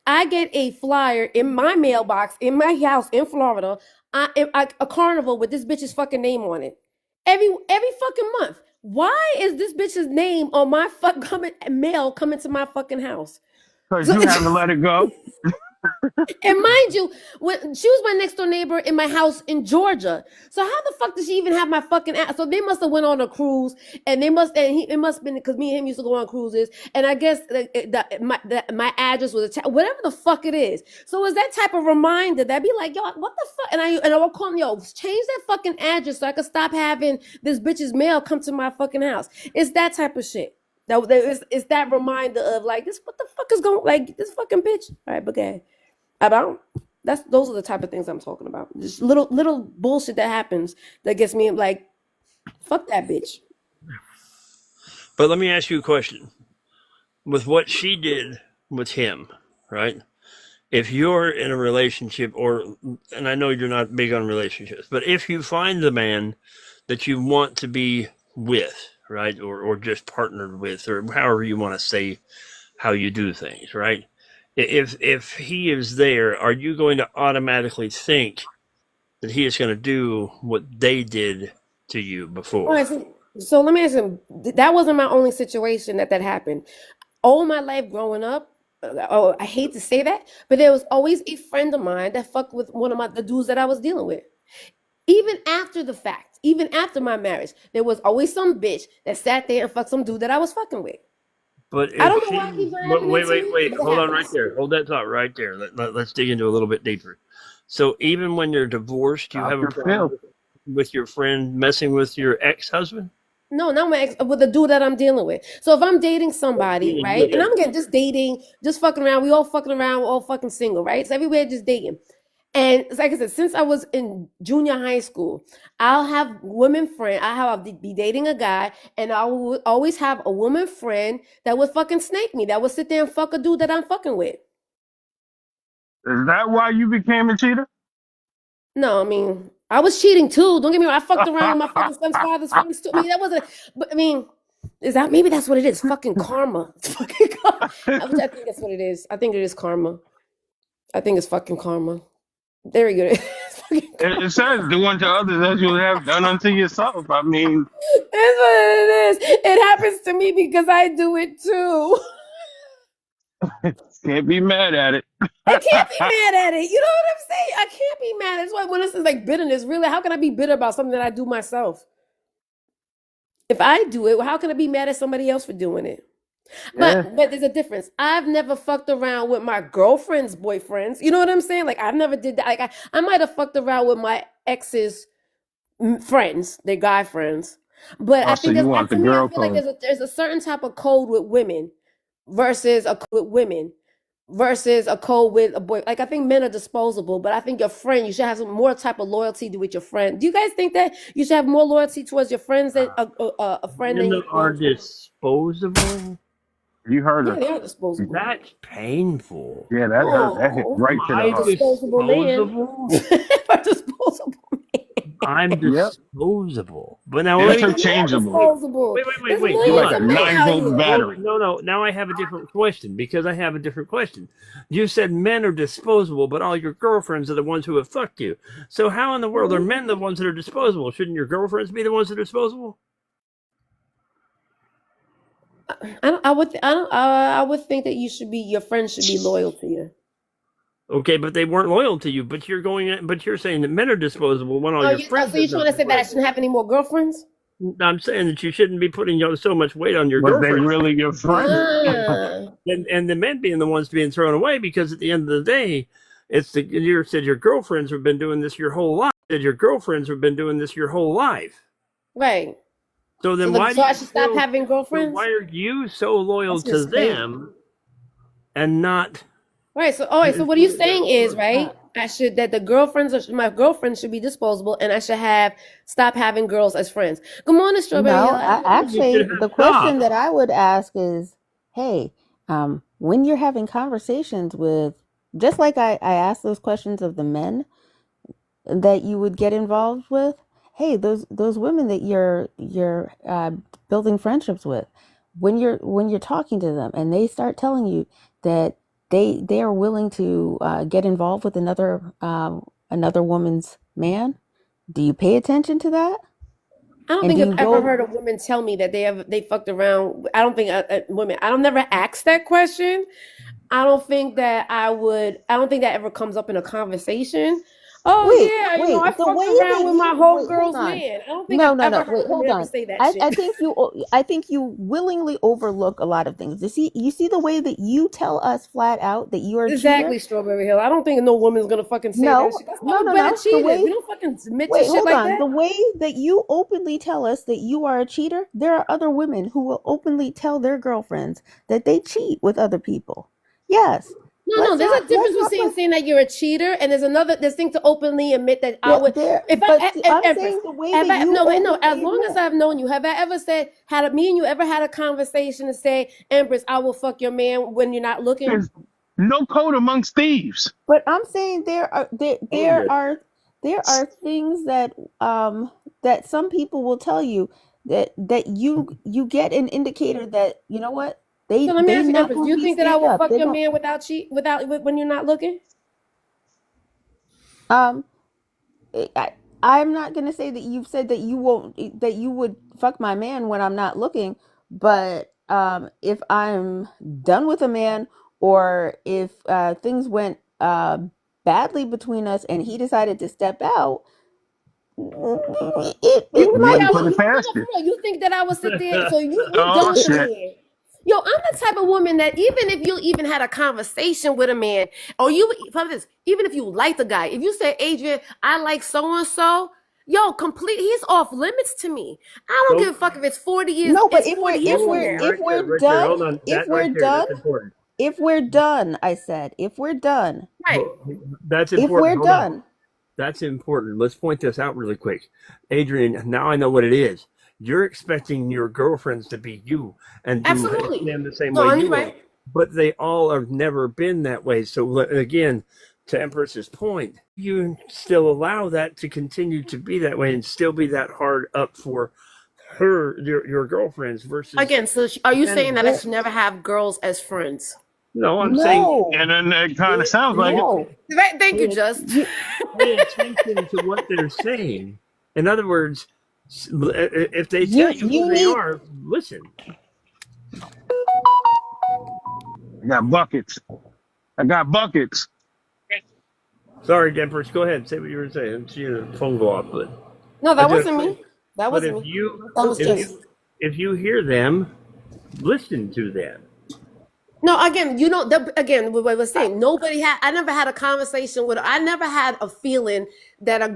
I get a flyer in my mailbox in my house in Florida. A Carnival with this bitch's fucking name on it. Every fucking month. Why is this bitch's name on my mail coming to my fucking house? Because So you haven't let it go. and mind you, when she was my next door neighbor in my house in Georgia, so how the fuck did she even have my fucking ass? So they must have went on a cruise, and it must have been because me and him used to go on cruises, and I guess my address was attached, whatever the fuck it is. So it was that type of reminder that be like, yo, what the fuck? And I would call him, yo, change that fucking address so I could stop having this bitch's mail come to my fucking house. It's that type of shit. It's that reminder of like this. What the fuck is going like this fucking bitch? All right, but okay. Those are the type of things I'm talking about. Just little bullshit that happens that gets me like, fuck that bitch. But let me ask you a question. With what she did with him, right? If you're in a relationship, and I know you're not big on relationships, but if you find the man that you want to be with, right, or just partnered with, or however you want to say how you do things, right? If he is there, are you going to automatically think that he is going to do what they did to you before? All right, so let me ask you, that wasn't my only situation that happened. All my life growing up, I hate to say that, but there was always a friend of mine that fucked with one of the dudes that I was dealing with. Even after the fact, even after my marriage, there was always some bitch that sat there and fucked some dude that I was fucking with. But I don't know why he's not wait. Hold on right there. Hold that thought right there. Let's dig into a little bit deeper. So even when you're divorced, you have a problem with your friend messing with your ex-husband? No, not my ex, with the dude that I'm dealing with. So if I'm dating somebody, right, and I'm just dating, just fucking around, we all fucking around, we're all fucking single, right? So everywhere just dating. And like I said, since I was in junior high school, I'll have I'll be dating a guy, and I will always have a woman friend that would fucking snake me, that would sit there and fuck a dude that I'm fucking with. Is that why you became a cheater? No, I mean, I was cheating too. Don't get me wrong. I fucked around with my fucking son's father's friends too. I mean, that wasn't, but I mean, maybe that's what it is? Fucking karma. It's fucking karma. I think that's what it is. I think it is karma. I think it's fucking karma. There we go. It says, do unto others as you have done unto yourself. I mean, that's what it is. It happens to me because I do it too. Can't be mad at it. I can't be mad at it. You know what I'm saying? I can't be mad. That's why when this is like bitterness, really, how can I be bitter about something that I do myself? If I do it, well, how can I be mad at somebody else for doing it? But there's a difference. I've never fucked around with my girlfriend's boyfriends. You know what I'm saying? Like I've never did that. Like I might have fucked around with my ex's friends, their guy friends. But I think I feel like there's a certain type of code with women versus a code with a boy. Like I think men are disposable, but I think your friend, you should have some more type of loyalty with your friend. Do you guys think that you should have more loyalty towards your friends than a friend? Men are disposable. You heard her. Yeah, they are disposable. That's painful. Yeah, that hurt. That hit right to the heart. Disposable man. Disposable man. I'm disposable. But now interchangeable. Wait. You're like a 9-volt battery. No. Now I have a different question because I have a different question. You said men are disposable, but all your girlfriends are the ones who have fucked you. So how in the world are men the ones that are disposable? Shouldn't your girlfriends be the ones that are disposable? I would think that your friends should be loyal to you. Okay, but they weren't loyal to you. But you're saying that men are disposable when all your friends. So you're trying to say that I shouldn't have any more girlfriends? I'm saying that you shouldn't be putting so much weight on your girlfriend. But they really your friends. And the men being the ones being thrown away because at the end of the day, you said your girlfriends have been doing this your whole life. Right. So then I should stop having girlfriends? So why are you so loyal to them and not? Right. So so what are you saying is, right? My girlfriends should be disposable, and I should stop having girls as friends. Good morning, Strawberry. No, actually, the question that I would ask is, hey, when you're having conversations with, just like I asked those questions of the men that you would get involved with, hey, those women that you're building friendships with, when you're talking to them and they start telling you that they are willing to get involved with another woman's man, do you pay attention to that? I don't And think do I've you ever go? heard a woman tell me that they fucked around. I don't think women. I don't never ask that question. I don't think that I would. I don't think that ever comes up in a conversation. Oh yeah, I Wait, the fucked way around that with my you hold homegirl's on. man. I don't think No, I've no, ever no. heard Wait, a woman hold ever on. say that I, shit. I think you willingly overlook a lot of things. You see the way that you tell us flat out that you are a cheater? Exactly, Strawberry Hill. I don't think no woman's gonna fucking say that No, shit. That's why no, we're no, better no. The cheaters. way We don't fucking submit to Wait, shit hold like on. that. The way that you openly tell us that you are a cheater, there are other women who will openly tell their girlfriends that they cheat with other people. Yes. No, Let's there's not a let's difference not between play. saying that you're a cheater and there's thing to openly admit that I would if But I'm Empress, saying the way have that I you no wait, no, as openly long as admit. I've known you, have I ever said me and you ever had a conversation to say, Empress, I will fuck your man when you're not looking? There's no code amongst thieves. But I'm saying Oh yeah. there are things that some people will tell you that you get an indicator that you know what So let me they ask you, not Empress, do going to you be think that I stand will up. fuck They're your going man without when you're not looking? um I'm not going to say that you've said that you won't that you would fuck my man when I'm not looking, but if I'm done with a man or if things went badly between us and he decided to step out, You it You think might wouldn't I put would? it be. No, past no, you. for real. You think that I would sit there? So you done Oh with a shit. man? Yo, I'm the type of woman that even if you even had a conversation with a man, or you from this, even if you like the guy, if you say, Adrian, I like so and so, yo, he's off limits to me. I don't So give a fuck if it's 40 years. No, but It's 40 years from whoa, now. if right there, we're right there. done, Hold on. if That we're right there, done, that's important. if we're done, I said, if we're done, Right. That's if important. we're Hold on. done. That's important. Let's point this out really quick. Adrian, now I know what it is. You're expecting your girlfriends to be you and do Absolutely. them the same way No, you're you are, right. but they all have never been that way. So again, to Empress's point, you still allow that to continue to be that way and still be that hard up for your girlfriends versus Again, so are you saying and that I should never have girls as friends? no, I'm saying No, And then it kind of sounds like it. no. Right, thank you, pay, Just. You pay attention to what they're saying. In other words, if they tell you who you they need. are, listen. I got buckets. I got buckets. Sorry, Empress, go ahead. Say what you were saying. See your phone go off, but No, I that just wasn't say. me. That But wasn't if me. you That was if just. you if you hear them, listen to them. No, again, again, what I was saying, I never had a conversation with, I never had a feeling that a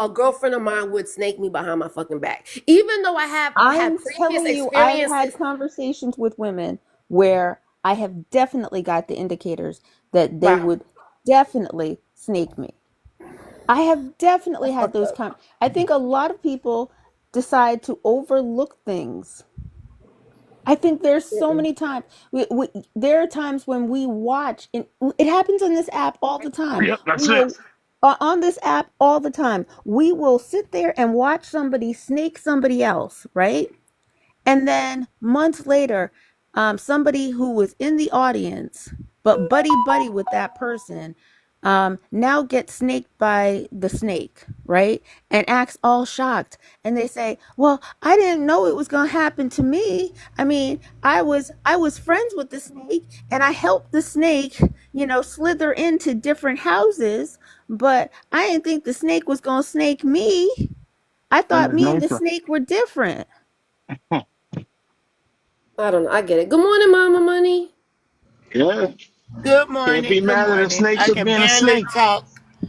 girlfriend of mine would snake me behind my fucking back. Even though I have had I'm previous telling you, I've had experiences. conversations with women where I have definitely got the indicators that they Wow. would definitely snake me. I have definitely That's had fucked those up. I think a lot of people decide to overlook things. I think there's so Mm-mm. many times there are times when we watch and it happens on this app all the time. Yep, that's We it. will on this app all the time. We will sit there and watch somebody snake somebody else, right? And then months later, somebody who was in the audience, but buddy with that person, now gets snaked by the snake, right? And acts all shocked. And they say, "Well, I didn't know it was gonna happen to me. I mean, I was friends with the snake, and I helped the snake, slither into different houses, but I didn't think the snake was gonna snake me. I And thought it's me and the nature. snake were different." I don't know. I get it. Good morning, Mama Money. Yeah. Good Can't be morning. Good mad at a morning. snake I for can being a barely snake. talk,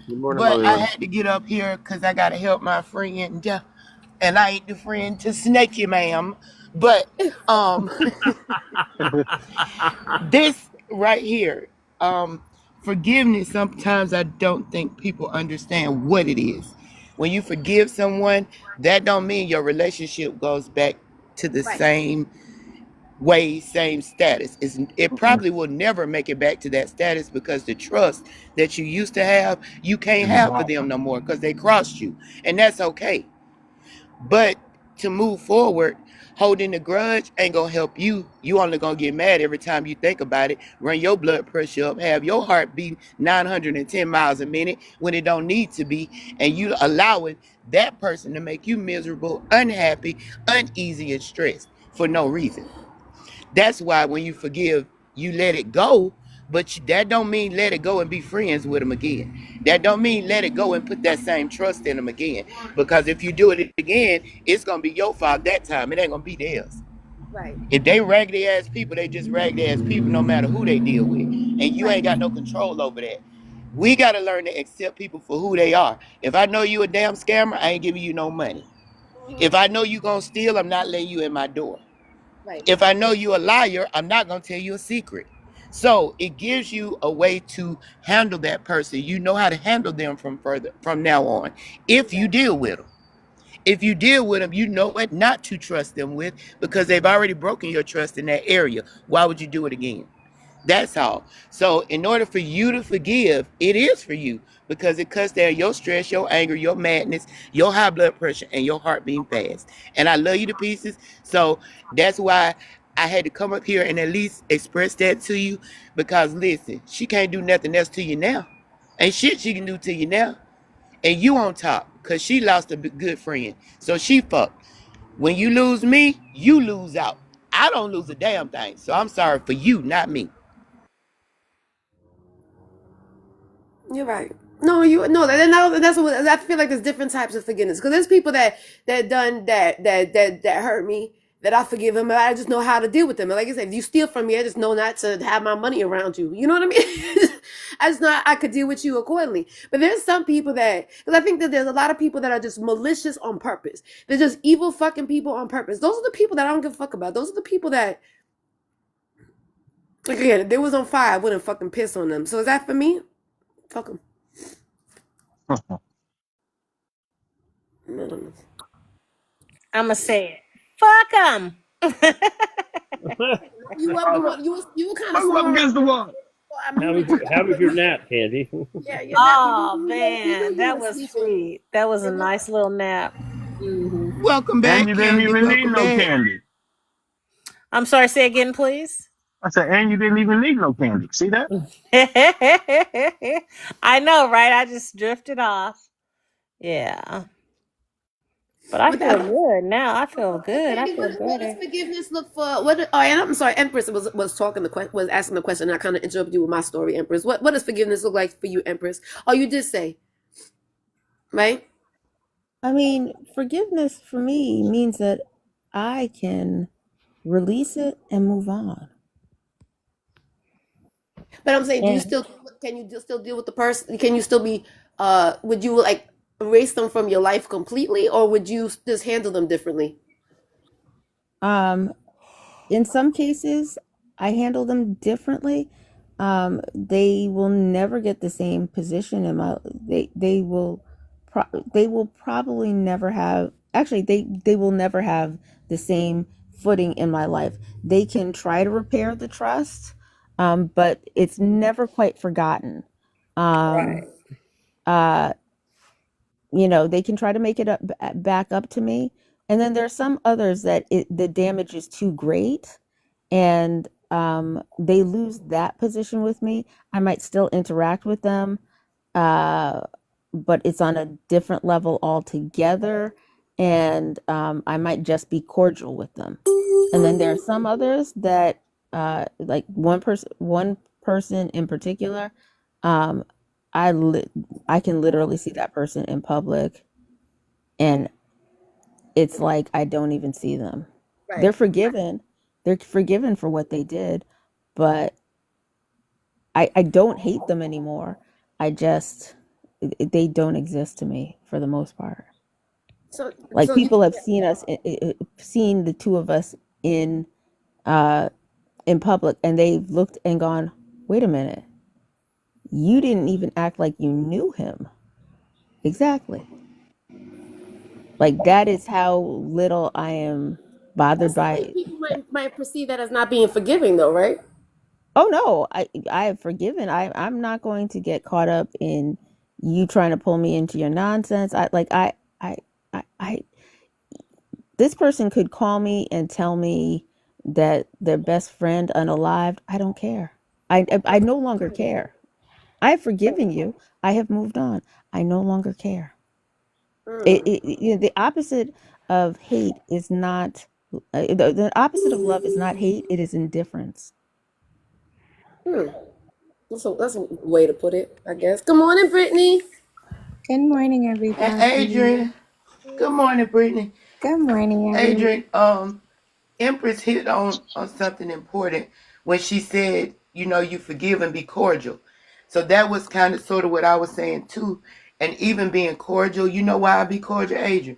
Good morning, but I Mother. had to get up here because I got to help my friend. And I ain't the friend to snake you, ma'am. But this right here, forgiveness, sometimes I don't think people understand what it is. When you forgive someone, that don't mean your relationship goes back to the Right. same way, same status. It probably will never make it back to that status because the trust that you used to have, you can't have for them no more because they crossed you. And that's okay. But to move forward, holding the grudge ain't gonna help you. You only gonna get mad every time you think about it, run your blood pressure up, have your heart beat 910 miles a minute when it don't need to be, and you allowing that person to make you miserable, unhappy, uneasy, and stressed for no reason. That's why when you forgive, you let it go, but that don't mean let it go and be friends with them again. That don't mean let it go and put that same trust in them again. Because if you do it again, it's gonna be your fault that time. It ain't gonna be theirs. Right. If they raggedy ass people, they just raggedy ass people no matter who they deal with. And you ain't got no control over that. We gotta learn to accept people for who they are. If I know you a damn scammer, I ain't giving you no money. If I know you gonna steal, I'm not letting you in my door. Right. If I know you a liar, I'm not gonna tell you a secret. So it gives you a way to handle that person. You know how to handle them from now on. If you deal with them. If you deal with them, you know what not to trust them with because they've already broken your trust in that area. Why would you do it again? That's all. So in order for you to forgive, it is for you because it cuts down your stress, your anger, your madness, your high blood pressure, and your heart beating fast. And I love you to pieces. So that's why I had to come up here and at least express that to you because listen, she can't do nothing else to you now. Ain't shit she can do to you now. And you on top because she lost a good friend. So she fucked. When you lose me, you lose out. I don't lose a damn thing. So I'm sorry for you, not me. You're right. No, you no. That's what I feel like. There's different types of forgiveness because there's people that done that hurt me that I forgive them. And I just know how to deal with them. And like I said, if you steal from me, I just know not to have my money around you. You know what I mean? I just know I could deal with you accordingly. But there's some people that because I think that there's a lot of people that are just malicious on purpose. They're just evil fucking people on purpose. Those are the people that I don't give a fuck about. Those are the people that like again, if they was on fire, I wouldn't fucking piss on them. So is that for me? Fuck them. I'ma say it. Fuck them. You up? You were kind of Fuck him up smart. against the wall. How was your nap, Candy? Yeah, yeah. Oh You man, that was sleeping. sweet. That was a nice little nap. Mm-hmm. Welcome back, And you didn't Candy. even need Welcome no back. candy. I'm sorry, say again, please. I said, and you didn't even need no candy. See that? I know, right? I just drifted off. Yeah. But I feel good now. I feel good. I Candy, feel what does better. forgiveness look for? What? Oh, and I'm sorry, Empress was talking was asking the question. And I kind of interrupted you with my story, Empress. What does forgiveness look like for you, Empress? Oh, you did say, right? I mean, forgiveness for me means that I can release it and move on. But I'm saying, And can you still deal with the person? Can you still be? Would you like erase them from your life completely, or would you just handle them differently? in some cases, I handle them differently. They will never get the same position in my. They will probably never have. Actually, they will never have the same footing in my life. They can try to repair the trust, but it's never quite forgotten. Um, uh, they can try to make it back up to me, and then there's some others that the damage is too great, and they lose that position with me. I might still interact with them, uh, but it's on a different level altogether, and I might just be cordial with them. And then there are some others that, like one person in particular, um, I can literally see that person in public, and it's like I don't even see them. They're Right. forgiven. They're forgiven for what they did, but I don't hate them anymore. I just they don't exist to me for the most part. So, Like so you people have seen the two of us uh in public, and they've looked and gone, "Wait a minute. You didn't even act like you knew him." Exactly. Like that is how little I am bothered some by. people might perceive that as not being forgiving, though, right? Oh no, I have forgiven. I'm not going to get caught up in you trying to pull me into your nonsense. I like I this person could call me and tell me that their best friend unalived. I don't care. I no longer care. I've forgiven you. I have moved on. I no longer care. The opposite of hate is not the opposite of love is not hate. It is indifference. That's a way to put it, I guess. Good morning, Brittany. Good morning, everybody. Adrian. Good morning, Brittany. Good morning, everyone. Adrian, Empress hit on something important when she said, you forgive and be cordial. So that was kind of sort of what I was saying too. And even being cordial, you know why I be cordial, Adrian?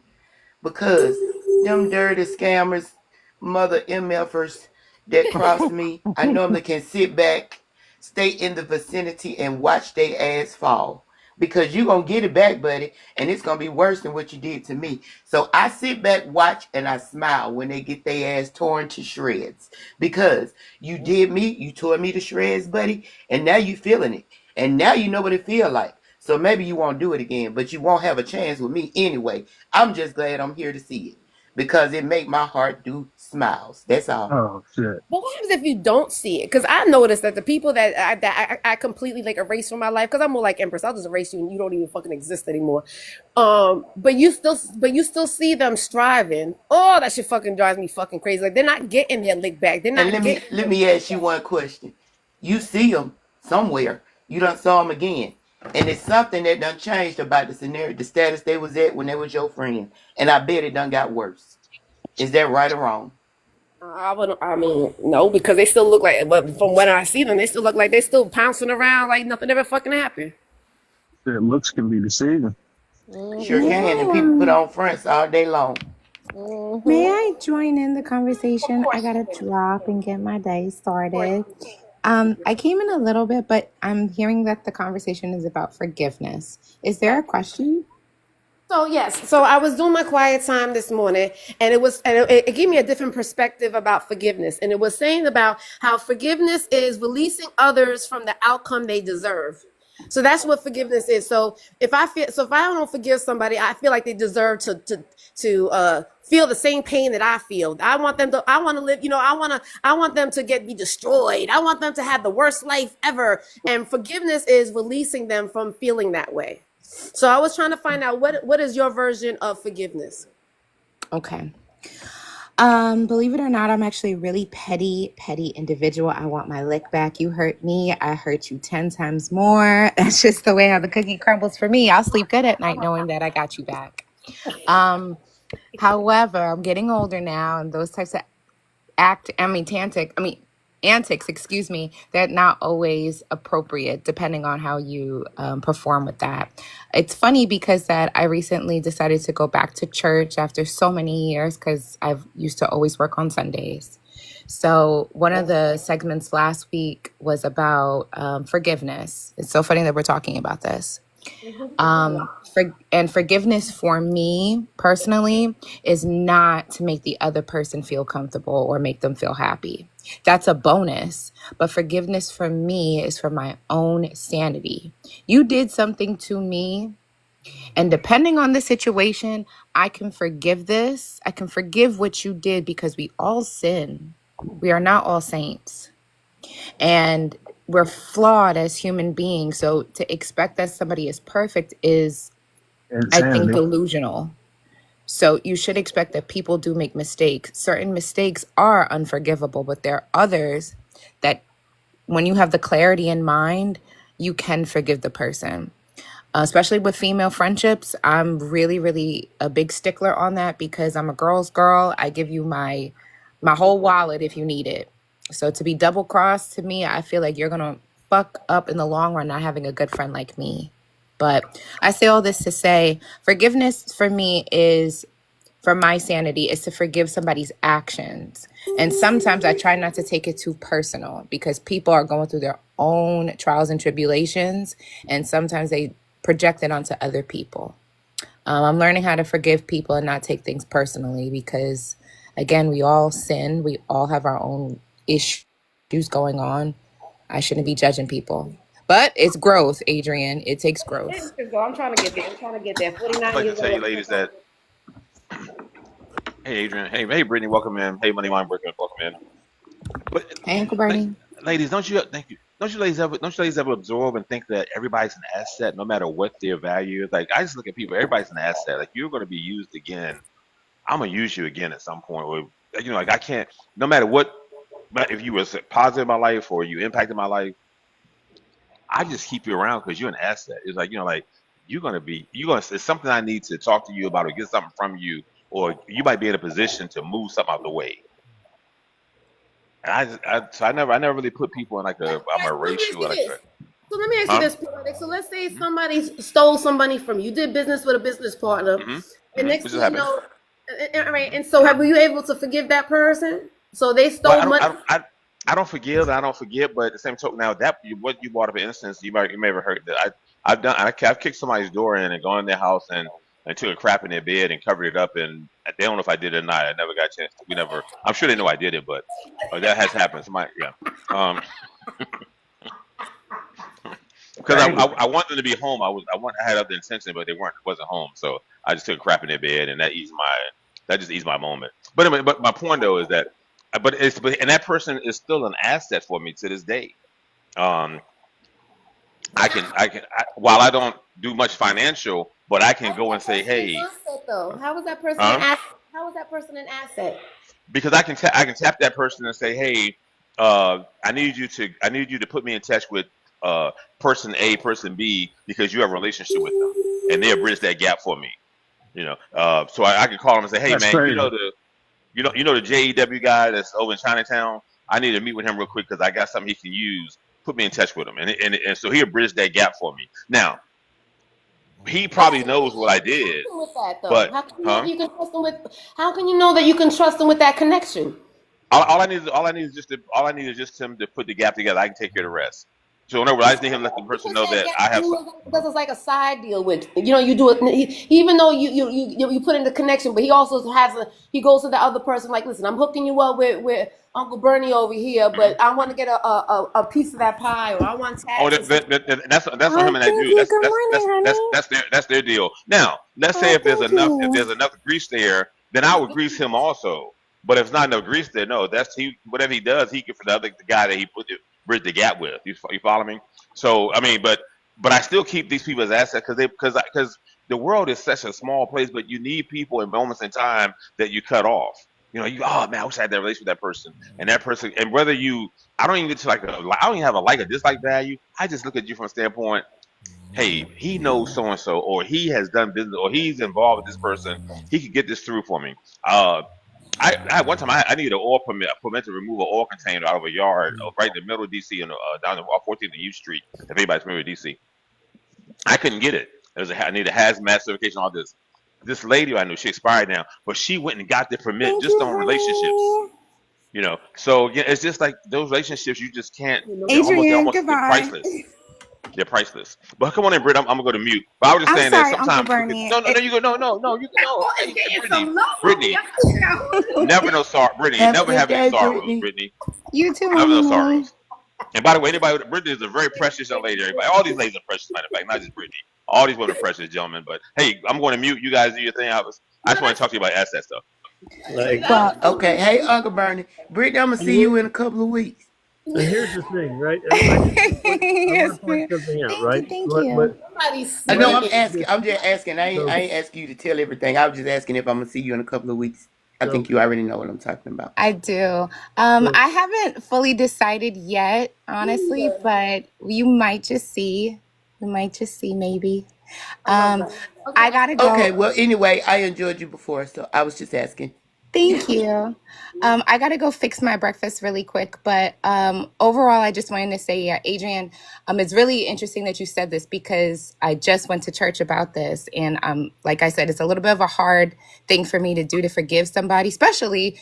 Because them dirty scammers, mother MFers that cross me, I normally can sit back, stay in the vicinity, and watch their ass fall. Because you're going to get it back, buddy, and it's going to be worse than what you did to me. So I sit back, watch, and I smile when they get their ass torn to shreds. Because you did me, you tore me to shreds, buddy, and now you feeling it. And now you know what it feel like. So maybe you won't do it again, but you won't have a chance with me anyway. I'm just glad I'm here to see it because it make my heart do smiles. That's all. Oh shit. But what happens if you don't see it? Because I noticed that the people that I completely like erase from my life, because I'm more like Empress, I'll just erase you and you don't even fucking exist anymore. But you still see them striving. Oh, that shit fucking drives me fucking crazy. Like they're not getting their lick back. They're not. And let me ask you one question. You see them somewhere. You done saw them again. And it's something that done changed about the scenario, the status they was at when they was your friend. And I bet it done got worse. Is that right or wrong? I mean, no, because they still look like. But from when I see them, they still look like they still pouncing around like nothing ever fucking happened. Shit, looks can be deceiving. Sure can. And people put on fronts all day long. May I join in the conversation? I gotta drop and get my day started. I came in a little bit, but I'm hearing that the conversation is about forgiveness. Is there a question? So yes, so I was doing my quiet time this morning, and it gave me a different perspective about forgiveness, and it was saying about how forgiveness is releasing others from the outcome they deserve. So that's what forgiveness is. So if I don't forgive somebody, I feel like they deserve to feel the same pain that I feel. I want to live, I want them to be destroyed. I want them to have the worst life ever. And forgiveness is releasing them from feeling that way. So I was trying to find out what is your version of forgiveness? Okay. Believe it or not, I'm actually a really petty individual. I want my lick back. You hurt me, I hurt you 10 times more. That's just the way how the cookie crumbles for me. I'll sleep good at night knowing that I got you back. However, I'm getting older now, and those types of antics, they're not always appropriate depending on how you perform with that. It's funny because that I recently decided to go back to church after so many years because I've used to always work on Sundays. So one of the segments last week was about forgiveness. It's so funny that we're talking about this. Forgiveness for me personally is not to make the other person feel comfortable or make them feel happy. That's a bonus. But forgiveness for me is for my own sanity. You did something to me, and depending on the situation, I can forgive this. I can forgive what you did because we all sin. We are not all saints. And we're flawed as human beings. So to expect that somebody is perfect is, I think, delusional. So you should expect that people do make mistakes. Certain mistakes are unforgivable, but there are others that when you have the clarity in mind, you can forgive the person. Especially with female friendships, I'm really, really a big stickler on that because I'm a girl's girl. I give you my whole wallet if you need it. So to be double crossed, to me, I feel like you're going to fuck up in the long run not having a good friend like me. But I say all this to say forgiveness for me is, for my sanity, is to forgive somebody's actions. And sometimes I try not to take it too personal because people are going through their own trials and tribulations. And sometimes they project it onto other people. I'm learning how to forgive people and not take things personally because, again, we all sin. We all have our own issues going on. I shouldn't be judging people. But it's growth, Adrian. It takes growth. I'm trying to get there. 49 I'd like to years tell you old. ladies that Hey, Adrian. Hey, Brittany. Welcome in. Hey, Money Mind Breaker. Welcome in. But Hey, Uncle la- Bernie. ladies, don't you thank you? Don't you ladies ever absorb and think that everybody's an asset, no matter what their value is? Like I just look at people. Everybody's an asset. Like you're going to be used again. I'm gonna use you again at some point. Or, like I can't. No matter what, but if you was positive in my life or you impacted my life, I just keep you around because you're an asset. It's like like it's something I need to talk to you about or get something from you, or you might be in a position to move something out the way. And so I never really put people in like I'm gonna Let me erase ask you you or like, this. So let me ask you huh? this, Poetic. So let's say somebody stole some money from you. You did business with a business partner, and next Which has thing you happened. know, all right. And so, were you able to forgive that person? So they Well, stole money. I don't forgive and I don't forget, but at the same token, now what you brought up, an instance, you may have heard that I've kicked somebody's door in and gone in their house and took a crap in their bed and covered it up, and they don't know if I did it or not. I never got a chance. We never. I'm sure they know I did it, but that has happened. Somebody, yeah. Because I wanted them to be home. I had other intention, but they wasn't home, so I just took a crap in their bed, and that just eased my moment. But anyway, but my point though is that, and that person is still an asset for me to this day. Um, while I don't do much financial, but I can How was go and that say, person an hey, asset, though? How was that person an huh? asset? How was that person an asset? Because I can tap that person and say, hey, I need you to put me in touch with person A, person B, because you have a relationship with them, and they'll bridge that gap for me. So I can call them and say, hey That's man, crazy. you know the JEW guy that's over in Chinatown. I need to meet with him real quick because I got something he can use. Put me in touch with him, and so he'll bridge that gap for me. Now he probably knows what I did, With that, though, but how can you know that huh? you can trust them with? How can you know that you can trust them with that connection? All I need is just him to put the gap together. I can take care of the rest. So in other words, I just need him to let the He person puts know that that gap I have some. because it's like a side deal with you do it even though you put in the connection, but he also he goes to the other person like, listen, I'm hooking you up with Uncle Bernie over here, but I want to get a piece of that pie, or I want Oh, taxes. that's on Oh, him and that thank dude. you. Good morning, honey. That's their deal. Now, let's say Oh, thank if you. there's enough grease there, then I would grease him also. But if it's not enough grease there, no, whatever he does, he can for the guy that he bridge the gap with. You follow me? So I mean, but I still keep these people as assets because the world is such a small place, but you need people in moments in time that you cut off. Oh man, I wish I had that relationship with that person, and whether I don't even get to I don't even have a like or dislike value. I just look at you from a standpoint, hey, he knows so and so, or he has done business, or he's involved with this person. He could get this through for me. Uh, one time I needed an oil permit to remove an oil container out of a yard right in the middle of DC and down 14th and U Street. If anybody's familiar with DC, I couldn't get it. I needed a hazmat certification, all this. This lady I knew, she expired now, but she went and got the permit Thank just you, on relationships. honey. So yeah, it's just like those relationships you just can't. Adrian, goodbye. They're priceless. But come on in, Britt. I'm gonna go to mute. But I was just I'm saying that sorry, Uncle sometimes Bernie. no, you go, no, you can no. Oh, it's Hey, getting Brittany, some love from Brittany, you. never no sorrow. Brittany, Have a never good have any day, sorrows. Brittany. Brittany, You too, never no honey. sorrows. And by the way, Brittany is a very precious young lady. Everybody, all these ladies are precious. Matter of fact, not just Brittany. All these women are precious, gentlemen. But hey, I'm going to mute. You guys do your thing. I just want to talk to you about asset stuff. Like, Well, okay. Hey, Uncle Bernie. Brittany, I'm going to and see you in a couple of weeks. here's the thing, right? I want Yes, to point ma'am. something out, Thank you, right? thank But you. I what know I I'm asking. I'm just asking. so I ain't asking you to tell everything. I was just asking if I'm going to see you in a couple of weeks. I so think you already know what I'm talking about. I do. so I haven't fully decided yet, honestly, but you might just see. You might just see, maybe. I love Um, that. I gotta Okay. go. Well, anyway, I enjoyed you before, so I was just asking. Thank you. I got to go fix my breakfast really quick. But overall, I just wanted to say, yeah, Adrian, it's really interesting that you said this because I just went to church about this. And like I said, it's a little bit of a hard thing for me to do to forgive somebody, especially,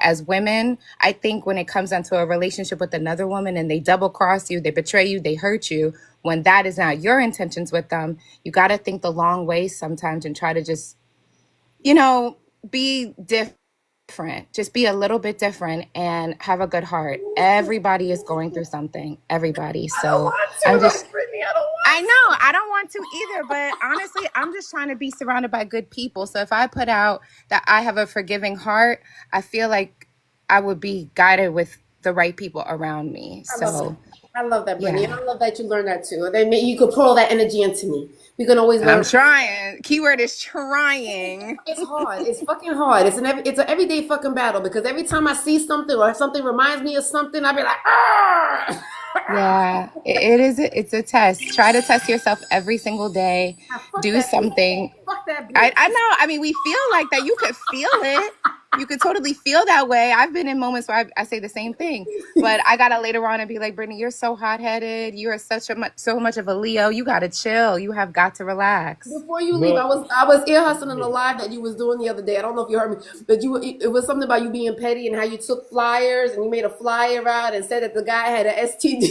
as women. I think when it comes onto a relationship with another woman and they double cross you, they betray you, they hurt you, when that is not your intentions with them, you got to think the long way sometimes and try to just, be different. Just be a little bit different and have a good heart. Everybody is going through something. Everybody. So I'm just Brittany. I don't want I know. I don't want to either. But honestly, I'm just trying to be surrounded by good people. So if I put out that I have a forgiving heart, I feel like I would be guided with the right people around me. So I love that, Brittany. yeah. And I love that you learned that too. Then you could pour all that energy into me. We can always learn. I'm trying. Keyword is trying. It's hard. It's fucking hard. It's an everyday fucking battle because every time I see something or something reminds me of something, I'll be like, ah. Yeah, it is. It's a test. Try to test yourself every single day. Do something. Fuck that bitch. I know. I mean, we feel like that. You could feel it. You could totally feel that way. I've been in moments where I say the same thing, but I gotta later on and be like, Brittany, you're so hot headed. You are so much of a Leo. You gotta chill. You have got to relax. Before you leave, I was ear hustling the live that you was doing the other day. I don't know if you heard me, but it was something about you being petty and how you took flyers and you made a flyer out and said that the guy had an STD.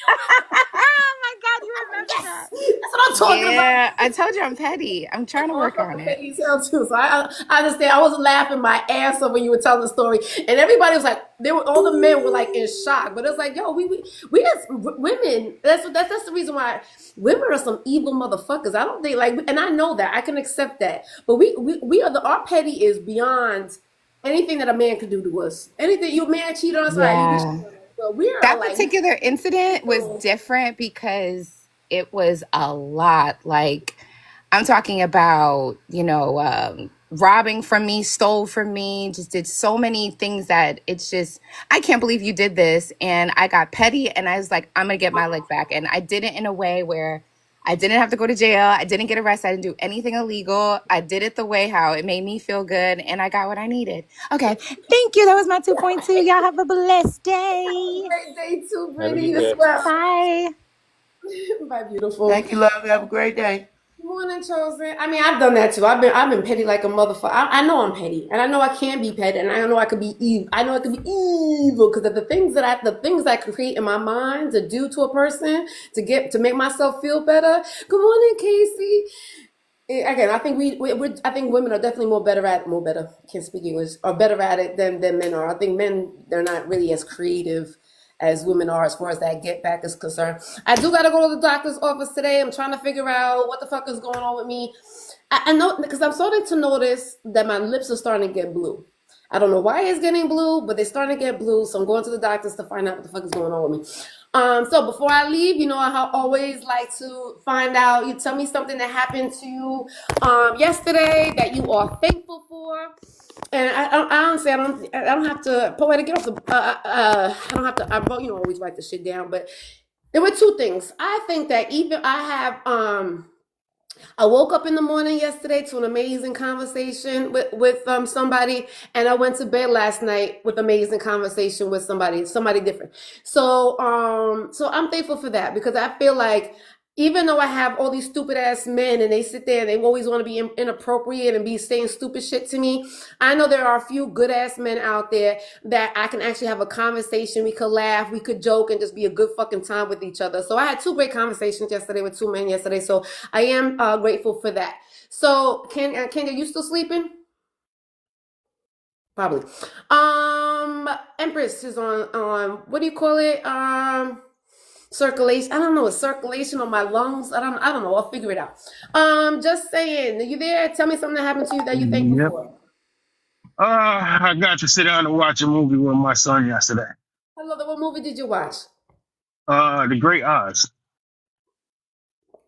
Oh my God, you remember that? That's what I'm talking about. Yeah, I told you I'm petty. I'm trying to work on it. Petty too. So I understand. I was laughing my ass off when you were telling the story, and everybody was like, all the men were like in shock. But it's like, yo, we as women. That's the reason why women are some evil motherfuckers. I don't think like, and I know that I can accept that. But we are our petty is beyond anything that a man could do to us. Anything you man cheat on us, Yeah. that particular incident was different because it was a lot. Like, I'm talking about, robbing from me, stole from me, just did so many things that it's just, I can't believe you did this. And I got petty and I was like, I'm going to get my lick back. And I did it in a way where I didn't have to go to jail. I didn't get arrested. I didn't do anything illegal. I did it the way how it made me feel good. And I got what I needed. Okay. Thank you. That was my 2.2. Y'all have a blessed day. Great day too, Brittany, as well. Bye. Bye, beautiful. Thank you, love. Have a great day. Good morning, Chosen. I mean, I've done that too. I've been petty like a motherfucker. I know I'm petty, and I know I can be petty, and I know I could be evil. I know I could be evil because of the things that I create in my mind to do to a person to make myself feel better. Good morning, Casey. Again, I think I think women are definitely can't speak English, are better at it than men are. I think men, they're not really as creative as women are as far as that get back is concerned. I do got to go to the doctor's office today. I'm trying to figure out what the fuck is going on with me. I know because I'm starting to notice that my lips are starting to get blue. I don't know why it's getting blue, but they're starting to get blue. So I'm going to the doctors to find out what the fuck is going on with me. So before I leave, I always like to find out, you tell me something that happened to you yesterday that you are thankful for. And I honestly, I don't have to, Poetic, get off the, I don't have to, I always write the shit down, but there were two things. I think that I woke up in the morning yesterday to an amazing conversation with somebody, and I went to bed last night with amazing conversation with somebody different. So I'm thankful for that because I feel like even though I have all these stupid ass men and they sit there and they always want to be inappropriate and be saying stupid shit to me, I know there are a few good ass men out there that I can actually have a conversation. We could laugh, we could joke, and just be a good fucking time with each other. So I had two great conversations yesterday with two men yesterday. So I am grateful for that. So Kenya, you still sleeping? Probably. Empress is on what do you call it? Circulation. I don't know. It's circulation on my lungs. I don't know. I'll figure it out. Just saying. Are you there? Tell me something that happened to you that you're thankful for. I got to sit down and watch a movie with my son yesterday. I love it. What movie did you watch? The Great Oz.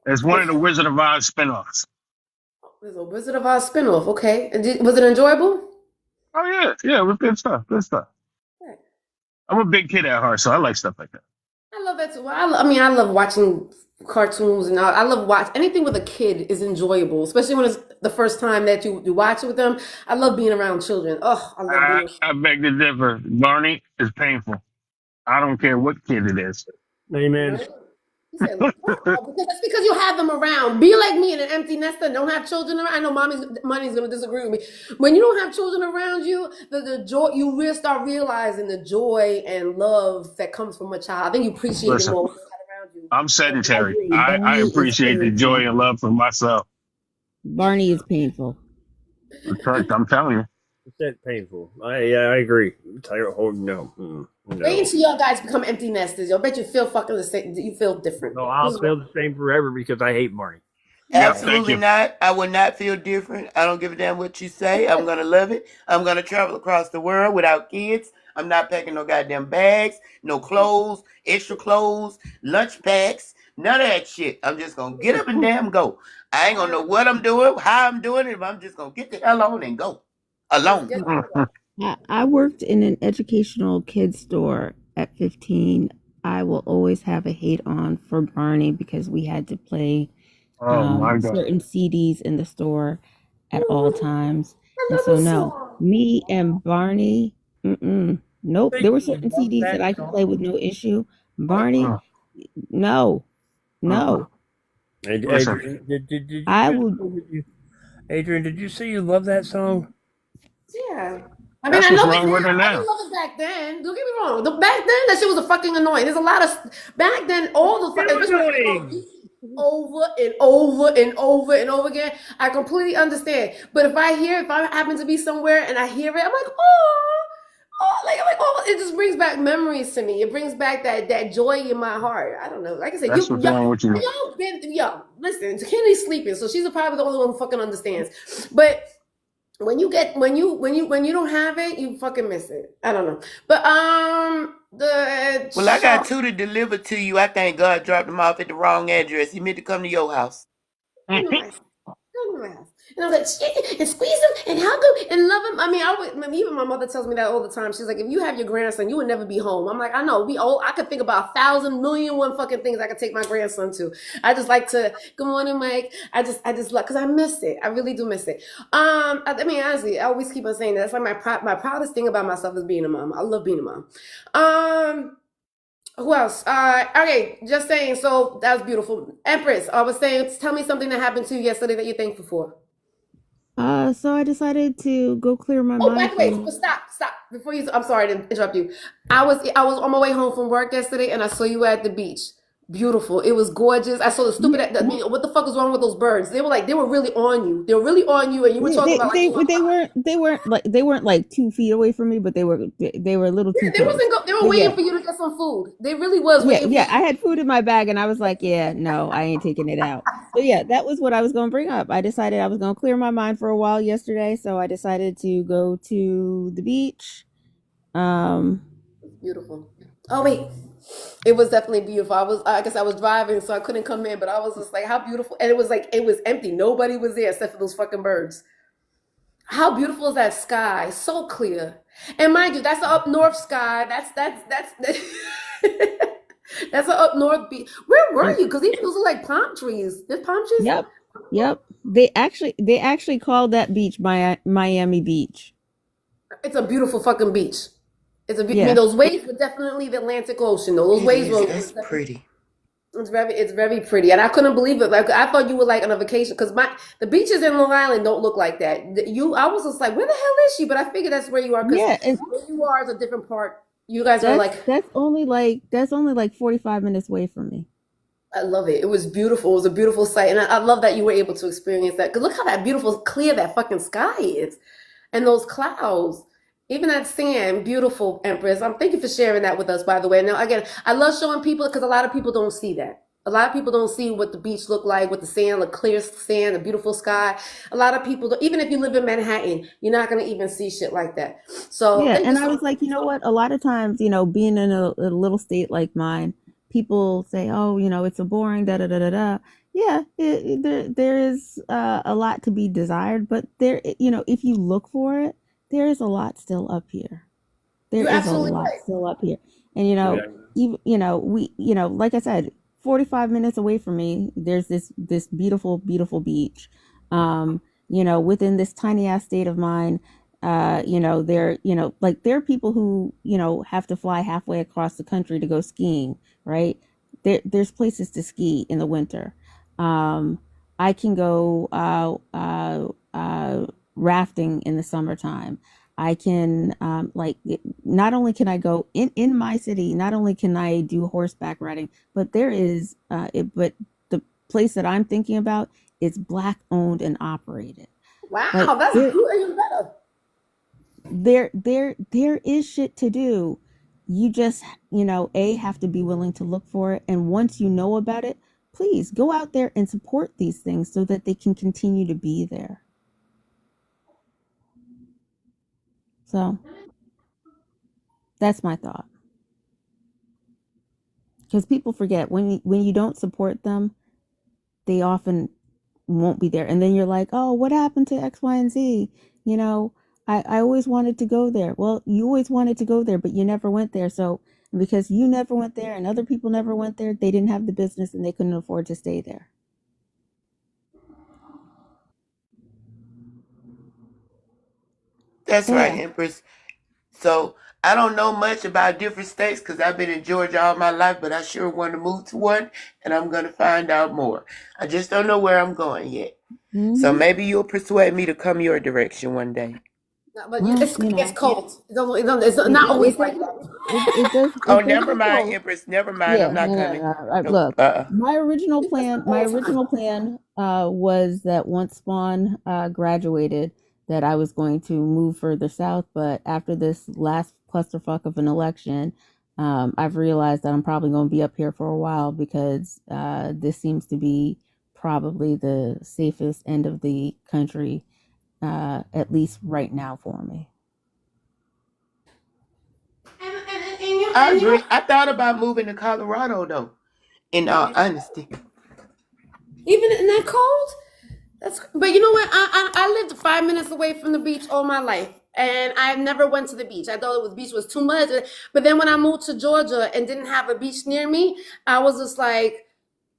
It's one of the Wizard of Oz spinoffs. There's a Wizard of Oz spinoff. Okay. And was it enjoyable? Oh yeah, it was good stuff. Good stuff. Right. I'm a big kid at heart, so I like stuff like that. I love that too. I love watching cartoons, and I love anything with a kid is enjoyable, especially when it's the first time that you watch it with them. I love being around children. Oh, I love being. I beg to differ. Barney is painful. I don't care what kid it is. Amen. Because that's because you have them around. Be like me in an empty nester. Don't have children around. I know money's gonna disagree with me. When you don't have children around you, the joy, you really start realizing the joy and love that comes from a child. I think you appreciate it more when around you. I'm sedentary. I appreciate the joy and love from myself. Barney is painful. I'm telling you. 100% painful. I agree. Tired. Oh no. No. Wait until y'all guys become empty nesters. You'll bet you feel fucking the same. You feel different. No, I'll feel the same forever because I hate Marty. Yep, thank Absolutely you. not. I will not feel different. I don't give a damn what you say. I'm gonna love it. I'm gonna travel across the world without kids. I'm not packing no goddamn bags, no clothes, extra clothes, lunch packs, none of that shit. I'm just gonna get up and damn go. I ain't gonna know what I'm doing, how I'm doing it, but I'm just gonna get the hell on and go. Alone. I worked in an educational kids store at 15. I will always have a hate on for Barney because we had to play Oh my God. certain CDs in the store at all times. I And love so, this no, song. me and Barney, nope. There were certain Love CDs that that I could song. play with no issue. Barney, Uh, no. Listen. Adrian, did you I just would. say that you, Adrian, did you say you love that song? Yeah. I mean, That's I what's love it wrong with now. her I didn't now. love it back then. Don't get me wrong. Back then, that shit was a fucking annoying. There's a lot of back then. All the Still especially annoying. over and over and over and over again. I completely understand. But if I happen to be somewhere and I hear it, I'm like, oh, it just brings back memories to me. It brings back that joy in my heart. I don't know. Like I said, That's what's wrong with you. listen, Kenny's sleeping, so she's probably the only one who fucking understands. But when you don't have it, you fucking miss it. I don't know. But Well, I got two to deliver to you. I think God dropped them off at the wrong address. He meant to come to your house. come to my house. And I was like, shit, and squeeze him and hug him and love him. I mean, even my mother tells me that all the time. She's like, if you have your grandson, you would never be home. I'm like, I know, be old. I could think about 1,000 million one fucking things I could take my grandson to. I just like to, good morning, Mike. I just like, because I miss it. I really do miss it. I mean, honestly, I always keep on saying that. That's like my proudest thing about myself is being a mom. I love being a mom. Who else? Okay, just saying. So that was beautiful. Empress, I was saying, tell me something that happened to you yesterday that you're thankful for. So I decided to go clear my Oh, by mind the way, from. stop. Before you, I'm sorry to interrupt you. I was on my way home from work yesterday, and I saw you at the beach. Beautiful. It was gorgeous. I saw the stupid. Yeah, I mean, what the fuck is wrong with those birds? They were really on you. They were really on you, and you were talking about like they weren't like 2 feet away from me, but they were a little too close. They were But waiting yeah, for you to get some food. They really was yeah, waiting for yeah. I you. had food in my bag, and I was like, yeah, no, I ain't taking it out. So yeah, that was what I was going to bring up. I decided I was going to clear my mind for a while yesterday, so I decided to go to the beach. Beautiful. Oh wait, it was definitely beautiful. I guess I was driving, so I couldn't come in, but I was just like, how beautiful. And it was empty. Nobody was there except for those fucking birds. How beautiful is that sky? So clear. And mind you, that's the up north sky. That's that's the up north beach. Where were And you? Because these those are like palm trees. There's palm trees. yep. They actually called that beach Miami Beach. It's a beautiful fucking beach. I mean, Yeah. those waves were definitely the Atlantic Ocean. Though those It waves is. were. It's pretty. It's very pretty, and I couldn't believe it. Like I thought you were like on a vacation because the beaches in Long Island don't look like that. I was just like, where the hell is she? But I figured that's where you are because Yeah, and where you are is a different part. You guys are that's like, that's only like 45 minutes away from me. I love it. It was beautiful. It was a beautiful sight, and I love that you were able to experience that. Because look how that beautiful, clear that fucking sky is, and those clouds. Even that sand, beautiful, Empress. Thank you for sharing that with us, by the way. Now, again, I love showing people because a lot of people don't see that. A lot of people don't see what the beach look like with the sand, the clear sand, the beautiful sky. A lot of people, even if you live in Manhattan, you're not going to even see shit like that. So Yeah, thank you and I so was much. like, you know what? A lot of times, being in a little state like mine, people say, "Oh, it's a boring da da da da da." Yeah, there is a lot to be desired, but if you look for it, there is a lot still up here. There You're is a absolutely lot right. still up here, and Yeah. even we like I said, 45 minutes away from me, there's this beautiful beach. Within this tiny ass state of mine, there are people who have to fly halfway across the country to go skiing, right? There's places to ski in the winter. I can go rafting in the summertime. I can not only can I go in my city, not only can I do horseback riding, but but the place that I'm thinking about is Black owned and operated. Wow, Like that's there, good. Even better. there is shit to do. You just, have to be willing to look for it. And once you know about it, please go out there and support these things so that they can continue to be there. So that's my thought. Because people forget when you don't support them, they often won't be there. And then you're like, oh, what happened to X, Y, and Z? I always wanted to go there. Well, you always wanted to go there, but you never went there. So because you never went there and other people never went there, they didn't have the business and they couldn't afford to stay there. That's right, Empress. So I don't know much about different states because I've been in Georgia all my life, but I sure want to move to one, and I'm going to find out more. I just don't know where I'm going yet. Mm-hmm. So maybe you'll persuade me to come your direction one day. No, but it's cold. It's not always like that. It does. Never mind, Empress. Never mind. Yeah, I'm not coming. Look, my original plan was that once Spawn graduated, that I was going to move further south. But after this last clusterfuck of an election, I've realized that I'm probably going to be up here for a while because this seems to be probably the safest end of the country. At least right now for me. I agree. I thought about moving to Colorado though, in all honesty. Even in that cold? But you know what? I lived 5 minutes away from the beach all my life. And I never went to the beach. I thought the beach was too much. But then when I moved to Georgia and didn't have a beach near me, I was just like,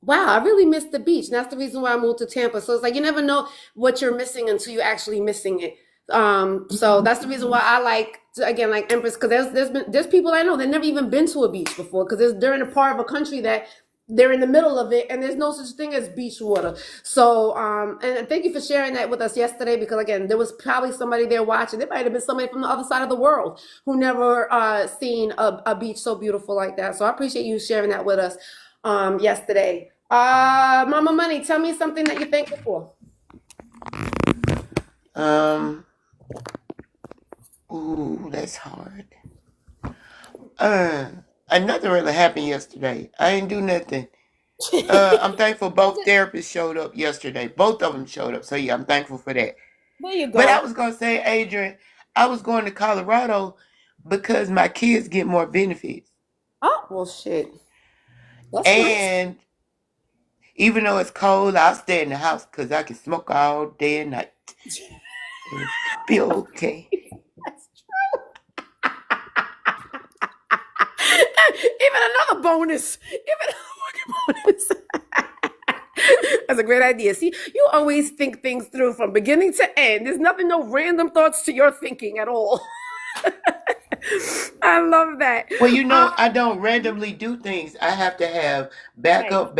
wow, I really missed the beach. And that's the reason why I moved to Tampa. So it's like you never know what you're missing until you're actually missing it. So that's the reason why I like Empress, because there's people I know that never even been to a beach before because they're in a part of a country that they're in the middle of it and there's no such thing as beach water. So and thank you for sharing that with us yesterday, because again, there was probably somebody there watching. There might have been somebody from the other side of the world who never seen a beach so beautiful like that. So I appreciate you sharing that with us yesterday. Mama Money, tell me something that you're thankful for. Ooh, that's hard. Nothing really happened yesterday. I didn't do nothing. I'm thankful both therapists showed up yesterday. Both of them showed up. So yeah, I'm thankful for that. There you go. But I was going to say, Adrian, I was going to Colorado because my kids get more benefits. Oh, well, shit. That's and nice. Even though it's cold, I'll stay in the house because I can smoke all day and night. And be okay. That's true. Even another bonus. That's a great idea. See, you always think things through from beginning to end. There's no random thoughts to your thinking at all. I love that. Well, I don't randomly do things. I have to have backup.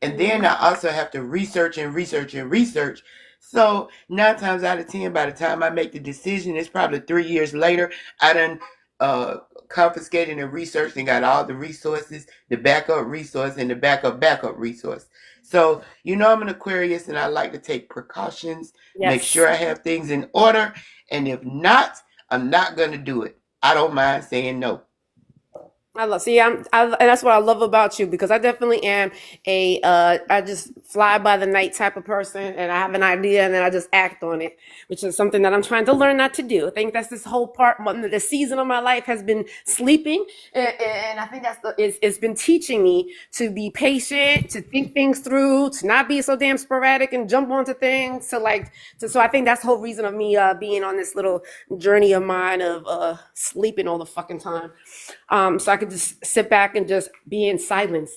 And then I also have to research. So 9 times out of 10, by the time I make the decision, it's probably 3 years later. I done confiscated and researched and got all the resources, the backup resource and the backup resource. So, I'm an Aquarius and I like to take precautions, make sure I have things in order. And if not, I'm not going to do it. I don't mind saying no. And that's what I love about you, because I definitely am I just fly by the night type of person, and I have an idea and then I just act on it, which is something that I'm trying to learn not to do. I think that's this whole part. The season of my life has been sleeping, and I think it's been teaching me to be patient, to think things through, to not be so damn sporadic and jump onto things. So I think that's the whole reason of me being on this little journey of mine of sleeping all the fucking time. So I could just sit back and just be in silence.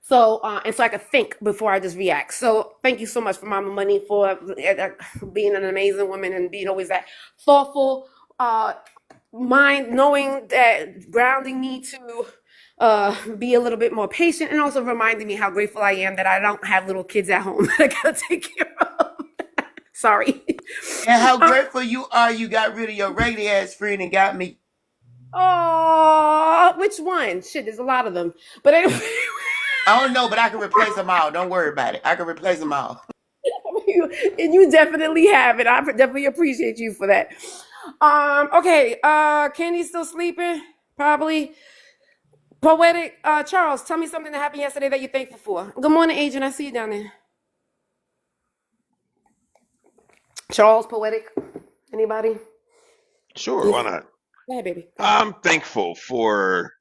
So I could think before I just react. So thank you so much for Mama Money for being an amazing woman and being always that thoughtful mind, knowing that, grounding me to be a little bit more patient, and also reminding me how grateful I am that I don't have little kids at home that I gotta take care of. Sorry. And how grateful you are you got rid of your regular ass friend and got me. Oh, which one? Shit, there's a lot of them. But anyway. I don't know, but I can replace them all. Don't worry about it. I can replace them all. And you definitely have it. I definitely appreciate you for that. Okay. Candy's still sleeping? Probably. Poetic. Charles, tell me something that happened yesterday that you're thankful for. Good morning, Agent. I see you down there. Charles, Poetic. Anybody? Sure, why Yeah. not? Go ahead, baby. Go ahead. I'm thankful for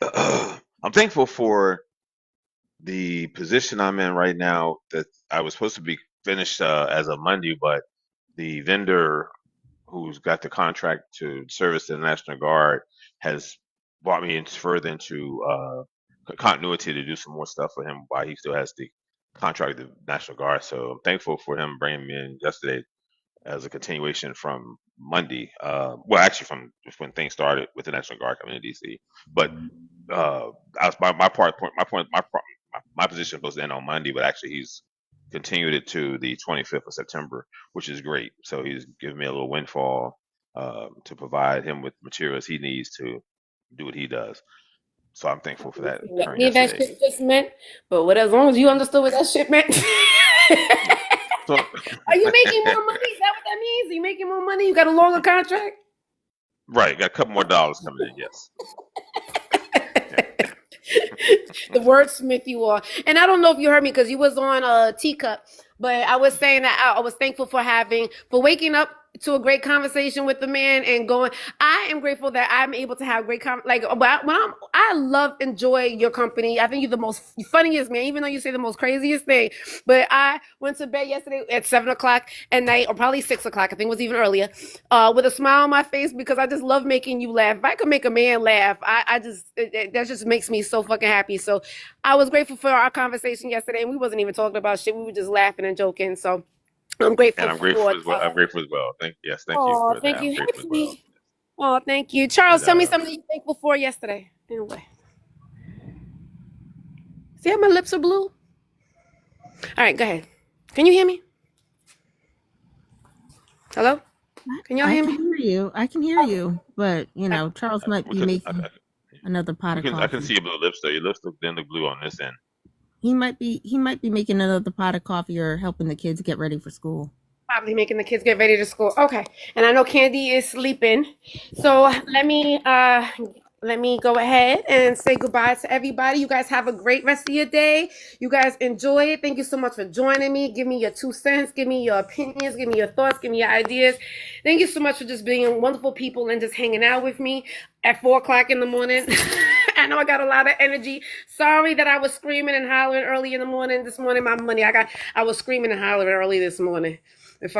I'm thankful for the position I'm in right now that I was supposed to be finished as of Monday, but the vendor who's got the contract to service the National Guard has brought me in further into continuity to do some more stuff for him while he still has the contract with the National Guard. So I'm thankful for him bringing me in yesterday as a continuation from Monday. Well, actually, from just when things started with the National Guard coming to DC. But I was my position was supposed to end on Monday, but actually he's continued it to the 25th of September, which is great. So he's given me a little windfall to provide him with materials he needs to do what he does. So I'm thankful for that What turn any of that yesterday. shit just meant, but what as long as you understood what that shit meant. So Are you making more money? Is that what that means? Are you making more money? You got a longer contract? right, got a couple more dollars coming in. Yes. The wordsmith you are. And I don't know if you heard me because you was on a teacup, but I was saying that I was thankful for waking up to a great conversation with the man and going. I am grateful that I'm able to have I love enjoy your company. I think you're the most funniest man, even though you say the most craziest thing. But I went to bed yesterday at 7 o'clock at night, or probably 6 o'clock. I think it was even earlier, with a smile on my face because I just love making you laugh. If I could make a man laugh, that just makes me so fucking happy. So I was grateful for our conversation yesterday, and we wasn't even talking about shit. We were just laughing and joking. So I'm grateful And I'm for. grateful as well. I'm grateful as well. Thank you Oh, for that. thank I'm you. grateful as well. Oh, thank you. Charles, And tell me something you're thankful for yesterday. Anyway. See how my lips are blue? All right, go ahead. Can you hear me? Hello? Can y'all I hear can me? hear you. I can hear you. But, Charles might be making another pot of I can coffee. see your blue lips though. Your lips look blue on this end. He might be making another pot of coffee or helping the kids get ready for school. Probably making the kids get ready to school. Okay. And I know Candy is sleeping. So let me go ahead and say goodbye to everybody. You guys have a great rest of your day. You guys enjoy it. Thank you so much for joining me. Give me your 2 cents. Give me your opinions. Give me your thoughts. Give me your ideas. Thank you so much for just being wonderful people and just hanging out with me at 4 o'clock in the morning. I know I got a lot of energy. Sorry that I was screaming and hollering early in the morning. This morning, I was screaming and hollering early this morning. With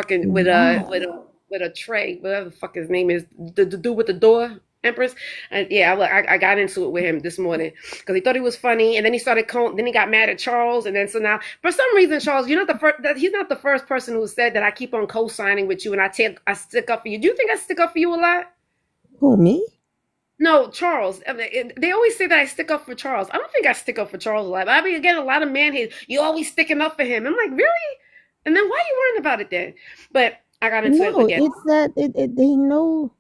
a tray, whatever the fuck his name is, the dude with the door, Empress. And yeah, I got into it with him this morning because he thought he was funny, and then he started then he got mad at Charles, and then so now for some reason Charles, you're not the first. He's not the first person who said that I keep on co-signing with you and I stick up for you. Do you think I stick up for you a lot? Who, me? No, Charles. They always say that I stick up for Charles. I don't think I stick up for Charles a lot. I mean, again, a lot of man hate. You always sticking up for him. I'm like, really? And then why are you worrying about it then? But I got into it again. It's that they know.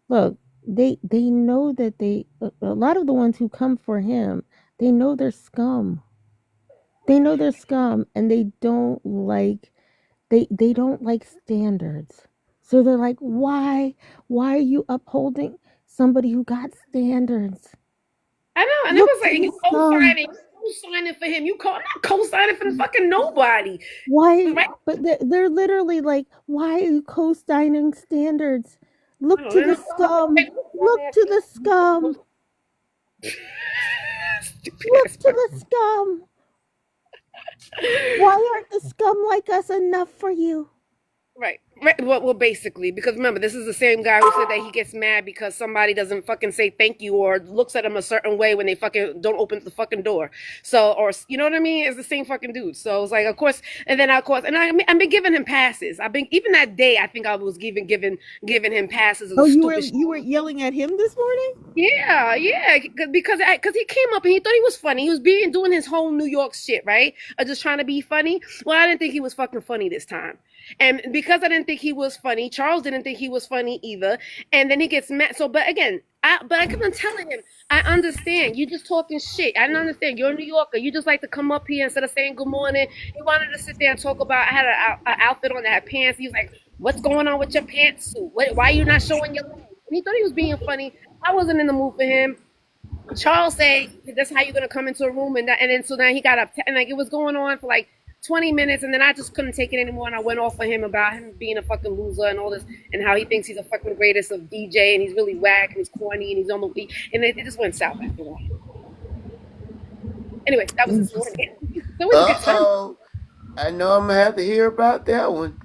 Look, they know that a lot of the ones who come for him, they know they're scum. They know they're scum, and they don't like standards. So they're like, why are you upholding somebody who got standards? I know, and it Look was to like the you scum. co-signing for him. I'm not co-signing for fucking nobody. Why? Right? But they're literally like, why are you co-signing standards? Look to the scum. Look to the scum. Look to the scum. Why aren't the scum like us enough for you? Right. Well, basically, because remember, this is the same guy who said that he gets mad because somebody doesn't fucking say thank you or looks at him a certain way when they fucking don't open the fucking door. So, or you know what I mean? It's the same fucking dude. So it's like, of course, and then of course, and I've been giving him passes. I've been even that day. I think I was giving him passes. Of you were yelling at him this morning? Yeah, because he came up and he thought he was funny. He was doing his whole New York shit, right? Just trying to be funny. Well, I didn't think he was fucking funny this time. And because I didn't think he was funny, Charles didn't think he was funny either. And then he gets mad. So, but again, I kept on telling him, I understand. You just talking shit. I don't understand. You're a New Yorker. You just like to come up here instead of saying good morning. He wanted to sit there and talk about. I had an outfit on that had pants. He was like, What's going on with your pantsuit? Why are you not showing your legs? And he thought he was being funny. I wasn't in the mood for him. Charles said, "That's how you're gonna come into a room," and then so then he got up and like it was going on for like 20 minutes, and then I just couldn't take it anymore, and I went off for him about him being a fucking loser and all this, and how he thinks he's a fucking greatest of DJ, and he's really whack and he's corny and he's on the beat, and it just went south after that. Anyway, that was his morning. That was a good time. I know I'm gonna have to hear about that one.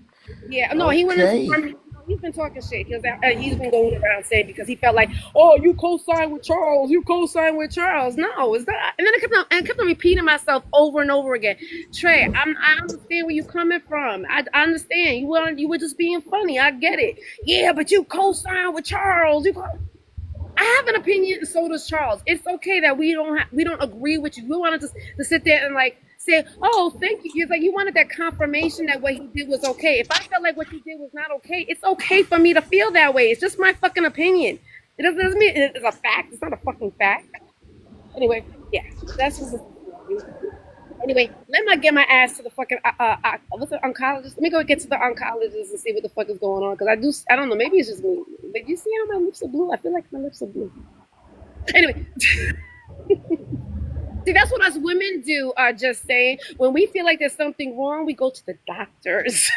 Yeah, no, he went into he's been talking shit because he's been going around saying because he felt like, oh, you co-signed with Charles, you co-signed with Charles. No, it's not. And then I kept on repeating myself over and over again. Trey, I understand where you're coming from. I understand you were just being funny. I get it. Yeah, but you co-signed with Charles. I have an opinion, and so does Charles. It's okay that we don't agree with you. We wanted to sit there and like say, oh, thank you. It's like you wanted that confirmation that what he did was okay. If I felt like what he did was not okay, it's okay for me to feel that way. It's just my fucking opinion. It doesn't mean it's a fact. It's not a fucking fact. Anyway, yeah, that's what. Anyway, let me get my ass to the fucking what's the oncologist? Let me go get to the oncologist and see what the fuck is going on. Because I don't know. Maybe it's just me. But you see how my lips are blue? I feel like my lips are blue. Anyway. See, that's what us women do, just saying. When we feel like there's something wrong, we go to the doctors.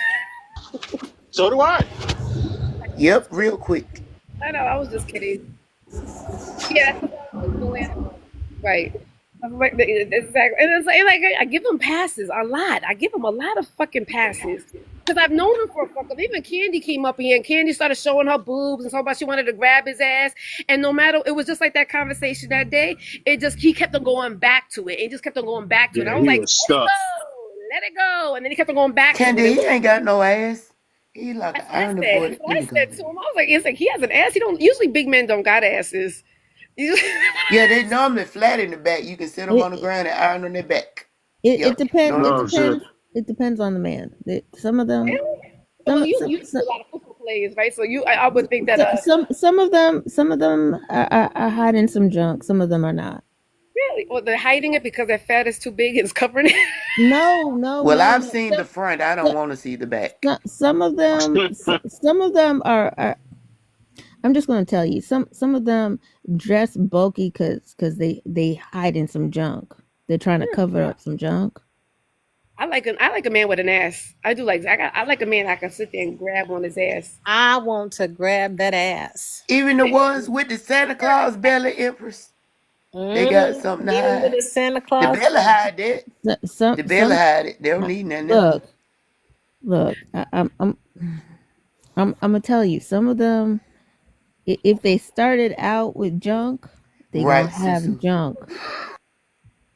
So do I. Yep, real quick. I know, I was just kidding. Yeah, that's what right. Exactly. And it's like I give them passes a lot. I give them a lot of fucking passes. Because I've known him for a fuck. Even Candy came up here and Candy started showing her boobs and talking about she wanted to grab his ass. And no matter, it was just like that conversation that day. He kept on going back to it. He just kept on going back to it. I was like, let it go. And then he kept on going back Candy, to it. he ain't got no ass. He like an iron boy. I said to him, I was like, it's like he has an ass. Usually big men don't got asses. Yeah, they normally flat in the back. You can sit them on the ground and iron on their back. It depends. No, it depends on the man. Some of them. You see a lot of football players, right? So I would think that some of them are hiding some junk. Some of them are not. Really? Or they're hiding it because their fat is too big and it's covering it? No. Well, I've seen the front. I don't want to see the back. Some of them are. I'm just going to tell you, some of them dress bulky because they hide in some junk. They're trying to cover up some junk. I like a man with an ass. I do like I like a man I can sit there and grab on his ass. I want to grab that ass. Even the ones with the Santa Claus belly, Empress. They got something to hide. With the Santa Claus. The belly hide that. The belly hide it. They don't need nothing. Look. I'm gonna tell you, some of them, if they started out with junk, they don't have junk.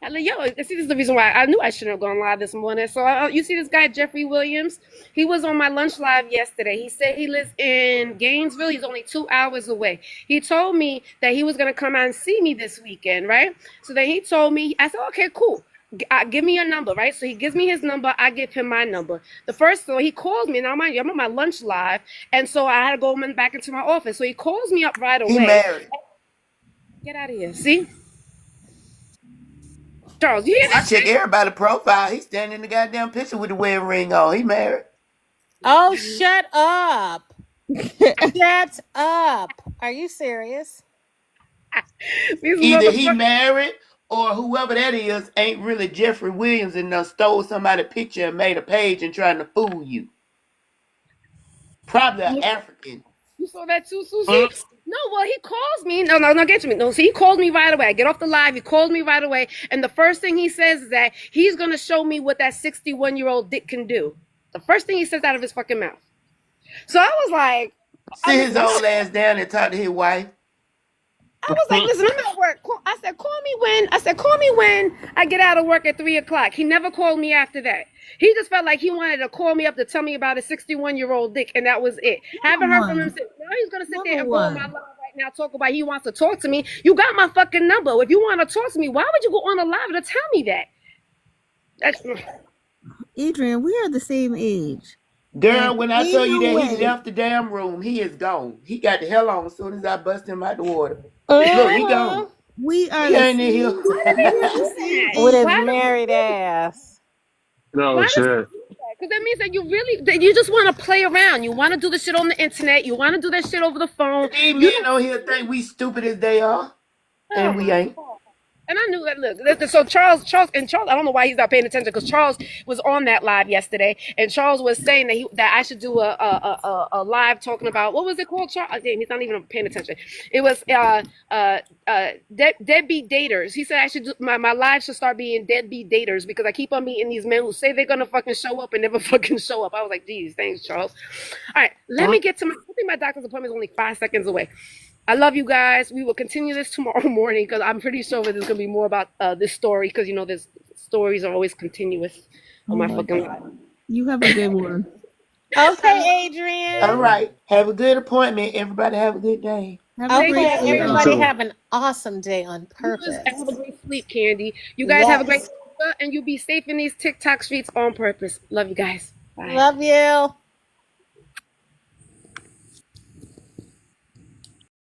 Yo, this is the reason why I knew I shouldn't have gone live this morning. So you see this guy, Jeffrey Williams? He was on my lunch live yesterday. He said he lives in Gainesville. He's only 2 hours away. He told me that he was going to come out and see me this weekend, right? So then he told me, I said, okay, cool. Give me your number, right? So he gives me his number. I give him my number. So he calls me. Now, mind you, I'm on my lunch live. And so I had to go back into my office. So he calls me up right away. He married. Get out of here. See? Charles, you hear that? I check everybody's profile. He's standing in the goddamn picture with the wedding ring on. He married. Oh, shut up. Shut up. Are you serious? Either he married or whoever that is ain't really Jeffrey Williams and done stole somebody's picture and made a page and trying to fool you. Probably an African. You saw that too, Susie? No, well, he calls me. No, get to me. No, so he calls me right away. I get off the live. He calls me right away. And the first thing he says is that he's going to show me what that 61-year-old dick can do. The first thing he says out of his fucking mouth. So I was like... Sit his old ass down and talk to his wife. I was like, listen, I'm at work. I said, call me when I get out of work at 3 o'clock. He never called me after that. He just felt like he wanted to call me up to tell me about a 61-year-old dick, and that was it. Haven't heard from him since. Now he's going to sit there and go on my live right now, talk about he wants to talk to me. You got my fucking number. If you want to talk to me, why would you go on a live to tell me that? Adrian, we are the same age. Girl, when I tell you that he left the damn room, he is gone. He got the hell on as soon as I bust him out the water. Look, he gone. We are he ain't in here. With his married ass. No shit. Because that means that you just want to play around. You want to do the shit on the internet. You want to do that shit over the phone. These men on here think we stupid as they are, and we ain't. And I knew that. Look, so Charles, I don't know why he's not paying attention, because Charles was on that live yesterday, and Charles was saying that I should do a live talking about, what was it called? Charles, damn, he's not even paying attention. It was deadbeat daters. He said I should do my live should start being deadbeat daters, because I keep on meeting these men who say they're gonna fucking show up and never fucking show up. I was like, geez, thanks, Charles. All right, let me get to I think my doctor's appointment is only 5 seconds away. I love you guys. We will continue this tomorrow morning, because I'm pretty sure there's going to be more about this story, because, this stories are always continuous on my fucking life. You have a good one. Okay, Adrian. All right. Have a good appointment. Everybody have a good day. Okay, everybody have an awesome day on purpose. Have a great sleep, Candy. You guys have a great sleep, and you be safe in these TikTok streets on purpose. Love you guys. Bye. Love you.